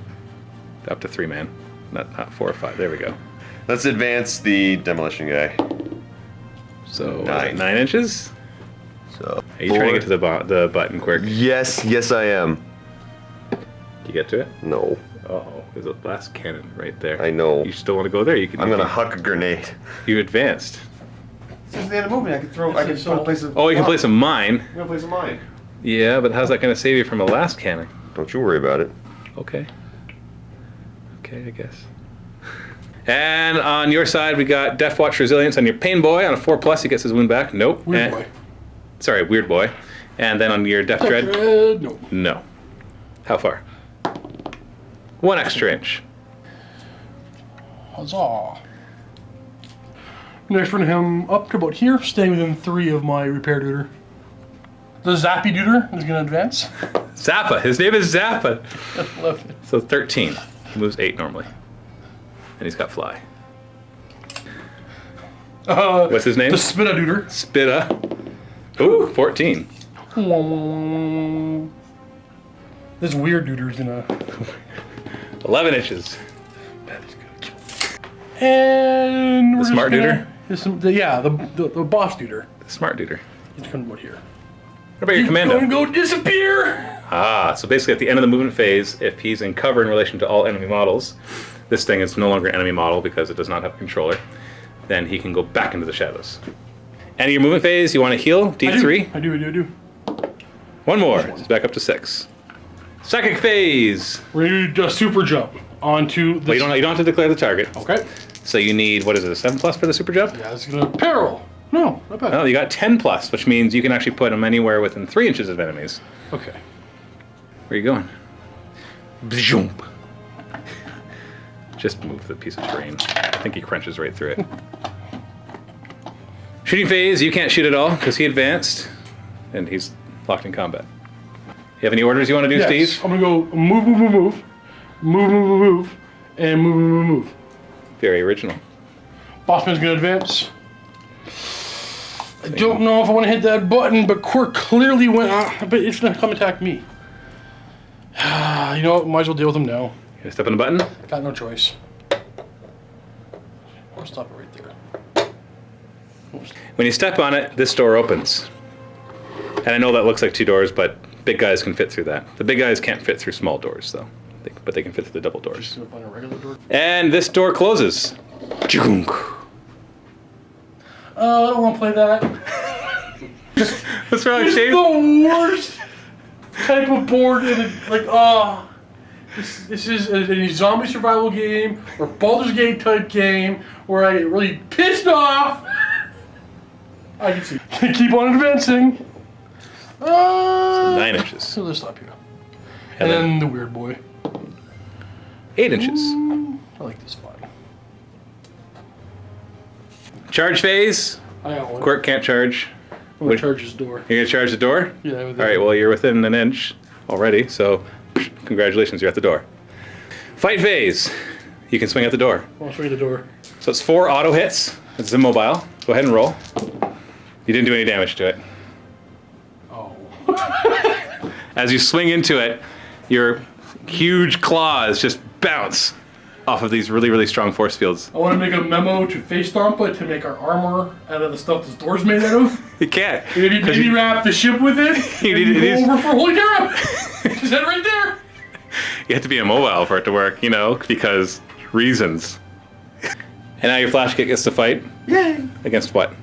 Speaker 6: Up to 3 man. Not 4 or 5. There we go.
Speaker 5: Let's advance the demolition guy.
Speaker 6: So
Speaker 5: 9.
Speaker 6: 9 inches.
Speaker 5: So
Speaker 6: Are you trying to get to the button, Quirk?
Speaker 5: Yes, I am.
Speaker 6: You get to it?
Speaker 5: No,
Speaker 6: Uh-oh, there's a blast cannon right there.
Speaker 5: I know.
Speaker 6: You still want to go there? You can.
Speaker 5: I'm gonna huck a grenade.
Speaker 6: You advanced.
Speaker 5: Since the end of the movement, I could throw. I could place a.
Speaker 6: Oh, you can place a mine.
Speaker 5: I'm gonna place a mine.
Speaker 6: Yeah, but how's that going to save you from a blast cannon?
Speaker 5: Don't you worry about it.
Speaker 6: Okay. Okay, I guess. And on your side, we got Deffwatch Resilience on your Pain Boy. On a 4+, he gets his wound back. Nope.
Speaker 4: Weird boy.
Speaker 6: Sorry, Weird Boy. And then on your Death Dread.
Speaker 4: No.
Speaker 6: No. How far? 1 extra inch.
Speaker 4: Huzzah. Next run him up to about here, staying within 3 of my repair duder. The Zappy duder is going to advance.
Speaker 6: Zappa. His name is Zappa.
Speaker 4: Love it.
Speaker 6: So 13. He moves 8 normally. And he's got fly. What's his name?
Speaker 4: The Spitta duder.
Speaker 6: Spitta. Ooh, 14.
Speaker 4: This weird duder is going to...
Speaker 6: 11 inches.
Speaker 4: And we're
Speaker 6: The smart duder?
Speaker 4: The boss duder.
Speaker 6: The smart duder.
Speaker 4: He's coming about here.
Speaker 6: What about your commando?
Speaker 4: He's going to go disappear!
Speaker 6: So basically at the end of the movement phase, if he's in cover in relation to all enemy models, this thing is no longer an enemy model because it does not have a controller, then he can go back into the shadows. End of your movement phase, you want to heal? D3?
Speaker 4: I do.
Speaker 6: 1 more. It's back up to 6. Psychic phase!
Speaker 4: We're going to do a super jump onto the...
Speaker 6: Well, you don't have to declare the target.
Speaker 4: Okay.
Speaker 6: So you need, what is it, a 7+ for the super jump?
Speaker 4: Yeah, it's going to peril. No, not bad.
Speaker 6: No, you got 10+, which means you can actually put him anywhere within 3 inches of enemies.
Speaker 4: Okay.
Speaker 6: Where are you going? Bzoomp. Just move the piece of terrain. I think he crunches right through it. Shooting phase, you can't shoot at all because he advanced and he's locked in combat. You have any orders you want to do,
Speaker 4: Yes,
Speaker 6: Steve?
Speaker 4: I'm going to go move, and move.
Speaker 6: Very original.
Speaker 4: Bossman's going to advance. I don't know if I want to hit that button, but Quirk clearly went out. But it's going to come attack me. You know what? Might as well deal with him now.
Speaker 6: You gonna step on the button?
Speaker 4: Got no choice. I'll stop it right there.
Speaker 6: When you step on it, this door opens. And I know that looks like 2 doors, but big guys can fit through that. The big guys can't fit through small doors, though. But they can fit through the double doors.
Speaker 4: Just gonna find a regular door.
Speaker 6: And this door closes. Chunk.
Speaker 4: I don't want to play that.
Speaker 6: What's wrong,
Speaker 4: It's
Speaker 6: Shane?
Speaker 4: the worst type of board in this is a zombie survival game or Baldur's Gate type game where I get really pissed off. I can see. Keep on advancing.
Speaker 6: 9 inches.
Speaker 4: So let's stop here.
Speaker 6: And
Speaker 4: And
Speaker 6: then
Speaker 4: then the weird boy.
Speaker 6: 8 inches.
Speaker 4: I like this spot.
Speaker 6: Charge phase.
Speaker 4: I got one.
Speaker 6: Quirk can't charge.
Speaker 4: I'm gonna charge his door.
Speaker 6: You're gonna charge the door?
Speaker 4: Yeah.
Speaker 6: All right, well, you're within an inch already, so congratulations, you're at the door. Fight phase. You can swing at the door.
Speaker 4: I'll show you the door.
Speaker 6: So it's 4 auto hits. It's immobile. Go ahead and roll. You didn't do any damage to it.
Speaker 4: Oh.
Speaker 6: As you swing into it, your huge claws just bounce off of these really, really strong force fields.
Speaker 4: I want to make a memo to Facestompa to make our armor out of the stuff this door's made out of.
Speaker 6: You can't.
Speaker 4: Maybe wrap the ship with it.
Speaker 6: You
Speaker 4: and
Speaker 6: need- it
Speaker 4: go
Speaker 6: is-
Speaker 4: over for holy crap. Just head right there.
Speaker 6: You have to be immobile for it to work, because reasons. And now your flash kick gets to fight.
Speaker 5: Yay!
Speaker 6: Against what?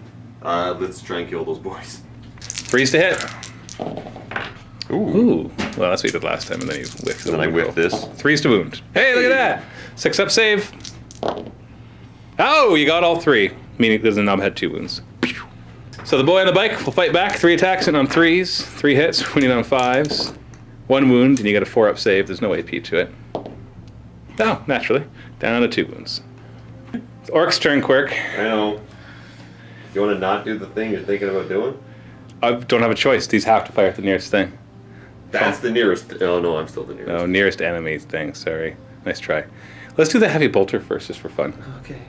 Speaker 5: Let's try and kill those boys.
Speaker 6: Freeze to hit.
Speaker 5: Ooh.
Speaker 6: Ooh. Well, that's what you did last time, and then you whiffed.
Speaker 5: And then I whiffed this.
Speaker 6: 3s to wound. Hey, look at that. 6 up save. Oh, you got all 3. Meaning the knob had 2 wounds. So the boy on the bike will fight back. 3 attacks and on 3s. 3 hits, winning on 5s. 1 wound, and you get a 4-up save. There's no AP to it. No, naturally. Down to 2 wounds. It's Orcs turn, Quirk.
Speaker 5: I know. You want to not do the thing you're thinking about doing?
Speaker 6: I don't have a choice. These have to fire at the nearest thing.
Speaker 5: That's the nearest. Oh no, I'm still the nearest.
Speaker 6: No, nearest enemy thing. Sorry. Nice try. Let's do the heavy bolter first, just for fun.
Speaker 5: Okay.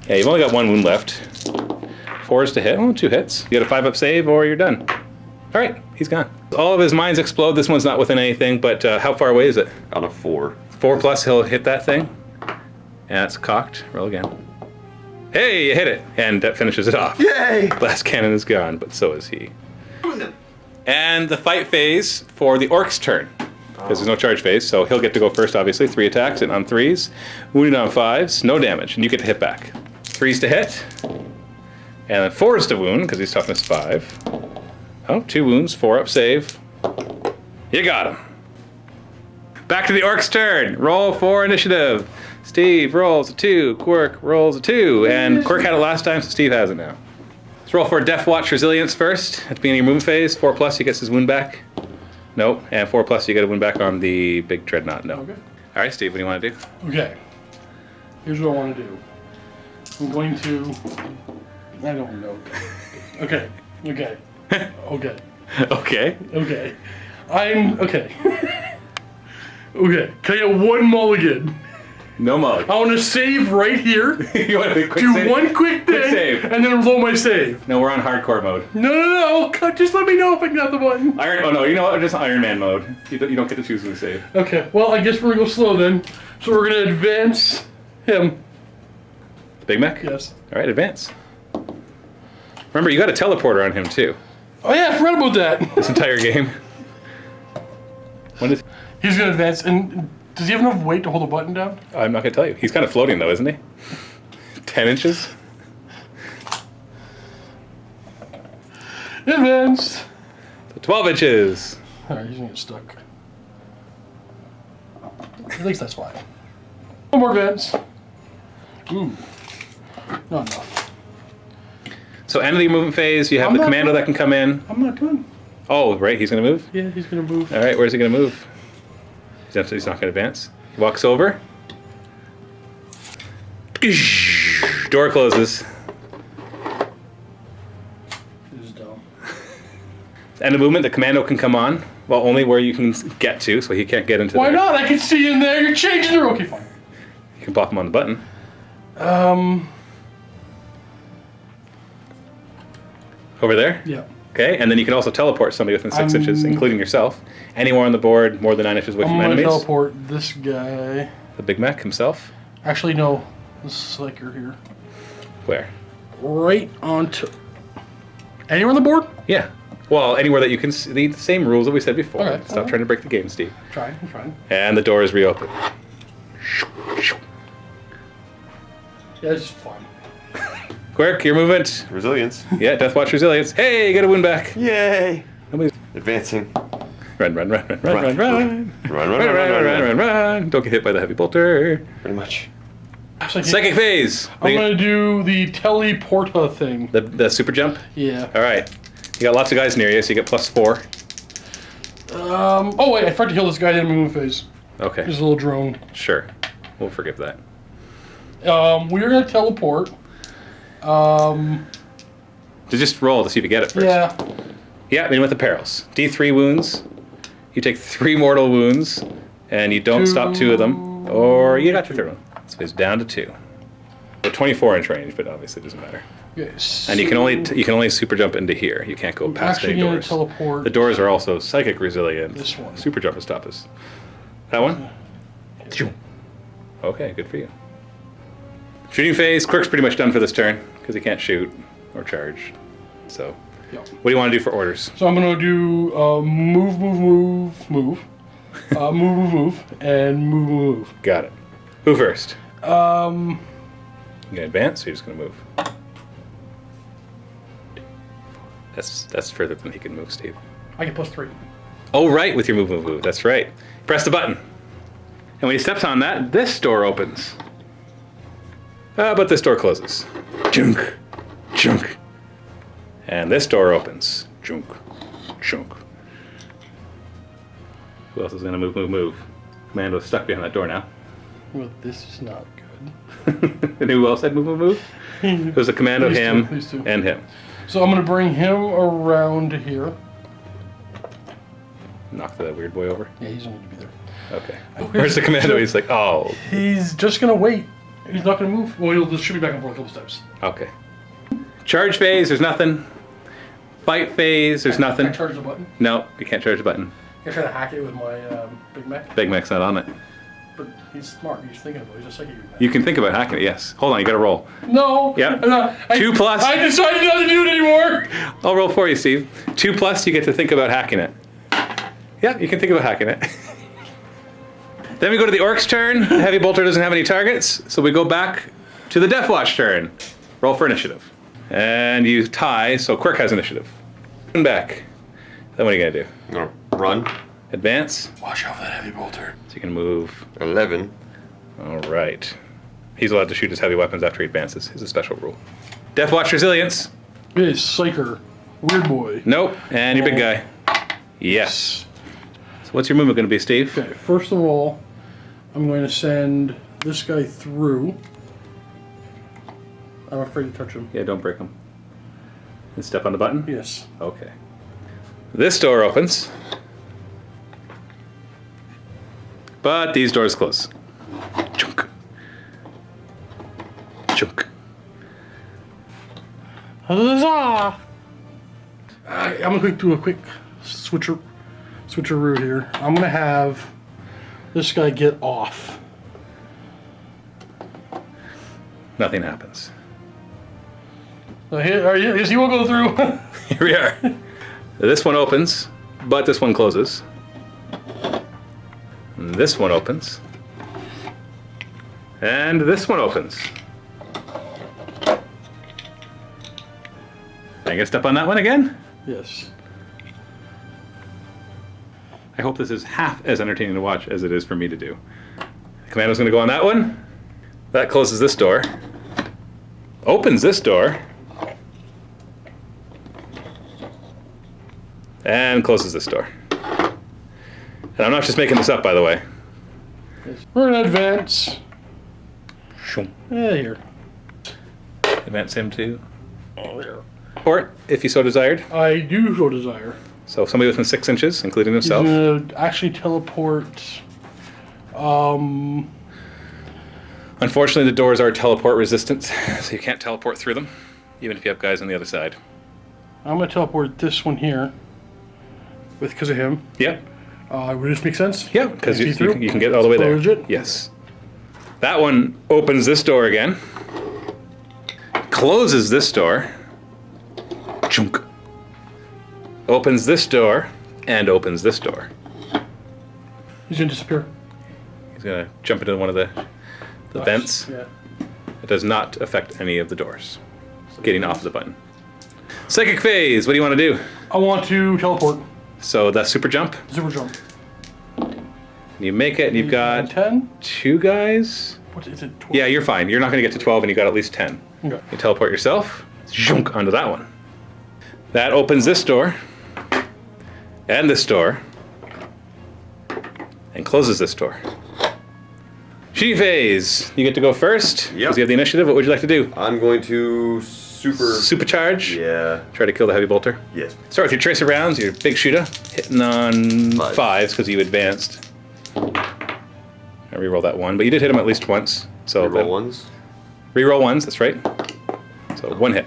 Speaker 6: Yeah, you've only got 1 wound left. 4s to hit. Oh, 2 hits. You get a 5-up save, or you're done. All right, he's gone. All of his mines explode. This one's not within anything, but how far away is it?
Speaker 5: On a 4.
Speaker 6: 4 plus, he'll hit that thing. And it's cocked. Roll again. Hey, you hit it. And that finishes it off.
Speaker 5: Yay!
Speaker 6: Blast cannon is gone, but so is he. And the fight phase for the Orcs turn. Because there's no charge phase, so he'll get to go first, obviously. 3 attacks and on 3s. Wounded on 5s, no damage, and you get to hit back. 3s to hit. And then 4s to wound, because he's toughness 5. Oh, 2 wounds, 4-up save. You got him. Back to the Orcs turn. Roll for initiative. Steve rolls a 2, Quirk rolls a 2, and Quirk had it last time, so Steve has it now. Let's roll for Deffwatch Resilience first. At the beginning of your movement phase, 4 plus, he gets his wound back. No, and 4 plus, you get a wound back on the big dreadnought. No.
Speaker 4: Okay.
Speaker 6: All right, Steve, what do you want to do?
Speaker 4: Okay. Here's what I want to do. I'm going to. I don't know. Okay. Okay. Okay.
Speaker 6: Okay.
Speaker 4: Okay. I'm okay. Okay. Can I get 1 mulligan?
Speaker 6: No mug.
Speaker 4: I want to save right here.
Speaker 6: You want to quick
Speaker 4: Do
Speaker 6: save?
Speaker 4: 1 quick thing,
Speaker 6: save.
Speaker 4: and then roll my save.
Speaker 6: No, we're on hardcore mode.
Speaker 4: No. Just let me know if I can get the button.
Speaker 6: Oh no, you know what? Just Iron Man mode. You don't get to choose who to save.
Speaker 4: Okay. Well, I guess we're gonna go slow then. So we're gonna advance him.
Speaker 6: Big Mech?
Speaker 4: Yes.
Speaker 6: All right, advance. Remember, you got a teleporter on him too.
Speaker 4: Oh yeah, I forgot about that.
Speaker 6: This entire game. When is?
Speaker 4: He's gonna advance, and does he have enough weight to hold a button down?
Speaker 6: I'm not gonna tell you. He's kind of floating though, isn't he? 10 inches.
Speaker 4: Advance.
Speaker 6: 12 inches.
Speaker 4: All right, he's gonna get stuck. At least that's fine. 1 more advance. Ooh, not enough.
Speaker 6: So end of the movement phase, you have
Speaker 4: I'm
Speaker 6: the
Speaker 4: not
Speaker 6: commando
Speaker 4: done.
Speaker 6: that can come in.
Speaker 4: I'm not done.
Speaker 6: Oh, right, he's gonna move?
Speaker 4: Yeah, he's gonna move.
Speaker 6: All right, where's he gonna move? He's not gonna advance. He walks over. Door closes.
Speaker 4: This is dumb.
Speaker 6: End of movement, the commando can come on. Well, only where you can get to, so he can't get into
Speaker 4: Why
Speaker 6: there.
Speaker 4: not? I can see in there. You're changing the okay, fine.
Speaker 6: You can pop him on the button. Over there?
Speaker 4: Yeah.
Speaker 6: Okay, and then you can also teleport somebody within 6 inches, including yourself. Anywhere on the board more than 9 inches away
Speaker 4: I'm
Speaker 6: from
Speaker 4: gonna
Speaker 6: enemies.
Speaker 4: teleport this guy.
Speaker 6: The Big Mac himself.
Speaker 4: Actually, no. This is like you're here.
Speaker 6: Where?
Speaker 4: Right onto. Anywhere on the board?
Speaker 6: Yeah. Well, anywhere that you can see the same rules that we said before.
Speaker 4: Okay,
Speaker 6: Stop
Speaker 4: okay.
Speaker 6: trying to break the game, Steve.
Speaker 4: I'm trying.
Speaker 6: And the door is reopened.
Speaker 4: Yeah, it's fine.
Speaker 6: Quirk, your movement.
Speaker 5: Resilience.
Speaker 6: Yeah, Deffwatch Resilience. Hey, you get a win back.
Speaker 5: Yay!
Speaker 6: Nobody's...
Speaker 5: Advancing.
Speaker 6: Run.
Speaker 5: Run, run, run.
Speaker 6: Run. Don't get hit by the heavy bolter.
Speaker 5: Pretty much.
Speaker 6: Psychic phase.
Speaker 4: I'm gonna do the teleporta thing.
Speaker 6: The super jump?
Speaker 4: Yeah.
Speaker 6: All right. You got lots of guys near you, so you get +4.
Speaker 4: Oh wait, I forgot to heal this guy in my move phase.
Speaker 6: Okay.
Speaker 4: Just a little drone.
Speaker 6: Sure. We'll forgive that.
Speaker 4: We're gonna teleport.
Speaker 6: Just roll to see if you get it first.
Speaker 4: Yeah.
Speaker 6: Yeah, in with the perils. D3 wounds. You take 3 mortal wounds, and you don't stop 2 of them. Or you got your 3rd one. So it's down to 2. So 24-inch range, but obviously it doesn't matter.
Speaker 4: Yes.
Speaker 6: And you can only super jump into here. You can't go past any
Speaker 4: gonna
Speaker 6: doors.
Speaker 4: teleport.
Speaker 6: The doors are also psychic resilient.
Speaker 4: This one.
Speaker 6: Super jump to stop us. That one? Okay, good for you. Shooting phase. Quirk's pretty much done for this turn because he can't shoot or charge. So,
Speaker 4: Yeah.
Speaker 6: what do you want to do for orders?
Speaker 4: So I'm gonna do move, move, and move.
Speaker 6: Got it. Who first?
Speaker 4: Um,
Speaker 6: You gonna advance, or you're just gonna move? That's further than he can move, Steve.
Speaker 4: I get +3.
Speaker 6: Oh, right, with your move. That's right. Press the button. And when he steps on that, this door opens. But this door closes. Junk. And this door opens. Junk. Who else is going to move? Commando's stuck behind that door now.
Speaker 4: Well, this is not good.
Speaker 6: And who else said move? There's a Commando, him, and him.
Speaker 4: So I'm going to bring him around here.
Speaker 6: Knock that weird boy over.
Speaker 4: Yeah, he's going to be there.
Speaker 6: Okay. Where's the Commando? He's like, oh.
Speaker 4: He's just going to wait. He's not going to move. Well, he'll just shoot me back and forth a couple steps.
Speaker 6: Okay. Charge phase, there's nothing. Fight phase, there's nothing.
Speaker 4: Can I charge the button?
Speaker 6: No, you can't charge the button.
Speaker 4: Can I try to hack it with my Big Mac?
Speaker 6: Big Mac's not on it.
Speaker 4: But he's smart. He's thinking about it. He's a psychic.
Speaker 6: You can think about hacking it, yes. Hold on, you gotta roll.
Speaker 4: No.
Speaker 6: Yep. 2 plus.
Speaker 4: I decided not to do it anymore.
Speaker 6: I'll roll for you, Steve. 2 plus, you get to think about hacking it. Yeah, you can think about hacking it. Then we go to the Orcs turn. The heavy bolter doesn't have any targets, so we go back to the Deffwatch turn. Roll for initiative. And you tie, so Quirk has initiative. And back. Then what are you gonna do?
Speaker 5: I'm gonna run.
Speaker 6: Advance.
Speaker 4: Watch out for that heavy bolter.
Speaker 6: So you can move.
Speaker 5: 11.
Speaker 6: All right. He's allowed to shoot his heavy weapons after he advances. It's a special rule. Deffwatch resilience.
Speaker 4: It is Psyker. Weird boy.
Speaker 6: Nope. And your big guy. Yes. So what's your movement going to be, Steve?
Speaker 4: Okay, first of all, I'm going to send this guy through. I'm afraid to touch him.
Speaker 6: Yeah, don't break him. And step on the button?
Speaker 4: Yes.
Speaker 6: Okay. This door opens. But these doors close. Chunk. Chunk.
Speaker 4: I'm gonna do a quick switcheroo here. I'm gonna have this guy get off.
Speaker 6: Nothing happens.
Speaker 4: So yes, he will go through.
Speaker 6: Here we are. This one opens, but this one closes. And this one opens. And this one opens. I gonna step on that one again?
Speaker 4: Yes.
Speaker 6: I hope this is half as entertaining to watch as it is for me to do. Commando's gonna go on that one. That closes this door. Opens this door. And closes this door. And I'm not just making this up, by the way.
Speaker 4: We're in advance. Yeah, here.
Speaker 6: Advance him to
Speaker 4: Oh, there.
Speaker 6: port, if you so desired.
Speaker 4: I do so desire.
Speaker 6: So somebody within 6 inches, including
Speaker 4: He's
Speaker 6: himself.
Speaker 4: gonna actually teleport.
Speaker 6: Unfortunately, the doors are teleport resistant, so you can't teleport through them, even if you have guys on the other side.
Speaker 4: I'm gonna teleport this one here. Because of him.
Speaker 6: Yep.
Speaker 4: Would this make sense?
Speaker 6: Yeah, because you
Speaker 4: through?
Speaker 6: can get all the way there.
Speaker 4: Legit?
Speaker 6: Yes. That one opens this door again. Closes this door. Chunk. Opens this door and opens this door.
Speaker 4: He's gonna disappear.
Speaker 6: He's gonna jump into one of the vents.
Speaker 4: Yeah.
Speaker 6: It does not affect any of the doors. Getting off the button. Psychic phase. What do you want to do?
Speaker 4: I want to teleport.
Speaker 6: So that's super jump.
Speaker 4: Super jump.
Speaker 6: You make it, and you've got
Speaker 4: 10.
Speaker 6: 2 guys.
Speaker 4: What is it? 12?
Speaker 6: Yeah, you're fine. You're not going to get to 12, and you got at least 10.
Speaker 4: Okay.
Speaker 6: You teleport yourself, zhunk, onto that one. That opens this door, and this door, and closes this door. Shooting phase. You get to go first, because
Speaker 5: Yep.
Speaker 6: you have the initiative. What would you like to do?
Speaker 5: I'm going to
Speaker 6: Supercharge?
Speaker 5: Yeah.
Speaker 6: Try to kill the heavy bolter.
Speaker 5: Yes.
Speaker 6: Start with your tracer rounds, your big shooter, hitting on 5s because you advanced. I reroll that 1, but you did hit him at least once. So
Speaker 5: Roll ones.
Speaker 6: Reroll 1s, that's right. So 1 hit.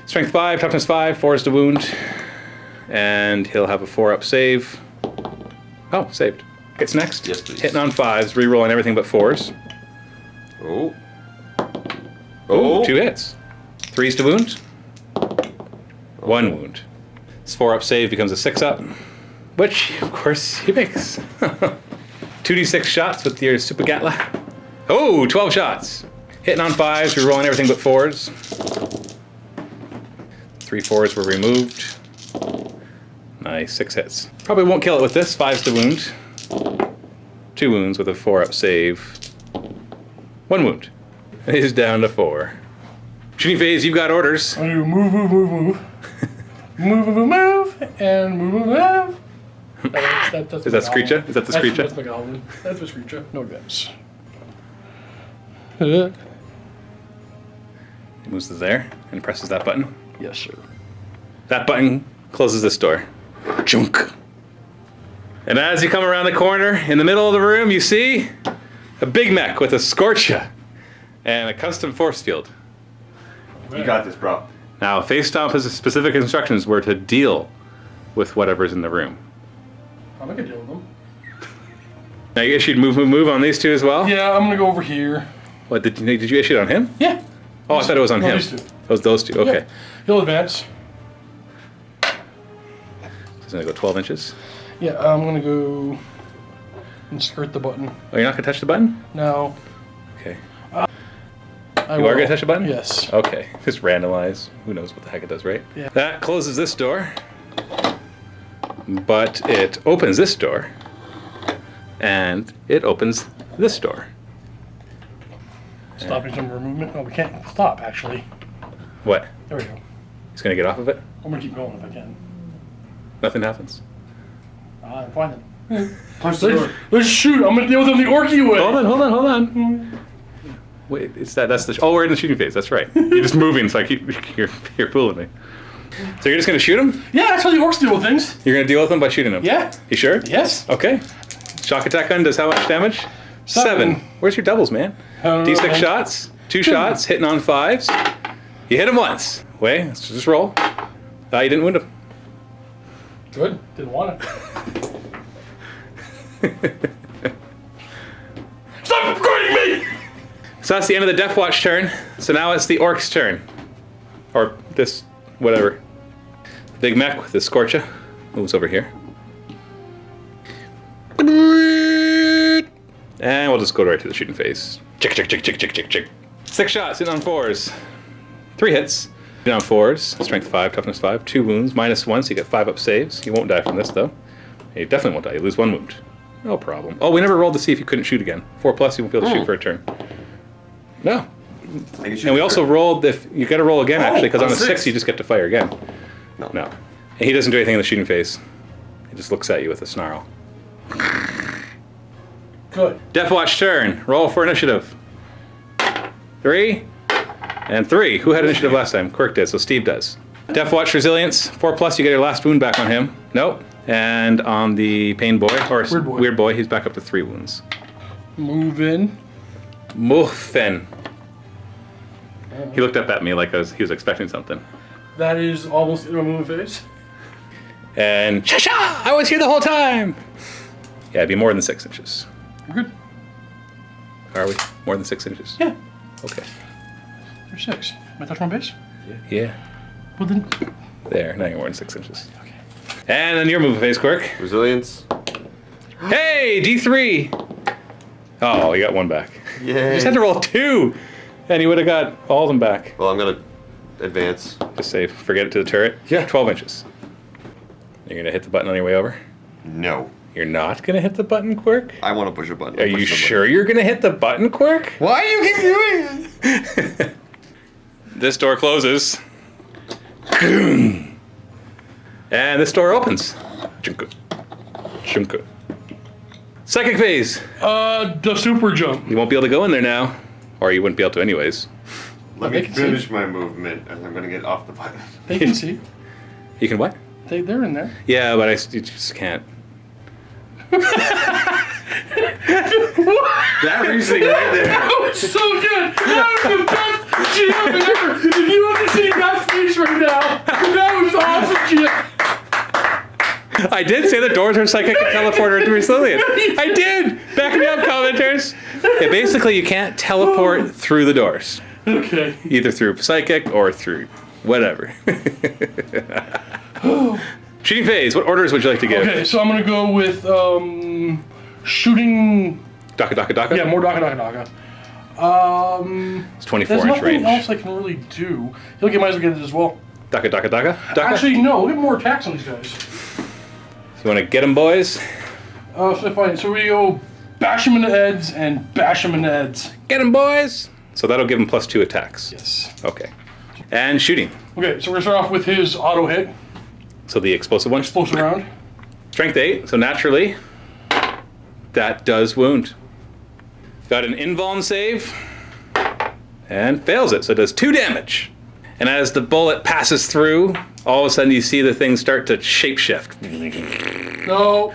Speaker 6: Strength 5, toughness 5, 4 is the wound. And he'll have a 4-up save. Oh, saved. Gets next.
Speaker 5: Yes, please.
Speaker 6: Hitting on 5s, rerolling everything but 4s.
Speaker 5: Oh.
Speaker 6: Ooh, 2 hits. 3's to wound. 1 wound. His 4-up save becomes a 6-up, which, of course, he makes. 2d6 shots with your Super Gatla. Oh, 12 shots. Hitting on 5s, rerolling everything but 4s. 3 4s were removed. Nice, 6 hits. Probably won't kill it with this. 5's to wound. 2 wounds with a 4-up save. 1 wound. He's down to 4. Shooting phase, you've got orders.
Speaker 4: I do move. Move, and move. That's
Speaker 6: Is that Screecha? Is that the Screecha?
Speaker 4: That's my goblin. That's my Screecha. No advance. Yes,
Speaker 6: He moves to there and presses that button.
Speaker 4: sir.
Speaker 6: That button closes this door. Junk. And as you come around the corner, in the middle of the room, you see a big mech with a Scorcha and a custom force field.
Speaker 5: You got this, bro.
Speaker 6: Now, Facestompa's specific instructions were to deal with whatever's in the room.
Speaker 4: I'll make a deal with them.
Speaker 6: Now, you issued move on these two as well?
Speaker 4: Yeah, I'm gonna go over here.
Speaker 6: What, did you issue it on him?
Speaker 4: Yeah.
Speaker 6: Oh, I thought it was on
Speaker 4: No,
Speaker 6: him.
Speaker 4: these two.
Speaker 6: It was those two, okay.
Speaker 4: Yeah. He'll advance.
Speaker 6: He's gonna go 12 inches.
Speaker 4: Yeah, I'm gonna go and skirt the button.
Speaker 6: Oh, you're not gonna touch the button?
Speaker 4: No.
Speaker 6: Okay.
Speaker 4: I
Speaker 6: You are gonna touch the button?
Speaker 4: Yes.
Speaker 6: Okay. Just randomize. Who knows what the heck it does, right?
Speaker 4: Yeah.
Speaker 6: That closes this door. But it opens this door. And it opens this door.
Speaker 4: Stopping some of our movement. No, we can't stop, actually.
Speaker 6: What?
Speaker 4: There we go.
Speaker 6: He's gonna get off of it?
Speaker 4: I'm gonna keep going if I can.
Speaker 6: Nothing happens.
Speaker 4: I'm fine then.
Speaker 3: Punch the door.
Speaker 4: Let's shoot. I'm gonna deal with him the Orky way.
Speaker 6: Hold on. Wait, it's that's the. Oh, we're in the shooting phase. That's right. You're just moving, so you're fooling me. So you're just gonna shoot him?
Speaker 4: Yeah, that's how the Orcs deal with things.
Speaker 6: You're gonna deal with him by shooting him?
Speaker 4: Yeah.
Speaker 6: You sure?
Speaker 4: Yes.
Speaker 6: Okay. Shock attack gun does how much damage? 7. Where's your doubles, man? D6
Speaker 4: man.
Speaker 6: shots, 2 shots, hitting on 5s. You hit him once. Wait, let's just roll. You didn't wound him.
Speaker 4: Good. Didn't want it. Stop recording me!
Speaker 6: So that's the end of the Deffwatch turn. So now it's the Orcs turn. Or this, whatever. Big mech with the Scorcha moves over here. And we'll just go right to the shooting phase. Chick. 6 shots, hitting on 4s. 3 hits. Hitting on 4s. Strength 5, toughness 5. 2 wounds, -1, so you get 5 up saves. You won't die from this, though. You definitely won't die. You lose 1 wound. No problem. Oh, we never rolled to see if you couldn't shoot again. 4+, you won't be able to shoot for a turn. No. And we also rolled, if you got to roll again, actually, because on a 6 you just get to fire again. No. And he doesn't do anything in the shooting phase. He just looks at you with a snarl.
Speaker 4: Good.
Speaker 6: Deffwatch turn. Roll for initiative. 3 and 3. Who had initiative last time? Quirk did, so Steve does. Deffwatch resilience. 4+, you get your last wound back on him. Nope. And on the pain boy, or weird boy, he's back up to 3 wounds.
Speaker 4: Move in.
Speaker 6: Muffen. He looked up at me like he was expecting something.
Speaker 4: That is almost in my moving phase.
Speaker 6: And cha-cha! I was here the whole time! Yeah, it'd be more than 6 inches.
Speaker 4: You're good.
Speaker 6: Are we? More than 6 inches?
Speaker 4: Yeah.
Speaker 6: Okay.
Speaker 4: You're 6. Am I touch my base?
Speaker 6: Yeah.
Speaker 4: Well then.
Speaker 6: There, now you're more than 6 inches. Okay. And then your moving phase, Quirk.
Speaker 5: Resilience.
Speaker 6: Hey, D3! Oh, you got 1 back.
Speaker 5: Yay.
Speaker 6: You just had to roll 2! And you would have got all of them back.
Speaker 5: Well, I'm gonna advance.
Speaker 6: Just say, forget it to the turret.
Speaker 5: Yeah.
Speaker 6: 12 inches. You're gonna hit the button on your way over?
Speaker 5: No.
Speaker 6: You're not gonna hit the button, Quirk?
Speaker 5: I want to push a button.
Speaker 6: Are you sure you're gonna hit the button, Quirk?
Speaker 5: Why do you keep doing this?
Speaker 6: This door closes. And this door opens. Chunka. Psychic phase.
Speaker 4: The super jump.
Speaker 6: You won't be able to go in there now. Or you wouldn't be able to anyways.
Speaker 5: Let
Speaker 4: They
Speaker 5: me
Speaker 4: can see.
Speaker 5: finish my movement, and I'm gonna get off the button.
Speaker 4: They can see.
Speaker 6: You can what?
Speaker 4: They're in there.
Speaker 6: Yeah, but you just can't.
Speaker 5: That reasoning right there.
Speaker 4: That was so good. That was the best GM ever. If you want to see that speech right now, that was awesome, GM.
Speaker 6: I did say the doors are psychic and teleporter into resilient. I did! Back me up, commenters. Yeah, basically, you can't teleport through the doors.
Speaker 4: Okay.
Speaker 6: Either through psychic or through whatever. Shooting phase, what orders would you like to give?
Speaker 4: Okay, so I'm gonna go with shooting.
Speaker 6: Daka.
Speaker 4: Yeah, more Daka.
Speaker 6: It's 24
Speaker 4: There's
Speaker 6: inch
Speaker 4: nothing
Speaker 6: range.
Speaker 4: else I can really do. He'll get might as well get it as well.
Speaker 6: Daka.
Speaker 4: Actually, no. We'll get more attacks on these guys.
Speaker 6: You want to get them, boys?
Speaker 4: So fine. So we go bash him in the heads and bash him in the heads.
Speaker 6: Get them, boys! So that'll give him +2 attacks.
Speaker 4: Yes.
Speaker 6: Okay. And shooting.
Speaker 4: Okay, so we're gonna start off with his auto hit.
Speaker 6: So the explosive one?
Speaker 4: Explosive round.
Speaker 6: Strength 8, so naturally, that does wound. Got an invuln save, and fails it, so it does 2 damage. And as the bullet passes through, all of a sudden you see the thing start to shapeshift.
Speaker 4: No.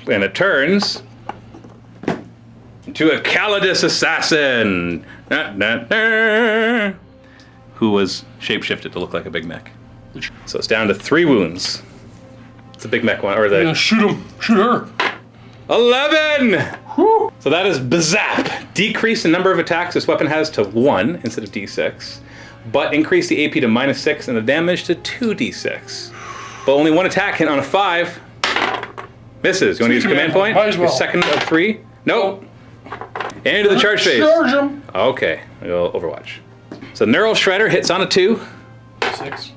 Speaker 6: And it turns to a Calidus assassin, who was shapeshifted to look like a big mech. So it's down to 3 wounds. It's a big mech one, or the...
Speaker 4: Yeah, shoot him. Shoot her.
Speaker 6: 11! Whew. So that is Bazap. Decrease the number of attacks this weapon has to 1 instead of D6, but increase the AP to -6 and the damage to 2d6. But only 1 attack hit on a 5. Misses. You want to use command point?
Speaker 4: Might as well.
Speaker 6: Your second of 3? Nope. And into the charge phase.
Speaker 4: Charge him.
Speaker 6: Okay, we'll Overwatch. So Neural Shredder hits on a 2.
Speaker 4: 6.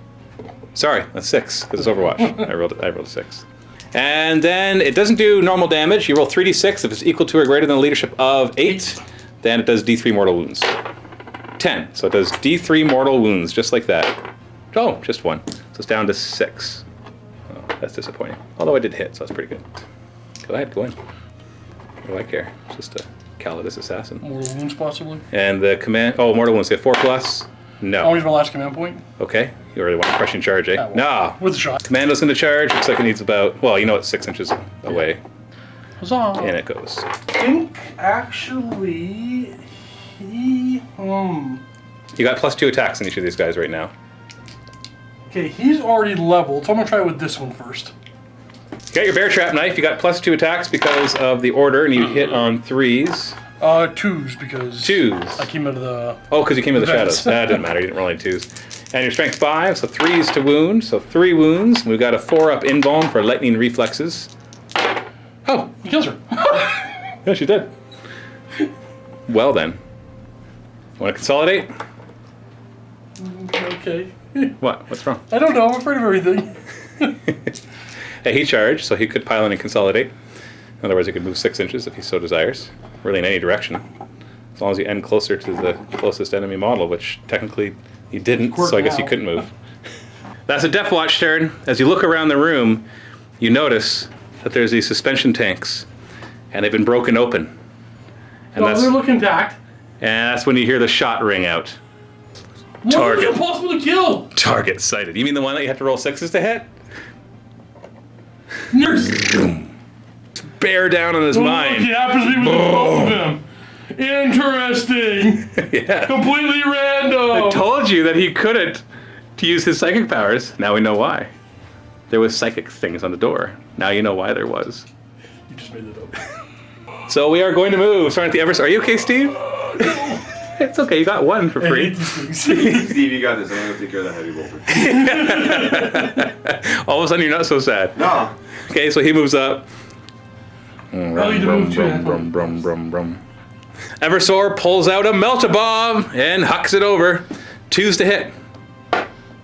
Speaker 6: Sorry, that's 6, because it's Overwatch. I rolled a 6. And then it doesn't do normal damage. You roll 3d6 if it's equal to or greater than a leadership of 8. Then it does d3 mortal wounds. 10. So it does d3 mortal wounds, just like that. Oh, just 1. So it's down to 6. Oh, that's disappointing. Although I did hit, so that's pretty good. Go ahead, go in. What do I care? It's just a Calidus assassin.
Speaker 4: Mortal wounds, possibly.
Speaker 6: And the command... Oh, mortal wounds. They have 4+. No.
Speaker 4: Always my last command point.
Speaker 6: Okay. You already want a crushing charge, eh? No.
Speaker 4: With a shot.
Speaker 6: Commando's going to charge. Looks like it needs about... Well, you know it's 6 inches away.
Speaker 4: Huzzah.
Speaker 6: And it goes.
Speaker 4: I think, actually, he...
Speaker 6: You got +2 attacks on each of these guys right now.
Speaker 4: Okay, he's already leveled, so I'm going to try with this one first.
Speaker 6: You got your bear trap knife. You got +2 attacks because of the order, and you hit on 3s.
Speaker 4: 2s, because...
Speaker 6: 2s.
Speaker 4: I came out of the...
Speaker 6: Oh, because you came to the
Speaker 4: Vents.
Speaker 6: shadows. That didn't matter. You didn't roll any 2s. And your strength 5, so 3s to wound. So 3 wounds. We've got a 4-up invuln for lightning reflexes. Oh,
Speaker 4: He kills her.
Speaker 6: yeah, she did. Well then. Want to consolidate?
Speaker 4: Okay.
Speaker 6: What? What's wrong?
Speaker 4: I don't know, I'm afraid of everything.
Speaker 6: Yeah, he charged, so he could pile in and consolidate. In other words, he could move 6 inches if he so desires. Really in any direction. As long as you end closer to the closest enemy model, which technically he didn't,
Speaker 4: Quirk
Speaker 6: so I guess
Speaker 4: now.
Speaker 6: he couldn't move. That's a Deffwatch turn. As you look around the room, you notice that there's these suspension tanks, and they've been broken open. And
Speaker 4: No, they look intact.
Speaker 6: that's when you hear the shot ring out.
Speaker 4: What
Speaker 6: Target.
Speaker 4: is impossible to kill?
Speaker 6: Target sighted. You mean the one that you have to roll 6s to hit?
Speaker 4: Nurse.
Speaker 6: Bear down on his mind.
Speaker 4: It happens to be with the both of them. Interesting.
Speaker 6: Yeah.
Speaker 4: Completely random.
Speaker 6: I told you that he couldn't to use his psychic powers. Now we know why. There was psychic things on the door. Now you know why there was.
Speaker 4: You just made it up.
Speaker 6: So we are going to move. Starting at the Everest. Are you okay, Steve? It's okay. You got 1 for
Speaker 4: I
Speaker 6: free.
Speaker 4: hate these things.
Speaker 5: Steve, you got this. I'm gonna take care of that heavy bolter.
Speaker 6: All of a sudden, you're not so sad.
Speaker 5: No.
Speaker 6: Okay, so he moves up.
Speaker 4: Oh, you did move too.
Speaker 6: Brum, brum, brum, brum. Eversor pulls out a Melt-A-Bomb and hucks it over. 2s to hit.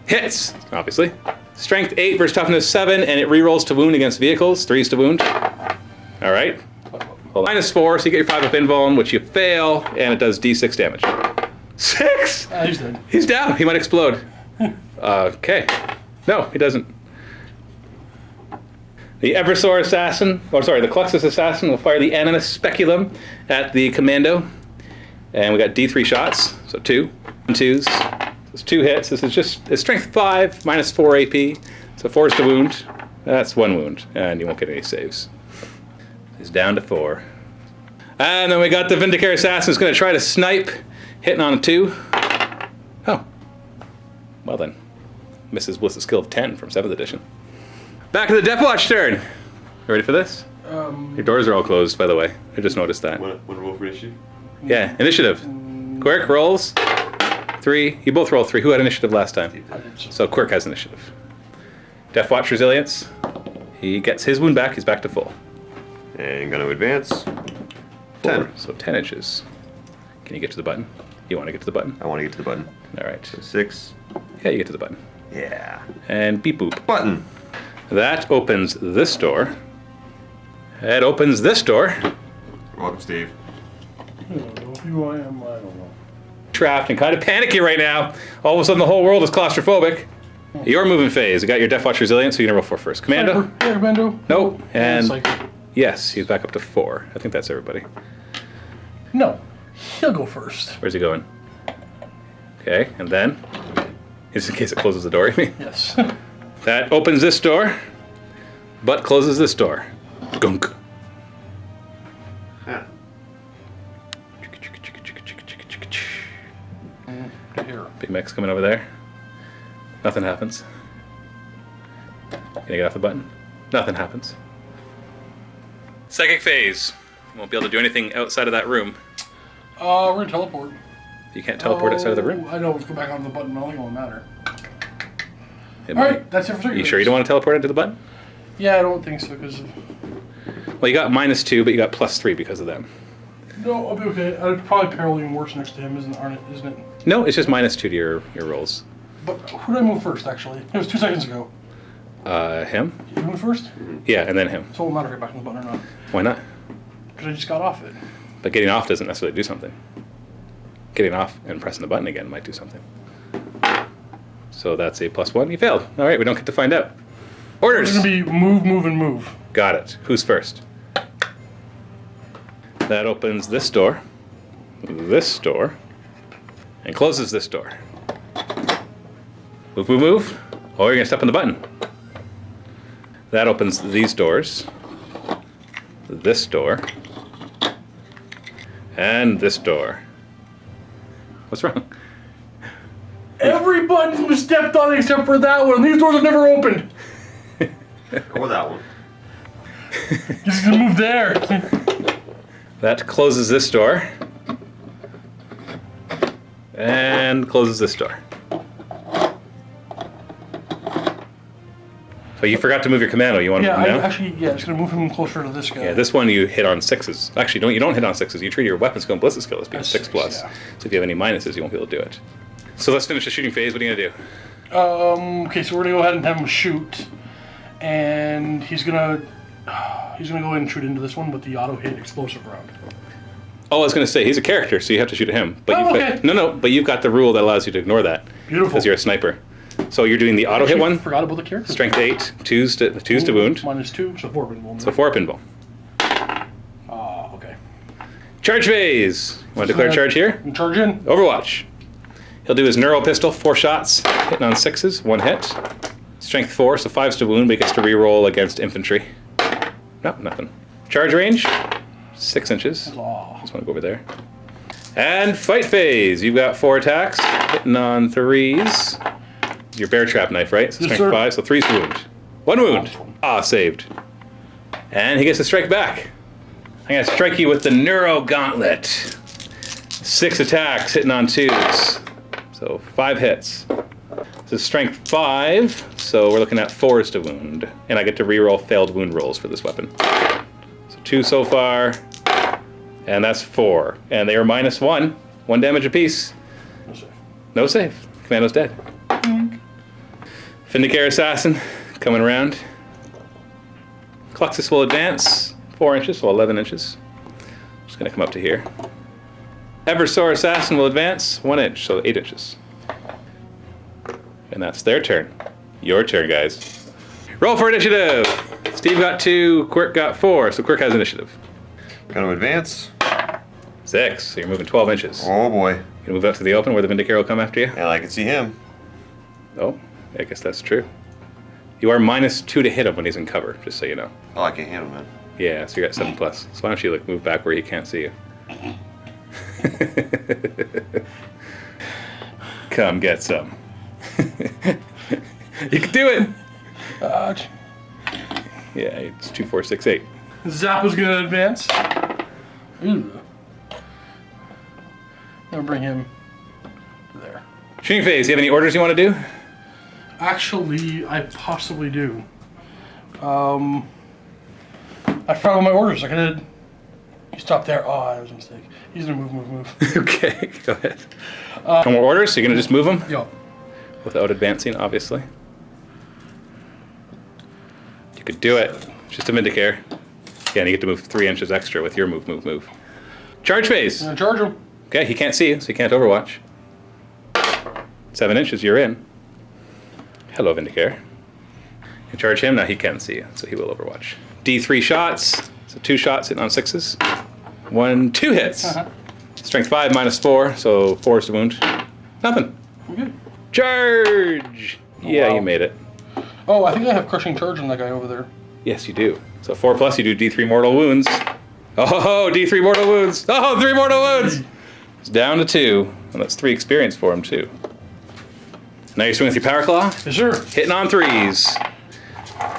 Speaker 6: Hits, obviously. Strength 8 versus Toughness 7, and it rerolls to wound against vehicles. 3s to wound. All right. Hold on. -4, so you get your 5-up invuln, which you fail, and it does d6 damage. 6?
Speaker 4: He's dead.
Speaker 6: He's down. He might explode. Okay. No, he doesn't. The Eversor assassin, the Cluxus assassin will fire the Animus Speculum at the commando. And we got d3 shots, so 2. 2s. It's 2 hits. This is just it's strength 5, -4 AP. So 4s to wound. That's 1 wound, and you won't get any saves. He's down to 4. And then we got the Vindicare assassin who's going to try to snipe, hitting on a 2. Oh. Well then. Misses with a skill of 10 from 7th edition. Back to the Deffwatch turn. You ready for this? Your doors are all closed, by the way. I just noticed that.
Speaker 5: Want to roll for issue?
Speaker 6: Yeah, initiative. Quirk rolls 3. You both roll 3. Who had initiative last time? So Quirk has initiative. Deffwatch resilience. He gets his wound back. He's back to full.
Speaker 5: And gonna advance.
Speaker 6: 4,
Speaker 5: 10.
Speaker 6: so 10 inches. Can you get to the button? You want to get to the button?
Speaker 5: I want to get to the button.
Speaker 6: All right.
Speaker 5: 6.
Speaker 6: Yeah, you get to the button.
Speaker 5: Yeah.
Speaker 6: And beep boop.
Speaker 5: Button.
Speaker 6: That opens this door. It opens this door.
Speaker 5: Welcome, Steve.
Speaker 4: I don't know who I am, I don't know.
Speaker 6: Trapped and kind of panicky right now. All of a sudden the whole world is claustrophobic. Your moving phase. You got your Deffwatch Resilience, so you're gonna roll 4 first. Commando?
Speaker 4: Yeah, Commando.
Speaker 6: Nope. And
Speaker 4: Psychic.
Speaker 6: yes, he's back up to 4. I think that's everybody.
Speaker 4: No, he'll go first.
Speaker 6: Where's he going? Okay, and then, just in case it closes the door, you mean?
Speaker 4: Yes.
Speaker 6: That opens this door, but closes this door. Gunk.
Speaker 5: Huh.
Speaker 4: Here.
Speaker 6: Big Mac's coming over there. Nothing happens. Can you get off the button? Nothing happens. Psychic phase. Won't be able to do anything outside of that room.
Speaker 4: We're gonna teleport.
Speaker 6: You can't teleport outside of the room.
Speaker 4: I know, let's go back on the button, I don't think it won't matter.
Speaker 6: It might.
Speaker 4: Alright, that's it for
Speaker 6: Are you sure you don't want to teleport into the button?
Speaker 4: Yeah, I don't think so, because of...
Speaker 6: Well, you got -2, but you got +3 because of them.
Speaker 4: No, I'll be okay. I'd probably peril even worse next to him, isn't it?
Speaker 6: No, it's just -2 to your rolls.
Speaker 4: But who did I move first, actually? It was 2 seconds ago.
Speaker 6: Him?
Speaker 4: You moved first?
Speaker 6: Yeah, and then him.
Speaker 4: So it won't matter if you're back on the button or not.
Speaker 6: Why not?
Speaker 4: Because I just got off it.
Speaker 6: But getting off doesn't necessarily do something. Getting off and pressing the button again might do something. So that's a +1. You failed. All right, we don't get to find out. Orders.
Speaker 4: It's going to be move, move, and move.
Speaker 6: Got it. Who's first? That opens this door, and closes this door. Move, move, move. Oh, you're gonna step on the button. That opens these doors, this door, and this door. What's wrong?
Speaker 4: Every button was stepped on except for that one. These doors have never opened.
Speaker 5: Or that one.
Speaker 4: Just gonna move there.
Speaker 6: That closes this door, and closes this door. So you forgot to move your commando. You want to
Speaker 4: Yeah,
Speaker 6: move him now?
Speaker 4: just gonna move him closer to this guy.
Speaker 6: Yeah, this one you hit on 6s. Actually, you don't hit on 6s. You treat your weapon skill and ballistic skill as being
Speaker 4: That's
Speaker 6: 6 plus.
Speaker 4: 6, yeah.
Speaker 6: So if you have any minuses, you won't be able to do it. So let's finish the shooting phase. What are you gonna do?
Speaker 4: Okay, so we're gonna go ahead and have him shoot, and he's gonna go ahead and shoot into this one with the auto hit explosive round.
Speaker 6: Oh, I was gonna say he's a character, so you have to shoot at him. But
Speaker 4: Oh, okay.
Speaker 6: but you've got the rule that allows you to ignore that.
Speaker 4: Beautiful.
Speaker 6: Because you're a sniper. So you're doing the auto hit one.
Speaker 4: Forgot about the character.
Speaker 6: Strength 8, 2s to wound.
Speaker 4: -2, so 4 pinball.
Speaker 6: So 4 pinball.
Speaker 4: Okay.
Speaker 6: Charge phase. Want to declare charge here?
Speaker 4: Charge in.
Speaker 6: Overwatch. He'll do his neural pistol, 4 shots, hitting on 6s, 1 hit. Strength 4, so 5s to wound, but he gets to reroll against infantry. Nope, nothing. Charge range, 6 inches.
Speaker 4: Aw.
Speaker 6: Just want to go over there. And fight phase. You've got 4 attacks, hitting on 3s. Your bear trap knife, right? So
Speaker 4: Yes,
Speaker 6: strength
Speaker 4: sir.
Speaker 6: 5, so 3's to wound. 1 wound. Ah, saved. And he gets to strike back. I'm going to strike you with the Neuro Gauntlet. 6 attacks, hitting on 2s. So 5 hits. This is strength 5, so we're looking at 4s to wound. And I get to reroll failed wound rolls for this weapon. So 2 so far, and that's 4. And they are -1. 1 damage apiece.
Speaker 4: No save.
Speaker 6: No save. Commando's dead. Vindicare Assassin coming around. Cluxus will advance 4 inches, so 11 inches. Just gonna come up to here. Eversor Assassin will advance 1 inch, so 8 inches. And that's their turn. Your turn, guys. Roll for initiative. Steve got 2, Quirk got 4, so Quirk has initiative.
Speaker 5: Gonna advance.
Speaker 6: 6, so you're moving 12 inches.
Speaker 5: Oh boy.
Speaker 6: You gonna move out to the open where the Vindicare will come after you?
Speaker 5: And I can see him.
Speaker 6: Oh, I guess that's true. You are -2 to hit him when he's in cover, just so you know.
Speaker 5: Oh, I can't handle him, man.
Speaker 6: Yeah, so you're at 7+. So why don't you move back where he can't see you? Come get some. You can do it! Yeah, it's 2, 4, 6, 8.
Speaker 4: Zappa's gonna advance. Ooh. I'll bring him there.
Speaker 6: Shooting phase, do you have any orders you want to do?
Speaker 4: Actually, I possibly do. I forgot all my orders. I could. You stop there. Oh, that was a mistake. He's gonna move.
Speaker 6: Okay, go ahead. No more orders, so you're gonna just move them?
Speaker 4: Yo.
Speaker 6: Without advancing, obviously. You could do it. Just a Vindicare. Yeah, and you get to move 3 inches extra with your move. Charge phase.
Speaker 4: I'm gonna charge him.
Speaker 6: Okay, he can't see you, so he can't overwatch. 7 inches, you're in. Hello, Vindicare. You charge him, now he can't see you, so he will Overwatch. D3 shots, so 2 shots hitting on 6s. 1, 2 hits. Strength 5 minus 4, so 4 is to wound. Nothing.
Speaker 4: Okay.
Speaker 6: Charge! Yeah,
Speaker 4: wow.
Speaker 6: you made it.
Speaker 4: Oh, I think I have crushing charge on that guy over there.
Speaker 6: Yes, you do. So 4 plus, you do D3 mortal wounds. Oh, D3 mortal wounds. Oh, 3 mortal wounds. It's down to 2, and that's 3 experience for him too. Now you're swinging with your power claw.
Speaker 4: Yes, sir.
Speaker 6: Hitting on 3s.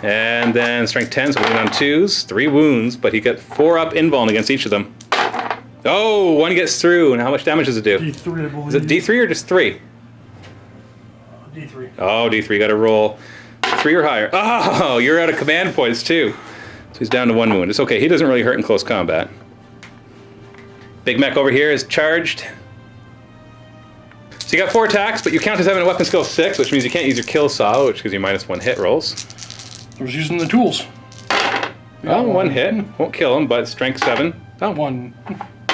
Speaker 6: And then strength 10, so hitting on 2s. 3 wounds, but he got 4 up invuln against each of them. Oh, 1 gets through, and how much damage does it do?
Speaker 4: D3, I believe.
Speaker 6: Is it D3 or just 3?
Speaker 4: D3.
Speaker 6: Oh, D3, got to roll 3 or higher. Oh, you're out of command points too. So he's down to 1 wound. It's okay, he doesn't really hurt in close combat. Big Mech over here is charged. So you got 4 attacks, but you count as having a weapon skill 6, which means you can't use your kill saw, which gives you -1 hit rolls.
Speaker 4: I was using the tools.
Speaker 6: Oh, 1 hit. Won't kill him, but strength 7. Oh,
Speaker 4: 1.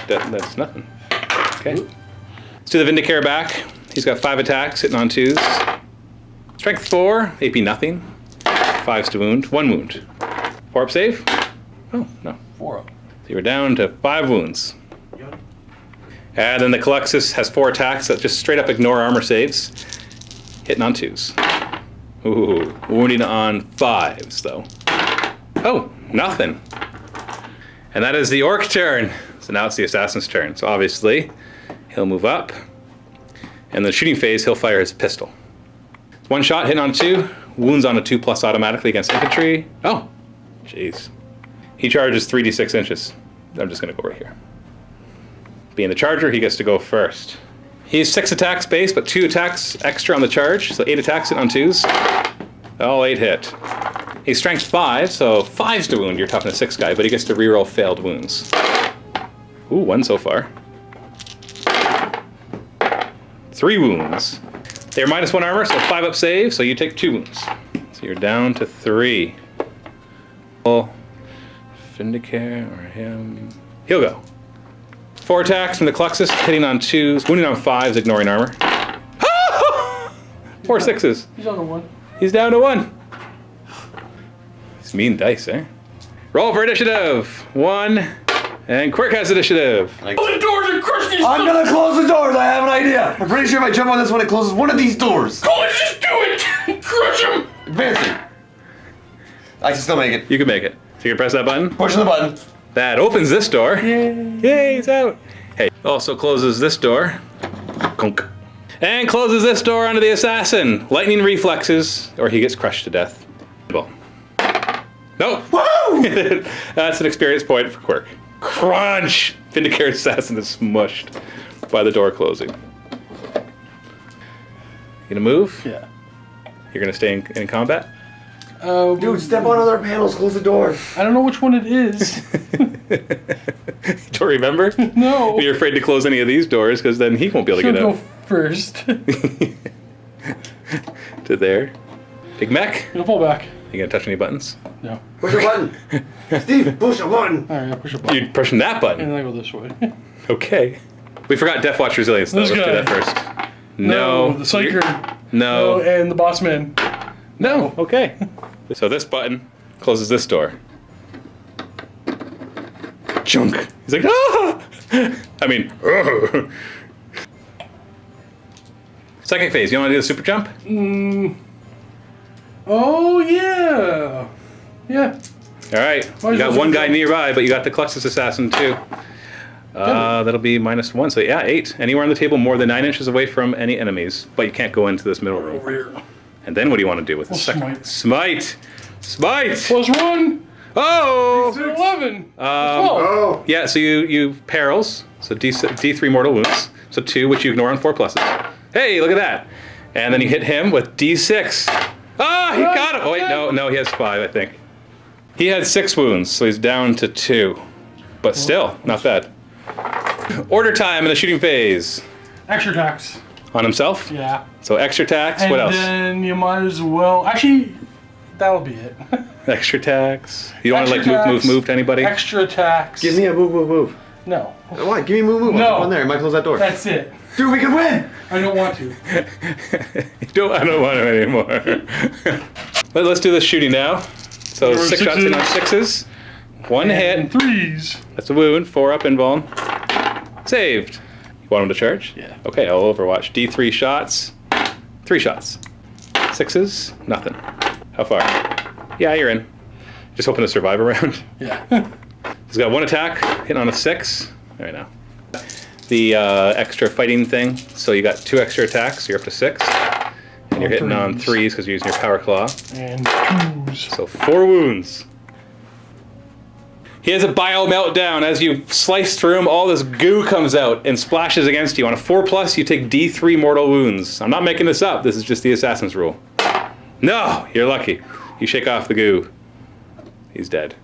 Speaker 6: that's nothing. Okay. Let's do the Vindicare back. He's got 5 attacks, hitting on 2s. Strength 4, AP nothing. 5s to wound, 1 wound. 4 up save? Oh, no.
Speaker 4: 4 up.
Speaker 6: So you're down to 5 wounds. And then the Calyxus has 4 attacks that just straight up ignore armor saves. Hitting on 2s. Ooh, wounding on 5s though. Oh, nothing. And that is the Orc turn. So now it's the Assassin's turn. So obviously, he'll move up. And the shooting phase, he'll fire his pistol. 1 shot, hitting on 2. Wounds on a 2+ automatically against infantry. Oh, jeez. He charges 3d6 inches. I'm just gonna go right here. Being the charger, he gets to go first. He's 6 attacks base, but 2 attacks extra on the charge, so 8 attacks hitting on 2s. All 8 hit. He's strength 5, so 5s to wound your toughness 6 guy, but he gets to reroll failed wounds. Ooh, 1 so far. 3 wounds. They're -1 armor, so 5 up save, so you take 2 wounds. So you're down to 3. Vindicare or him. He'll go. 4 attacks from the Calyxus, hitting on 2s, wounding on 5s, ignoring armor. 4 6s.
Speaker 4: He's on a 1.
Speaker 6: He's down to 1. It's mean dice, eh? Roll for initiative. 1. And Quirk has initiative.
Speaker 4: Open the doors and crush these.
Speaker 3: I'm gonna close the doors. I have an idea. I'm pretty sure if I jump on this one, it closes one of these doors.
Speaker 4: Go on, just do it. Crush him.
Speaker 3: Advancing. I can still make it.
Speaker 6: You can make it. So you can press that button.
Speaker 3: Pushing the button.
Speaker 6: That opens this door. Yay, he's out. Hey, also closes this door. Conk. And closes this door onto the assassin. Lightning reflexes, or he gets crushed to death. Well. Nope.
Speaker 3: Woo!
Speaker 6: That's an experience point for Quirk. Crunch! Vindicated assassin is smushed by the door closing. You gonna move?
Speaker 4: Yeah.
Speaker 6: You're gonna stay in combat?
Speaker 3: Dude, step on other panels. Close the door.
Speaker 4: I don't know which one it is.
Speaker 6: Don't remember?
Speaker 4: No.
Speaker 6: You're afraid to close any of these doors because then he won't be able to
Speaker 4: She'll
Speaker 6: get
Speaker 4: go
Speaker 6: out.
Speaker 4: first.
Speaker 6: To there. Big Mech?
Speaker 4: You'll pull back.
Speaker 6: You gonna touch any buttons?
Speaker 4: No.
Speaker 3: Push a button. Steve, push a button.
Speaker 4: All right, I'll push a button.
Speaker 6: You're pushing that button.
Speaker 4: And then I go this way.
Speaker 6: Okay. We forgot Deffwatch Resilience though.
Speaker 4: This
Speaker 6: Let's do
Speaker 4: guy.
Speaker 6: that first. No.
Speaker 4: The Psyker.
Speaker 6: No.
Speaker 4: Oh, and the boss man.
Speaker 6: No. Okay. So this button closes this door. Junk. He's like, ah! I mean, second phase. You want to do the super jump?
Speaker 4: Oh, yeah. Yeah.
Speaker 6: All right. You got one guy nearby, but you got the Calyxus Assassin too. That'll be -1. So yeah, 8. Anywhere on the table more than 9 inches away from any enemies, but you can't go into this middle room.
Speaker 4: Over here.
Speaker 6: And then what do you want to do with the second? Smite. Smite.
Speaker 4: +1.
Speaker 6: Oh.
Speaker 4: 11. 12.
Speaker 3: Oh.
Speaker 6: Yeah. So you perils. So D3 mortal wounds. So 2, which you ignore on 4 pluses. Hey, look at that. And then you hit him with D6. Ah, he got him. Oh wait, no, he has 5, I think. He had 6 wounds, so he's down to 2. But still, not bad. Order time in the shooting phase.
Speaker 4: Extra attacks.
Speaker 6: On himself?
Speaker 4: Yeah.
Speaker 6: So extra attacks, what else?
Speaker 4: And then you might as well... Actually, that'll be it.
Speaker 6: Extra attacks. You don't want to
Speaker 4: Extra
Speaker 6: like
Speaker 4: attacks.
Speaker 6: move to anybody?
Speaker 4: Extra attacks.
Speaker 3: Give me a move.
Speaker 4: No.
Speaker 3: What? Give me move.
Speaker 4: No.
Speaker 3: On there. I might close that door.
Speaker 4: That's it.
Speaker 3: Dude, we can win!
Speaker 4: I don't want to.
Speaker 6: I don't want him anymore. But let's do the shooting now. So
Speaker 4: There were
Speaker 6: 6 shots in on 6s. 1
Speaker 4: And
Speaker 6: hit.
Speaker 4: 3s.
Speaker 6: That's a wound. 4 up invuln. Saved. You want him to charge?
Speaker 4: Yeah.
Speaker 6: Okay, I'll Overwatch. D3 shots. 3 shots. 6s. Nothing. How far? Yeah, you're in. Just hoping to survive a round.
Speaker 4: Yeah.
Speaker 6: He's got 1 attack. Hitting on a 6. There we go. The extra fighting thing. So you got 2 extra attacks. So you're up to 6. And you're hitting on 3s because you're using your power claw.
Speaker 4: And 2s.
Speaker 6: So 4 wounds. He has a bio meltdown. As you slice through him, all this goo comes out and splashes against you. On a 4+, you take D3 mortal wounds. I'm not making this up. This is just the assassin's rule. No, you're lucky. You shake off the goo. He's dead.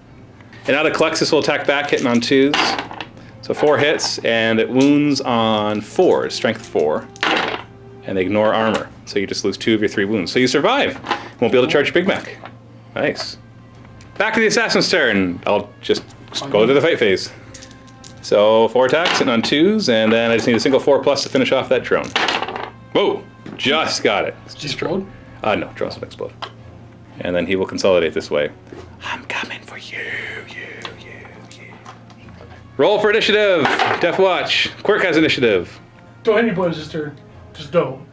Speaker 6: And now the Colexis will attack back, hitting on 2s. So 4 hits, and it wounds on 4s, strength 4. And they ignore armor. So you just lose 2 of your 3 wounds. So you survive. Won't be able to charge Big Mac. Nice. Back to the assassin's turn. I'll just go to the fight phase. So 4 attacks, hitting on 2s, and then I just need a single 4+ to finish off that drone. Whoa! Just got it.
Speaker 4: Explode?
Speaker 6: No, drones don't explode. And then he will consolidate this way. I'm coming for you. Roll for initiative. Deffwatch. Quirk has initiative.
Speaker 4: Don't hit any buttons this turn. Just don't.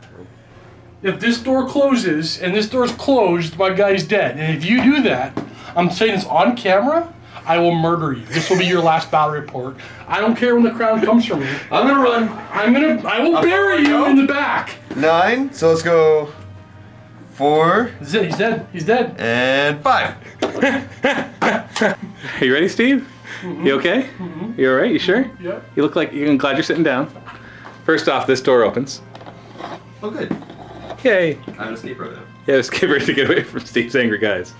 Speaker 4: If this door closes and this door's closed, my guy's dead. And if you do that, I'm saying this on camera, I will murder you. This will be your last battle report. I don't care when the crown comes for me.
Speaker 3: I'm gonna run.
Speaker 4: I will bury you in the back.
Speaker 3: 9, so let's go 4
Speaker 4: He's dead. He's dead. He's dead.
Speaker 3: and 5.
Speaker 6: Are you ready, Steve? You okay? You all right? You sure?
Speaker 4: Yeah.
Speaker 6: You look like I'm glad you're sitting down. First off, this door opens.
Speaker 3: Oh, good.
Speaker 6: Yay.
Speaker 3: I'm gonna escape right now.
Speaker 6: Yeah, just get ready to get away from Steve's angry guys.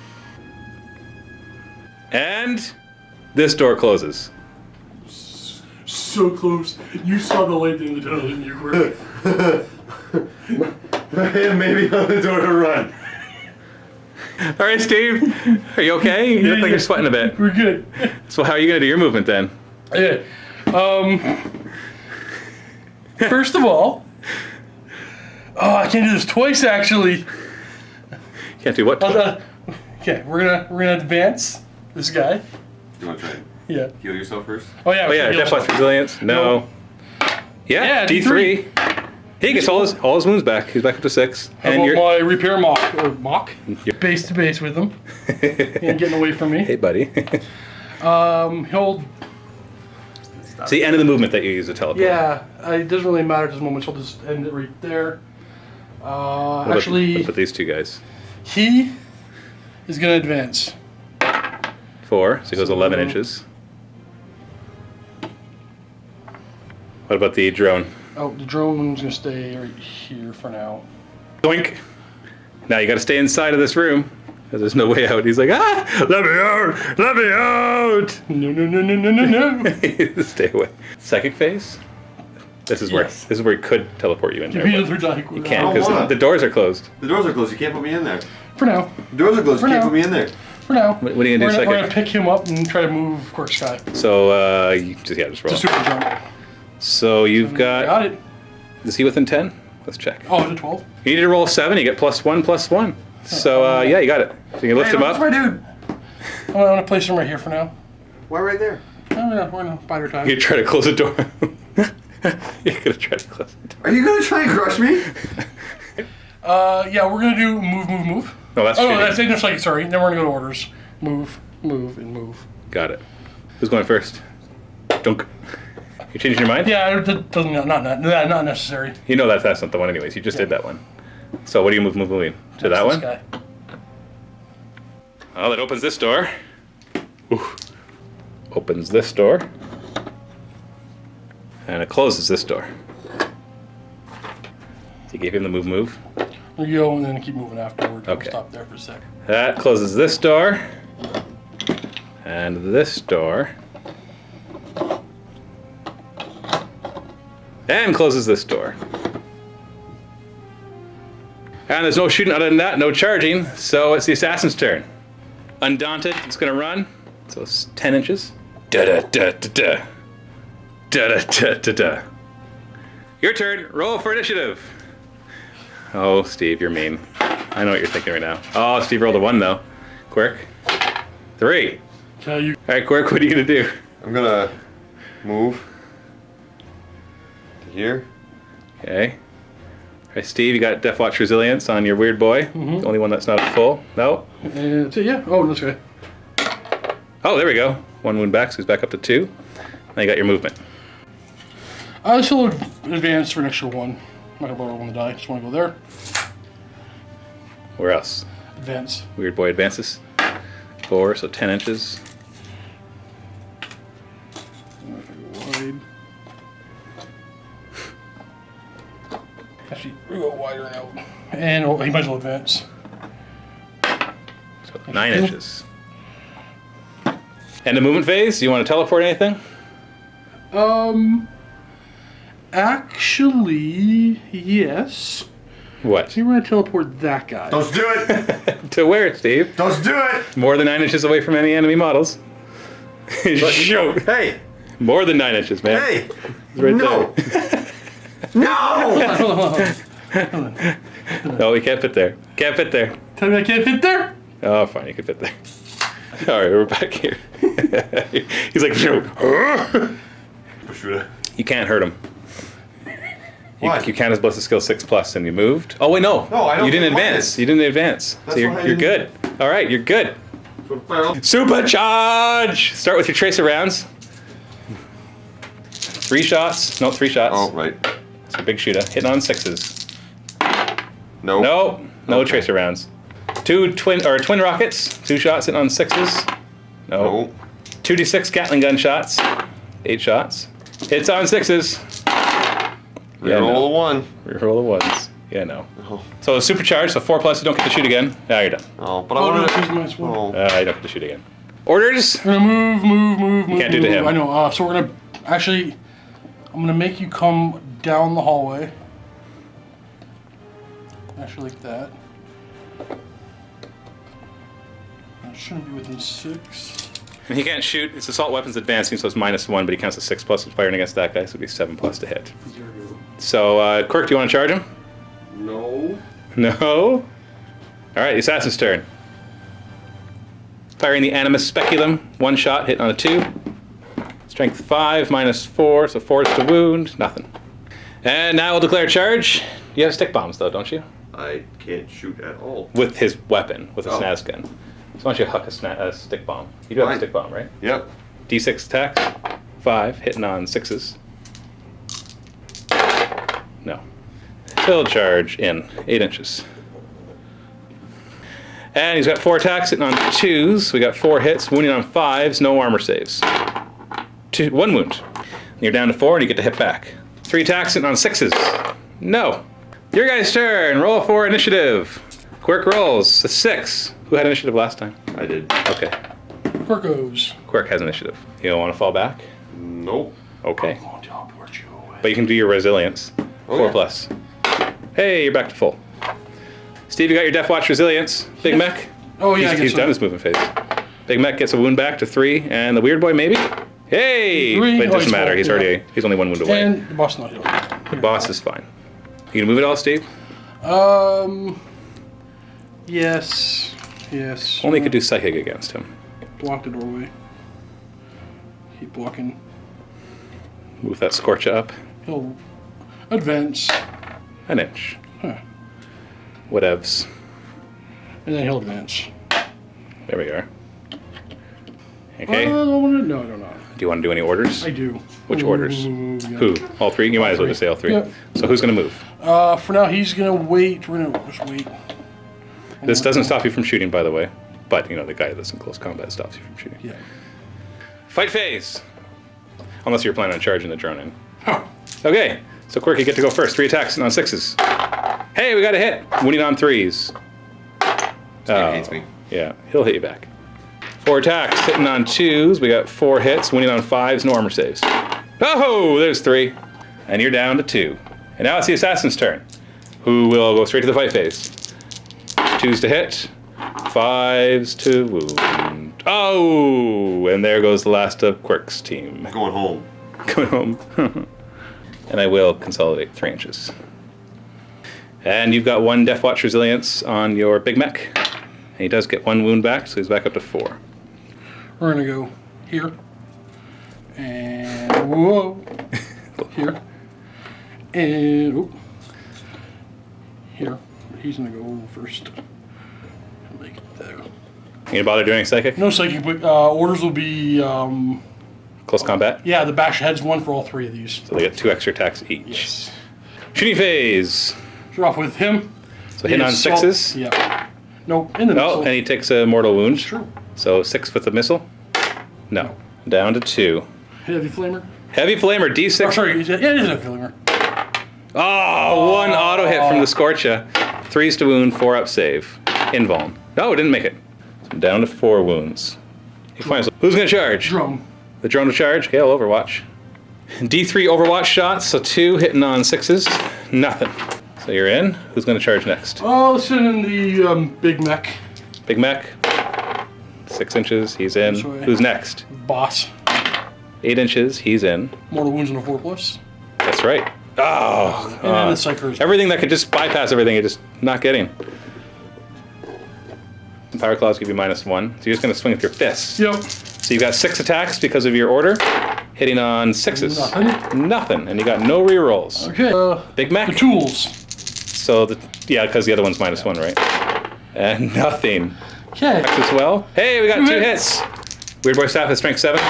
Speaker 6: And this door closes.
Speaker 4: So close. You saw the light in the tunnel, didn't you, Quirk?
Speaker 3: Maybe on the door to run.
Speaker 6: All right, Steve. Are you okay? You look like you're sweating a bit.
Speaker 4: We're good.
Speaker 6: So how are you going to do your movement then?
Speaker 4: Yeah. First of all, I can't do this twice actually.
Speaker 6: Can't do what?
Speaker 4: Okay, we're gonna advance this guy.
Speaker 3: Do you want to try and
Speaker 4: Yeah.
Speaker 3: heal yourself first?
Speaker 4: Oh yeah.
Speaker 6: Oh yeah, Deffwatch resilience. No. Yeah, D3. He gets all his wounds back. He's back up to 6.
Speaker 4: How about my repair mock? Base to base with him. He ain't getting away from me.
Speaker 6: Hey, buddy.
Speaker 4: He'll.
Speaker 6: It's the end of the movement that you use to teleport.
Speaker 4: Yeah, it doesn't really matter at this moment. So I'll just end it right there.
Speaker 6: What
Speaker 4: Actually,
Speaker 6: about these two guys?
Speaker 4: he is gonna advance.
Speaker 6: 4, so he goes 11 inches. What about the drone?
Speaker 4: Oh, the drone's gonna stay right here for now.
Speaker 6: Doink. Now you got to stay inside of this room because there's no way out. He's like, let me out, let me out.
Speaker 4: No.
Speaker 6: Stay away. Psychic phase. This is
Speaker 4: Yes.
Speaker 6: where he could teleport you in
Speaker 4: Give
Speaker 6: there.
Speaker 4: me
Speaker 6: but
Speaker 4: another die.
Speaker 6: You can't because
Speaker 3: wanna.
Speaker 6: the doors are closed.
Speaker 3: The doors are closed. You can't put me in there.
Speaker 4: For now.
Speaker 3: The doors are closed.
Speaker 4: For
Speaker 3: You can't
Speaker 4: now.
Speaker 3: put me in there.
Speaker 4: For now.
Speaker 6: What are you gonna do,
Speaker 4: We're
Speaker 6: Psychic?
Speaker 4: gonna pick him up and try to move Quirk Sky.
Speaker 6: So you just roll.
Speaker 4: It's a super jump.
Speaker 6: So you've
Speaker 4: Got
Speaker 6: got.
Speaker 4: it.
Speaker 6: Is he within 10? Let's check.
Speaker 4: Oh, is it 12?
Speaker 6: You need to roll 7. You get +1/+1. So yeah, you got it. So you can lift him
Speaker 3: That's
Speaker 6: up.
Speaker 3: my dude.
Speaker 4: I'm gonna place him right here for now.
Speaker 3: Why right there?
Speaker 4: We're gonna bide our time.
Speaker 6: You try to close the door. You're gonna try to close the door.
Speaker 3: Are you gonna try and crush me?
Speaker 4: Yeah, we're gonna do move.
Speaker 6: No, that's
Speaker 4: Oh, no,
Speaker 6: shooting.
Speaker 4: that's just like, sorry. Then we're gonna go to orders. Move, and move.
Speaker 6: Got it. Who's going first? Dunk. You changing your mind?
Speaker 4: Yeah, it doesn't, not necessary.
Speaker 6: You know that's not the one anyways. You just did that one. So what do you moving? To that
Speaker 4: This
Speaker 6: one?
Speaker 4: guy.
Speaker 6: Well, it opens this door. Ooh. Opens this door. And it closes this door. So you gave him the move.
Speaker 4: There you go, and then keep moving afterward.
Speaker 6: Okay.
Speaker 4: Stop there for a sec.
Speaker 6: That closes this door. And this door. And closes this door. And there's no shooting other than that, no charging, so it's the assassin's turn. Undaunted, it's gonna run, so it's 10 inches. Da-da-da-da-da. Da-da-da-da-da. Your turn. Roll for initiative. Oh, Steve, you're mean. I know what you're thinking right now. Oh, Steve rolled a 1 though. Quirk. 3.
Speaker 4: Tell you.
Speaker 6: All right, Quirk, what are you gonna do?
Speaker 5: I'm gonna move to here.
Speaker 6: Okay. All right, Steve, you got Deffwatch Resilience on your weird boy. The only one that's not at full. No.
Speaker 4: And yeah. Oh, this guy.
Speaker 6: Oh, there we go. 1 wound back, so he's back up to 2. Now you got your movement.
Speaker 4: I still advance for an extra 1. I'm not gonna bother rolling the die. Just want to go there.
Speaker 6: Where else?
Speaker 4: Advance.
Speaker 6: Weird boy advances. 4, so 10 inches.
Speaker 4: Wide. Actually, we go wider now. And he might as well advance.
Speaker 6: So 9 inches. And the movement phase, do you want to teleport anything?
Speaker 4: Actually, yes.
Speaker 6: What?
Speaker 4: So we're gonna teleport that guy.
Speaker 3: Don't do it.
Speaker 6: To where, Steve?
Speaker 3: Don't do it.
Speaker 6: More than 9 inches away from any enemy models. Shoot.
Speaker 3: Hey.
Speaker 6: More than 9 inches, man.
Speaker 3: Hey.
Speaker 6: It's right
Speaker 3: No.
Speaker 6: there.
Speaker 3: No.
Speaker 6: No, he can't fit there. Can't fit there.
Speaker 4: Tell me I can't fit there?
Speaker 6: Oh, fine, you can fit there. All right, we're back here. He's like, shoot. You can't hurt him.
Speaker 3: What?
Speaker 6: You can't as blessed skill 6+ and you moved. Oh wait, no.
Speaker 3: No, I don't
Speaker 6: You didn't
Speaker 3: get
Speaker 6: advance.
Speaker 3: bonus.
Speaker 6: You didn't advance.
Speaker 3: That's
Speaker 6: So you're,
Speaker 3: why I
Speaker 6: you're
Speaker 3: didn't-
Speaker 6: good. All right, you're good. Supercharge! Start with your tracer rounds. 3 shots. No, 3 shots.
Speaker 5: Oh, right.
Speaker 6: It's a big shooter. Hitting on 6s.
Speaker 5: No.
Speaker 6: No
Speaker 5: Okay.
Speaker 6: tracer rounds. Twin rockets. 2 shots hitting on 6s. No.
Speaker 5: No.
Speaker 6: 2d6 Gatling gun shots. 8 shots. Hits on 6s. Yeah,
Speaker 5: Reroll
Speaker 6: no.
Speaker 5: a 1.
Speaker 6: Reroll the 1s. Yeah, no.
Speaker 5: Oh.
Speaker 6: So supercharged, so 4+, you don't get to shoot again. Now you're done.
Speaker 5: Oh, but I
Speaker 4: Oh, no,
Speaker 5: wanted
Speaker 4: he's
Speaker 5: to.
Speaker 4: minus 1.
Speaker 5: Oh.
Speaker 6: You don't get to shoot again. Orders?
Speaker 4: We're gonna move.
Speaker 6: can't do to him.
Speaker 4: I know. So we're gonna actually. I'm gonna make you come down the hallway. Actually, like that. That shouldn't be within 6.
Speaker 6: And he can't shoot. It's assault weapons advancing, so it's -1, but he counts as 6+ with firing against that guy, so it'd be 7+ to hit. So, Quirk, do you want to charge him?
Speaker 5: No.
Speaker 6: No? Alright, the assassin's turn. Firing the Animus Speculum, 1 shot, hitting on a 2. Strength 5, -4, so 4 is to wound, nothing. And now we'll declare charge. You have stick bombs, though, don't you?
Speaker 5: I can't shoot at all.
Speaker 6: With his weapon, with a
Speaker 5: Oh.
Speaker 6: snaz gun. So why don't you huck a stick bomb? You do have a
Speaker 5: Fine.
Speaker 6: stick bomb, right?
Speaker 5: Yep.
Speaker 6: D6 attacks, 5, hitting on 6s. No. Still charge in 8 inches. And he's got 4 attacks, hitting on 2s. We got 4 hits, wounding on 5s, no armor saves. 1 wound. You're down to 4 and you get to hit back. 3 attacks, hitting on 6s. No. Your guy's turn. Roll for initiative. Quirk rolls a 6. Who had initiative last time?
Speaker 5: I did.
Speaker 6: Okay.
Speaker 4: Quirk goes.
Speaker 6: Quirk has initiative. You don't want to fall back?
Speaker 5: Nope.
Speaker 6: Okay.
Speaker 4: I'm gonna teleport you away.
Speaker 6: But you can do your resilience.
Speaker 5: Oh,
Speaker 6: 4+. Hey, you're back to full. Steve, you got your Deffwatch Resilience. Big Mech.
Speaker 4: Oh yeah, I
Speaker 6: He's
Speaker 4: guess
Speaker 6: done
Speaker 4: so.
Speaker 6: his movement phase. Big Mech gets a wound back to 3, and the weird boy maybe? Hey!
Speaker 4: 3.
Speaker 6: But it
Speaker 4: Oh,
Speaker 6: doesn't
Speaker 4: he's
Speaker 6: matter.
Speaker 4: full,
Speaker 6: He's
Speaker 4: yeah.
Speaker 6: he's only 1 wound away.
Speaker 4: And the boss not healed.
Speaker 6: The boss is fine. You gonna move it all, Steve?
Speaker 4: Yes.
Speaker 6: Only could do psychic against him.
Speaker 4: Block the doorway. Keep blocking.
Speaker 6: Move that Scorcha up
Speaker 4: He'll advance,
Speaker 6: 1 inch.
Speaker 4: Huh.
Speaker 6: Whatevs.
Speaker 4: and then he'll advance.
Speaker 6: There we are. Okay.
Speaker 4: No, I don't know.
Speaker 6: Do you want to do any orders?
Speaker 4: I do.
Speaker 6: Which orders?
Speaker 4: Yeah.
Speaker 6: Who? All 3? You might as well just say all 3.
Speaker 4: Yeah.
Speaker 6: So who's gonna move?
Speaker 4: For now, he's gonna wait. We're gonna just wait.
Speaker 6: This doesn't stop you from shooting, by the way. But, you know, the guy that's in close combat stops you from shooting.
Speaker 4: Yeah.
Speaker 6: Fight phase! Unless you're planning on charging the drone in.
Speaker 4: Huh.
Speaker 6: Okay, so Quirk, you get to go first. 3 attacks on 6s. Hey, we got a hit! Wounding on 3s.
Speaker 5: Steve hates me.
Speaker 6: Yeah, he'll hit you back. 4 attacks, hitting on 2s. We got 4 hits, wounding on 5s, no armor saves. Oh, there's 3. And you're down to 2. And now it's the assassin's turn, who will go straight to the fight phase. 2s to hit, 5s to wound. Oh, and there goes the last of Quirk's team.
Speaker 5: Going home.
Speaker 6: Going home. And I will consolidate 3 inches. And you've got 1 Deffwatch resilience on your big mech. And he does get 1 wound back, so he's back up to 4.
Speaker 4: We're gonna go here. And whoa. Here. And oh. Here. He's gonna go first. Like that.
Speaker 6: You gonna bother doing psychic?
Speaker 4: No psychic, but orders will be
Speaker 6: Close combat?
Speaker 4: yeah, the bash heads 1 for all 3 of these.
Speaker 6: So they get 2 extra attacks each.
Speaker 4: Yes.
Speaker 6: Shooting phase.
Speaker 4: Start off with him.
Speaker 6: So hitting on 6s.
Speaker 4: Yeah. No, in the
Speaker 6: Oh,
Speaker 4: missile.
Speaker 6: and he takes a mortal wound.
Speaker 4: True.
Speaker 6: So 6 with the missile? No. Down to 2.
Speaker 4: Heavy flamer.
Speaker 6: Heavy flamer,
Speaker 4: Oh,
Speaker 6: D6.
Speaker 4: sorry, yeah, it is a flamer.
Speaker 6: Oh, 1 auto hit from the Scorcha. 3s to wound, 4 up save. Invuln. No, it didn't make it. So down to 4 wounds. Who's gonna charge?
Speaker 4: Drone.
Speaker 6: The drone to charge? Okay, I'll Overwatch. D3 Overwatch shots, so 2 hitting on 6s. Nothing. So you're in. Who's gonna charge next?
Speaker 4: Oh, let's send in the big mech.
Speaker 6: Big mech. 6 inches, he's in.
Speaker 4: This way.
Speaker 6: Who's next?
Speaker 4: Boss.
Speaker 6: 8 inches, he's in.
Speaker 4: Mortal wounds on a 4+.
Speaker 6: That's right. Oh,
Speaker 4: And then the Psychers.
Speaker 6: everything that could just bypass everything, you're just not getting. Power claws give you -1, so you're just gonna swing with your fists.
Speaker 4: Yep.
Speaker 6: So you've got 6 attacks because of your order, hitting on 6s.
Speaker 4: Nothing.
Speaker 6: Nothing, and you got no rerolls.
Speaker 4: Okay.
Speaker 6: Big Mac.
Speaker 4: The tools.
Speaker 6: So yeah, because the other one's -1, right? And nothing.
Speaker 4: Okay.
Speaker 6: As well. Hey, we got 2
Speaker 4: hits.
Speaker 6: hits. Weird Boy Staff is strength 7,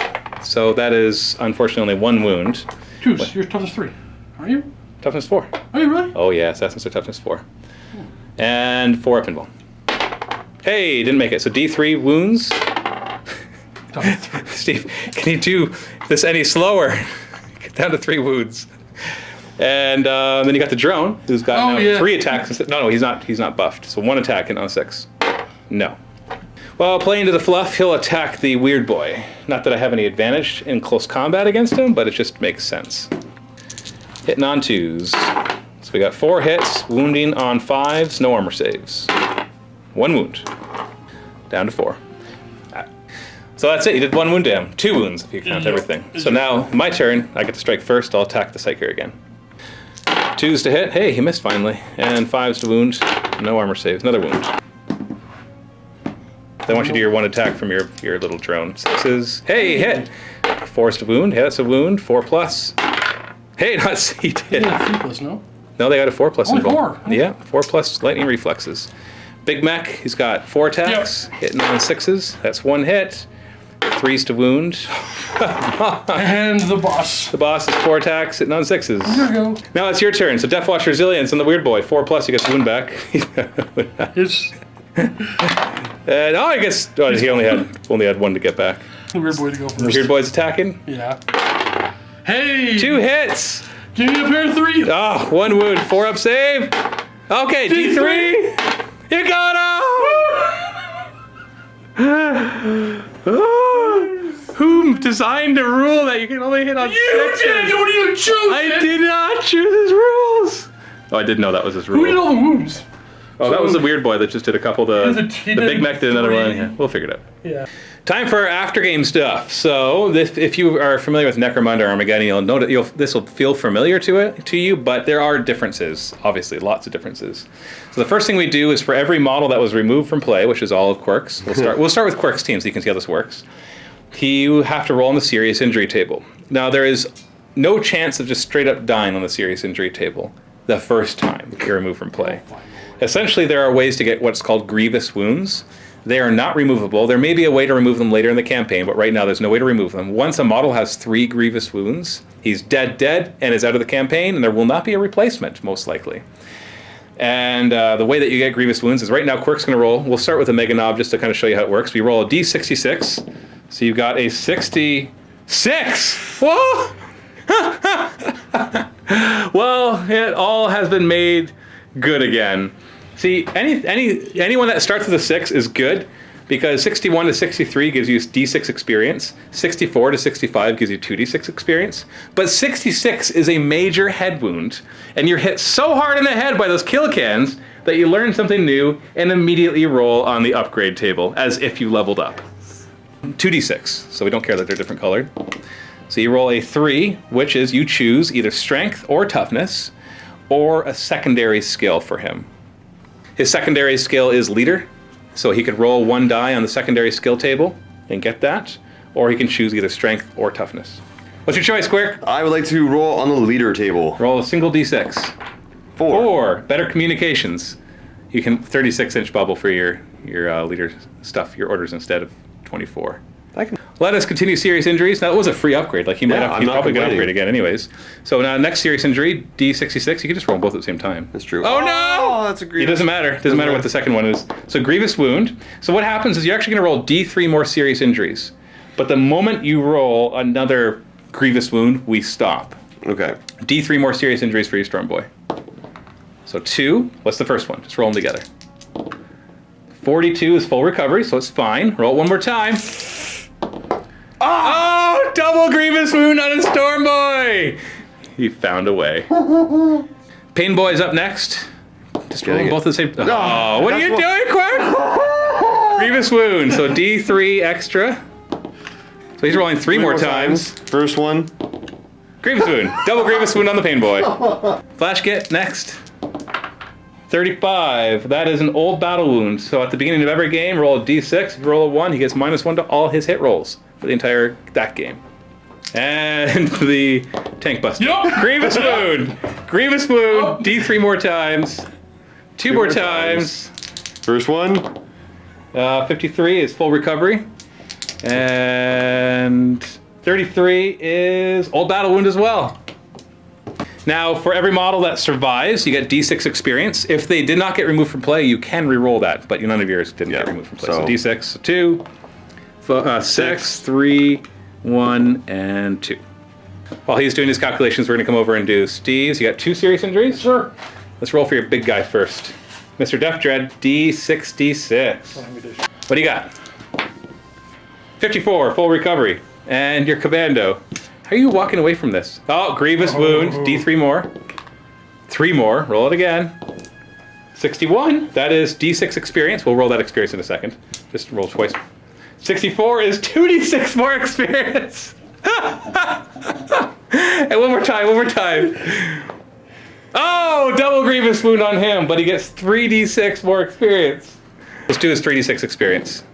Speaker 6: so that is unfortunately only 1 wound.
Speaker 4: Twos. You're toughness 3. Are you?
Speaker 6: Toughness 4.
Speaker 4: Are you really?
Speaker 6: Oh yeah, assassins are toughness 4. And 4 up invuln. Hey, didn't make it. So D3 wounds.
Speaker 4: Toughness 3.
Speaker 6: Steve, can you do this any slower? Get down to 3 wounds. And then you got the drone, who's got
Speaker 4: Oh,
Speaker 6: now
Speaker 4: yeah.
Speaker 6: 3 attacks. No, he's not buffed. So 1 attack and on 6. No. Well, playing to the fluff, he'll attack the weird boy. Not that I have any advantage in close combat against him, but it just makes sense. Hitting on 2s. So we got 4 hits, wounding on 5s, no armor saves. 1 wound. Down to 4. So that's it, you did 1 wound to him. 2 wounds if you count everything. So now, my turn, I get to strike first, I'll attack the Psyker again. 2s to hit, hey, he missed finally. And 5s to wound, no armor saves, another wound. Then I want you to do your 1 attack from your little drone. 6s, hey, hit! 4s to wound, yeah, that's a wound, 4+. Hey, not he did.
Speaker 4: Yeah, 3+, no?
Speaker 6: No, they got a 4+
Speaker 4: Only
Speaker 6: involved.
Speaker 4: 4.
Speaker 6: Yeah, 4+ lightning reflexes. Big Mech, he's got 4 attacks, hitting on 6s. That's 1 hit. 3s to wound.
Speaker 4: And the boss.
Speaker 6: The boss is 4 attacks, hitting on 6s.
Speaker 4: There we go.
Speaker 6: Now it's your turn. So Deffwatch resilience on the weird boy. 4+, you get the wound back.
Speaker 4: It's
Speaker 6: And I guess he only had 1 to get back.
Speaker 4: the weird boy to go first.
Speaker 6: The weird boy's attacking.
Speaker 4: Yeah. Hey!
Speaker 6: 2 hits.
Speaker 4: Give me a pair of 3.
Speaker 6: Oh, 1 wound, 4 up save. Okay, D3. You got him. Who designed a rule that you can only hit on 6?
Speaker 4: You did! What do you choose?
Speaker 6: I did not choose his rules. Oh, I didn't know that was his rule.
Speaker 4: Who did all the wounds?
Speaker 6: Oh, that was the weird boy that just did a couple. The
Speaker 4: He
Speaker 6: Big
Speaker 4: did
Speaker 6: Mac did another
Speaker 4: 3.
Speaker 6: one. Yeah, we'll figure it out.
Speaker 4: Yeah.
Speaker 6: Time for after game stuff. So, if you are familiar with Necromunda or Armageddon, you'll know that this will feel familiar to you, but there are differences. Obviously, lots of differences. So the first thing we do is for every model that was removed from play, which is all of Quirk's. We'll start with Quirk's team so you can see how this works. You have to roll on the serious injury table. Now there is no chance of just straight up dying on the serious injury table the first time you're removed from play. Essentially, there are ways to get what's called grievous wounds. They are not removable. There may be a way to remove them later in the campaign, but right now there's no way to remove them. Once a model has 3 grievous wounds, he's dead, and is out of the campaign, and there will not be a replacement, most likely. And the way that you get grievous wounds is right now Quirk's going to roll. We'll start with a Mega Knob just to kind of show you how it works. We roll a D66, so you've got a 66! Whoa! Well, it all has been made good again. See, anyone that starts with a 6 is good because 61 to 63 gives you D6 experience, 64 to 65 gives you 2D6 experience, but 66 is a major head wound, and you're hit so hard in the head by those kill cans that you learn something new and immediately roll on the upgrade table as if you leveled up. 2D6, so we don't care that they're different colored. So you roll a 3, which is you choose either strength or toughness, or a secondary skill for him. His secondary skill is leader, so he could roll 1 die on the secondary skill table and get that, or he can choose either strength or toughness. What's your choice, Quirk?
Speaker 5: I would like to roll on the leader table.
Speaker 6: Roll a single d6. 4. Better communications. You can 36-inch bubble for your leader stuff, your orders instead of 24. Let us continue serious injuries. Now, it was a free upgrade. Like, he's probably going to upgrade again anyways. So now, next serious injury, D66, you can just roll both at the same time.
Speaker 5: That's true.
Speaker 6: Oh, no!
Speaker 5: Oh, that's a grievous.
Speaker 6: It doesn't matter. It doesn't matter what the second one is. So grievous wound. So what happens is you're actually going to roll D3 more serious injuries. But the moment you roll another grievous wound, we stop.
Speaker 5: Okay.
Speaker 6: D3 more serious injuries for your Storm Boy. So 2. What's the first one? Just roll them together. 42 is full recovery, so it's fine. Roll it one more time. Oh, double grievous wound on a Storm Boy! He found a way. Pain Boy's up next. Just roll them both at the same time. Oh, what are you doing, Quirk? Grievous wound, so D3 extra. So he's rolling 3 more times.
Speaker 5: First one.
Speaker 6: Grievous wound. Double grievous wound on the Pain Boy. Flash Kit next. 35. That is an old battle wound. So at the beginning of every game, roll a d6. If you roll a 1, he gets -1 to all his hit rolls for the entire that game. And the Tank Buster. Grievous wound. Grievous wound. D3 more times. 2 more times.
Speaker 5: First one.
Speaker 6: 53 is full recovery. And 33 is old battle wound as well. Now, for every model that survives, you get D6 experience. If they did not get removed from play, you can re-roll that, but none of yours didn't get removed from play. So D6, 2, 6, 3, 1, and 2. While he's doing his calculations, we're going to come over and do Steve's. You got 2 serious injuries? Sure. Let's roll for your big guy first. Mr. Death Dread, D6, D6. What do you got? 54, full recovery. And your Commando. How are you walking away from this? Oh, grievous wound, D3 more. 3 more, roll it again. 61, that is D6 experience. We'll roll that experience in a second. Just roll twice. 64 is 2d6 more experience. And one more time. Oh, double grievous wound on him, but he gets 3d6 more experience. Let's do his 3d6 experience.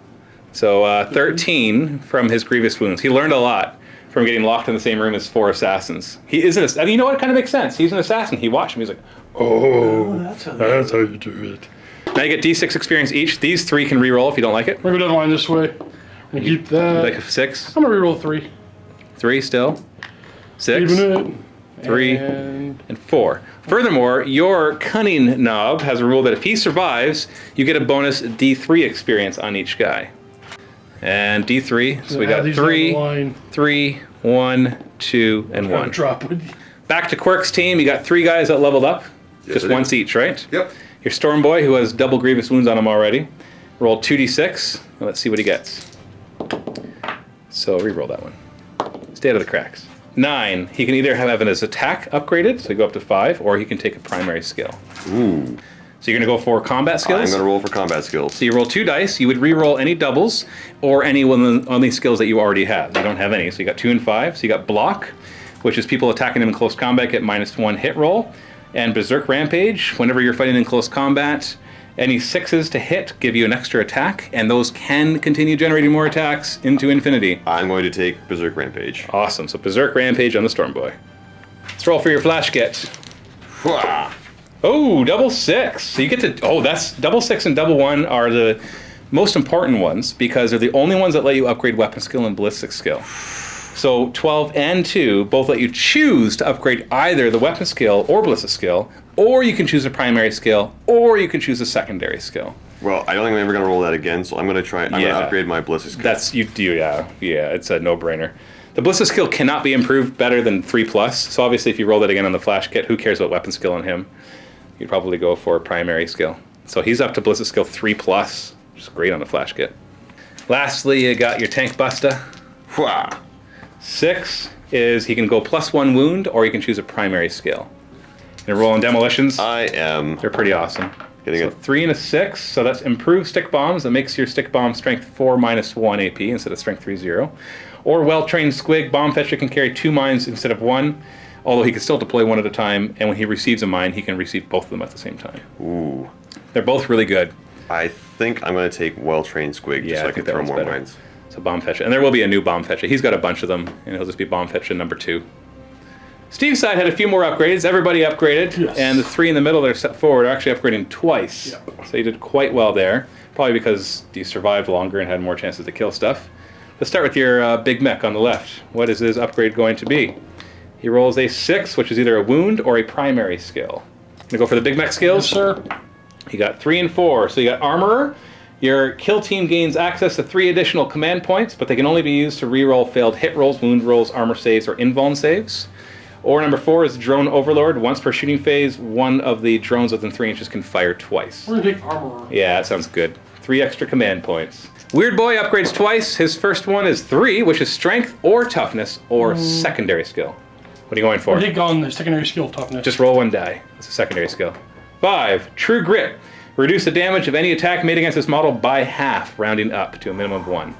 Speaker 6: So 13 from his grievous wounds. He learned a lot from getting locked in the same room as 4 assassins. He is an assassin. You know what? It kind of makes sense. He's an assassin. He watched him. He's like,
Speaker 7: oh, that's how you do it.
Speaker 6: Now you get D6 experience each. These 3 can reroll if you don't like it.
Speaker 4: We're going to line this way. And keep that.
Speaker 6: Like a 6.
Speaker 4: I'm going to reroll 3.
Speaker 6: 3 still. 6.
Speaker 4: Even it.
Speaker 6: 3. And 4. Furthermore, your Cunning knob has a rule that if he survives, you get a bonus D3 experience on each guy. And D3, so we got 3, 3, 1, 2, and 1. Back to Quirk's team, you got 3 guys that leveled up. Just once each, right?
Speaker 5: Yep.
Speaker 6: Your Storm Boy, who has double grievous wounds on him already. Roll 2d6. Let's see what he gets. So reroll that one. Stay out of the cracks. 9. He can either have his attack upgraded, so you go up to 5, or he can take a primary skill.
Speaker 5: Ooh.
Speaker 6: So you're going to go for combat skills?
Speaker 5: I'm going to roll for combat skills.
Speaker 6: So you roll 2 dice. You would re-roll any doubles or any one of the only skills that you already have. You don't have any. So you got 2 and 5. So you got block, which is people attacking him in close combat get -1 hit roll. And Berserk Rampage, whenever you're fighting in close combat, any 6s to hit give you an extra attack, and those can continue generating more attacks into infinity.
Speaker 5: I'm going to take Berserk Rampage.
Speaker 6: Awesome. So Berserk Rampage on the Storm Boy. Let's roll for your Flash Kit. Oh, double 6. So you get to, that's double 6 and double 1 are the most important ones because they're the only ones that let you upgrade weapon skill and ballistic skill. So 12 and 2 both let you choose to upgrade either the weapon skill or ballistic skill, or you can choose a primary skill, or you can choose a secondary skill.
Speaker 5: Well, I don't think I'm ever going to roll that again, so I'm going to try. I'm going to upgrade my ballistic skill.
Speaker 6: That's yeah. It's a no-brainer. The ballistic skill cannot be improved better than 3+. So obviously, if you roll that again on the Flash Kit, who cares about weapon skill on him? You'd probably go for a primary skill. So he's up to ballistic skill 3+, which is great on the Flash Kit. Lastly, you got your Tank Buster. 6 is he can go +1 wound, or he can choose a primary skill. And rolling demolitions.
Speaker 5: I am.
Speaker 6: They're pretty awesome.
Speaker 5: Getting
Speaker 6: So
Speaker 5: a
Speaker 6: 3 and a 6, so that's improved stick bombs. That makes your stick bomb strength 4 minus 1 AP instead of strength 3 0. Or well-trained squig, bomb fetcher can carry 2 mines instead of 1, although he can still deploy 1 at a time, and when he receives a mine, he can receive both of them at the same time.
Speaker 5: Ooh.
Speaker 6: They're both really good.
Speaker 5: I think I'm going to take well-trained squig just so I can throw more mines.
Speaker 6: So bomb fetcher. And there will be a new bomb fetcher. He's got a bunch of them, and he'll just be bomb fetcher number 2. Steve's side had a few more upgrades. Everybody upgraded,
Speaker 4: Yes.
Speaker 6: and the 3 in the middle that are set forward are actually upgrading twice.
Speaker 4: Yep.
Speaker 6: So you did quite well there, probably because you survived longer and had more chances to kill stuff. Let's start with your big mech on the left. What is his upgrade going to be? He rolls a 6, which is either a wound or a primary skill. Gonna go for the big mech skills?
Speaker 4: Yes, sir.
Speaker 6: You got 3 and 4. So you got Armorer. Your kill team gains access to 3 additional command points, but they can only be used to reroll failed hit rolls, wound rolls, armor saves, or invuln saves. Or number 4 is Drone Overlord. Once per shooting phase, one of the drones within 3 inches can fire twice.
Speaker 4: We're gonna take Armorer.
Speaker 6: Yeah, that sounds good. 3 extra command points. Weird Boy upgrades twice. His first one is 3, which is strength or toughness or secondary skill. What are you going for?
Speaker 4: We'll take on the secondary skill, Toughness.
Speaker 6: Just roll 1 die. That's a secondary skill. 5, True Grit. Reduce the damage of any attack made against this model by half, rounding up to a minimum of 1.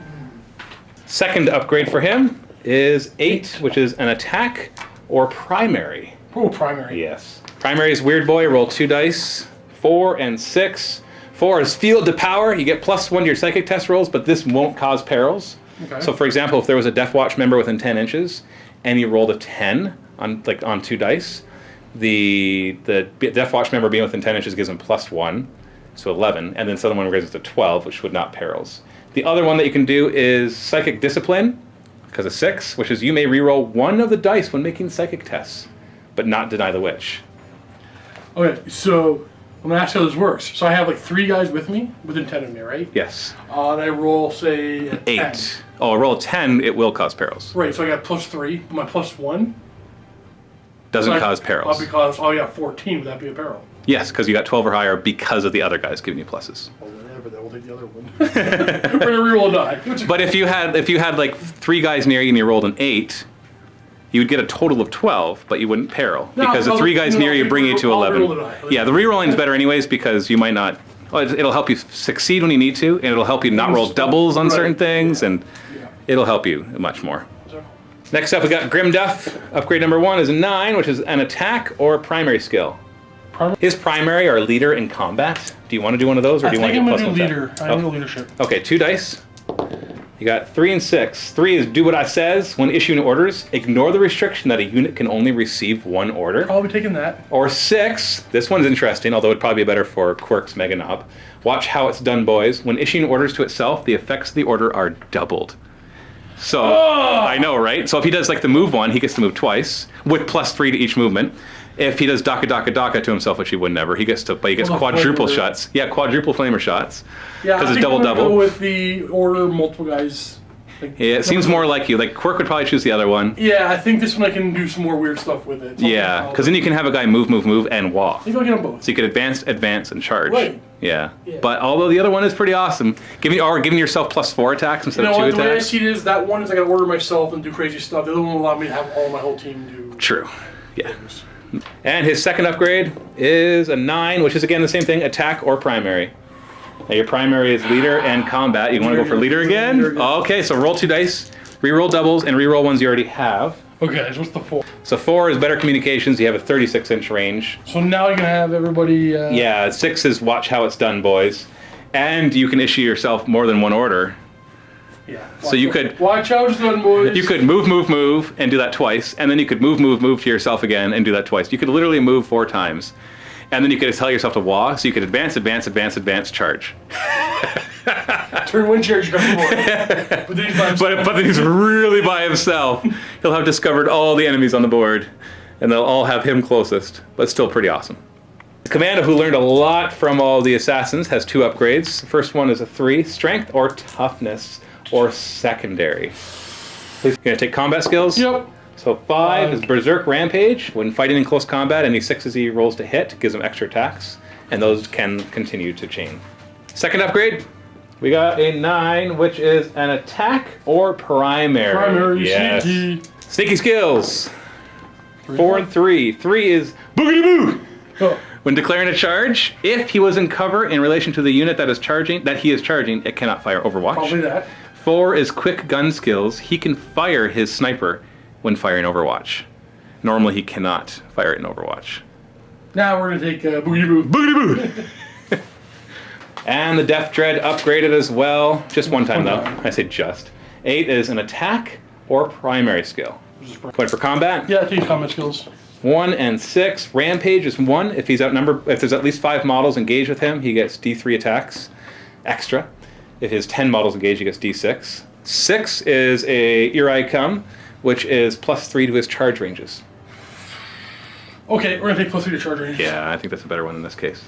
Speaker 6: Second upgrade for him is 8, which is an attack or primary.
Speaker 4: Oh, primary.
Speaker 6: Yes. Primary is Weird Boy. Roll 2 dice. 4 and 6. 4 is Field to Power. You get +1 to your psychic test rolls, but this won't cause perils.
Speaker 4: Okay.
Speaker 6: So, for example, if there was a Deffwatch member within 10 inches and you rolled a 10 on 2 dice, the Deffwatch member being within 10 inches gives him +1, so 11, and then this other one raises to 12, which would not perils. The other one that you can do is Psychic Discipline, because of 6, which is you may reroll 1 of the dice when making psychic tests, but not deny the witch.
Speaker 4: Okay, so I'm gonna ask how this works. So I have 3 guys with me, within 10 of me, right?
Speaker 6: Yes.
Speaker 4: And I roll, say, a 10.
Speaker 6: 8. Oh, roll a 10, it will cause perils.
Speaker 4: Right, so I got +3. My +1.
Speaker 6: Doesn't
Speaker 4: So
Speaker 6: cause perils.
Speaker 4: Because, oh yeah, 14. Would that be a peril?
Speaker 6: Yes, because you got 12 or higher because of the other guys giving you pluses.
Speaker 4: Well, whatever, then we'll take the other one. We're gonna reroll a die.
Speaker 6: But if you had like 3 guys near you and you rolled an 8, you would get a total of 12, but you wouldn't peril.
Speaker 4: No,
Speaker 6: Because the 3 guys near you bring you to
Speaker 4: I'll
Speaker 6: 11.
Speaker 4: reroll the die.
Speaker 6: Yeah, the rerolling is better anyways because you might not... Well, it'll help you succeed when you need to, and it'll help you not roll doubles on certain things, and it'll help you much more. Next up, we got Grim Duff. Upgrade number 1 is a 9, which is an attack or primary skill. His primary are leader in combat. Do you want to do one of those, or do you want to get plus
Speaker 4: I
Speaker 6: one
Speaker 4: think I'm
Speaker 6: attack?
Speaker 4: gonna do leader. I know leadership.
Speaker 6: Okay, 2 dice. You got 3 and 6. 3 is do what I says when issuing orders. Ignore the restriction that a unit can only receive 1 order.
Speaker 4: Probably taking that.
Speaker 6: Or 6, this one's interesting, although it'd probably be better for Quirk's Mega Knob. Watch how it's done, boys. When issuing orders to itself, the effects of the order are doubled. So, I know, right? So if he does the move 1, he gets to move twice, with +3 to each movement. If he does Daka Daka Daka to himself, which he would never, he gets quadruple shots. Yeah, quadruple flamer shots.
Speaker 4: Yeah,
Speaker 6: because
Speaker 4: I
Speaker 6: it's
Speaker 4: think I'm gonna
Speaker 6: double.
Speaker 4: go with the order multiple guys.
Speaker 6: Yeah, it seems more like you. Quirk would probably choose the other one.
Speaker 4: Yeah, I think this one I can do some more weird stuff with it.
Speaker 6: Yeah, because then you can have a guy move, and walk.
Speaker 4: I think I'll get them both.
Speaker 6: So you could advance, and charge.
Speaker 4: Right.
Speaker 6: Yeah. But although the other one is pretty awesome, giving yourself +4 attacks instead
Speaker 4: You know
Speaker 6: of 2
Speaker 4: what, the way I
Speaker 6: attacks.
Speaker 4: see it is, that one is I gotta order myself and do crazy stuff. The other one will allow me to have all my whole team do
Speaker 6: True. Yeah. And his second upgrade is a 9, which is again the same thing, attack or primary. Now your primary is leader and combat. You want to go for leader again? Okay, so roll 2 dice, reroll doubles, and reroll ones you already have.
Speaker 4: Okay, so what's the 4?
Speaker 6: So 4 is better communications. You have a 36-inch range.
Speaker 4: So now you're gonna have everybody...
Speaker 6: Yeah, 6 is watch how it's done, boys. And you can issue yourself more than 1 order.
Speaker 4: Yeah.
Speaker 6: So you could...
Speaker 4: Watch how it's done, boys.
Speaker 6: You could move, and do that twice, and then you could move to yourself again and do that twice. You could literally move 4 times. And then you could tell yourself to walk, so you could advance, charge.
Speaker 4: Turn one charge, you come forward. But then he's by himself.
Speaker 6: But then he's really by himself. He'll have discovered all the enemies on the board, and they'll all have him closest, but still pretty awesome. The Commando, who learned a lot from all the assassins, has 2 upgrades. The first one is a 3, strength or toughness or secondary. He's going to take combat skills.
Speaker 4: Yep.
Speaker 6: So 5 is Berserk Rampage. When fighting in close combat, any 6s he rolls to hit gives him extra attacks, and those can continue to chain. Second upgrade, we got a 9, which is an attack or primary.
Speaker 4: Primary,
Speaker 6: yes.
Speaker 4: sneaky.
Speaker 6: Sneaky skills. 4 and 3. 3 is Boogity Boo!
Speaker 4: Oh.
Speaker 6: When declaring a charge, if he was in cover in relation to the unit that he is charging, it cannot fire Overwatch.
Speaker 4: Probably that.
Speaker 6: 4 is quick gun skills. He can fire his sniper when firing Overwatch. Normally he cannot fire it in Overwatch.
Speaker 4: Now we're gonna take Boogity Boo.
Speaker 6: Boogity boo! And the Death Dread upgraded as well. Just one time though. I say just. 8 is an attack or primary skill. Point for combat.
Speaker 4: Yeah, take combat skills.
Speaker 6: 1 and 6. Rampage is 1. If he's outnumbered, if there's at least 5 models engaged with him, he gets D3 attacks extra. If his 10 models engaged, he gets D6. 6 is a Here I Come, which is +3 to his charge ranges.
Speaker 4: Okay, we're gonna take +3 to charge range.
Speaker 6: Yeah, I think that's a better one in this case.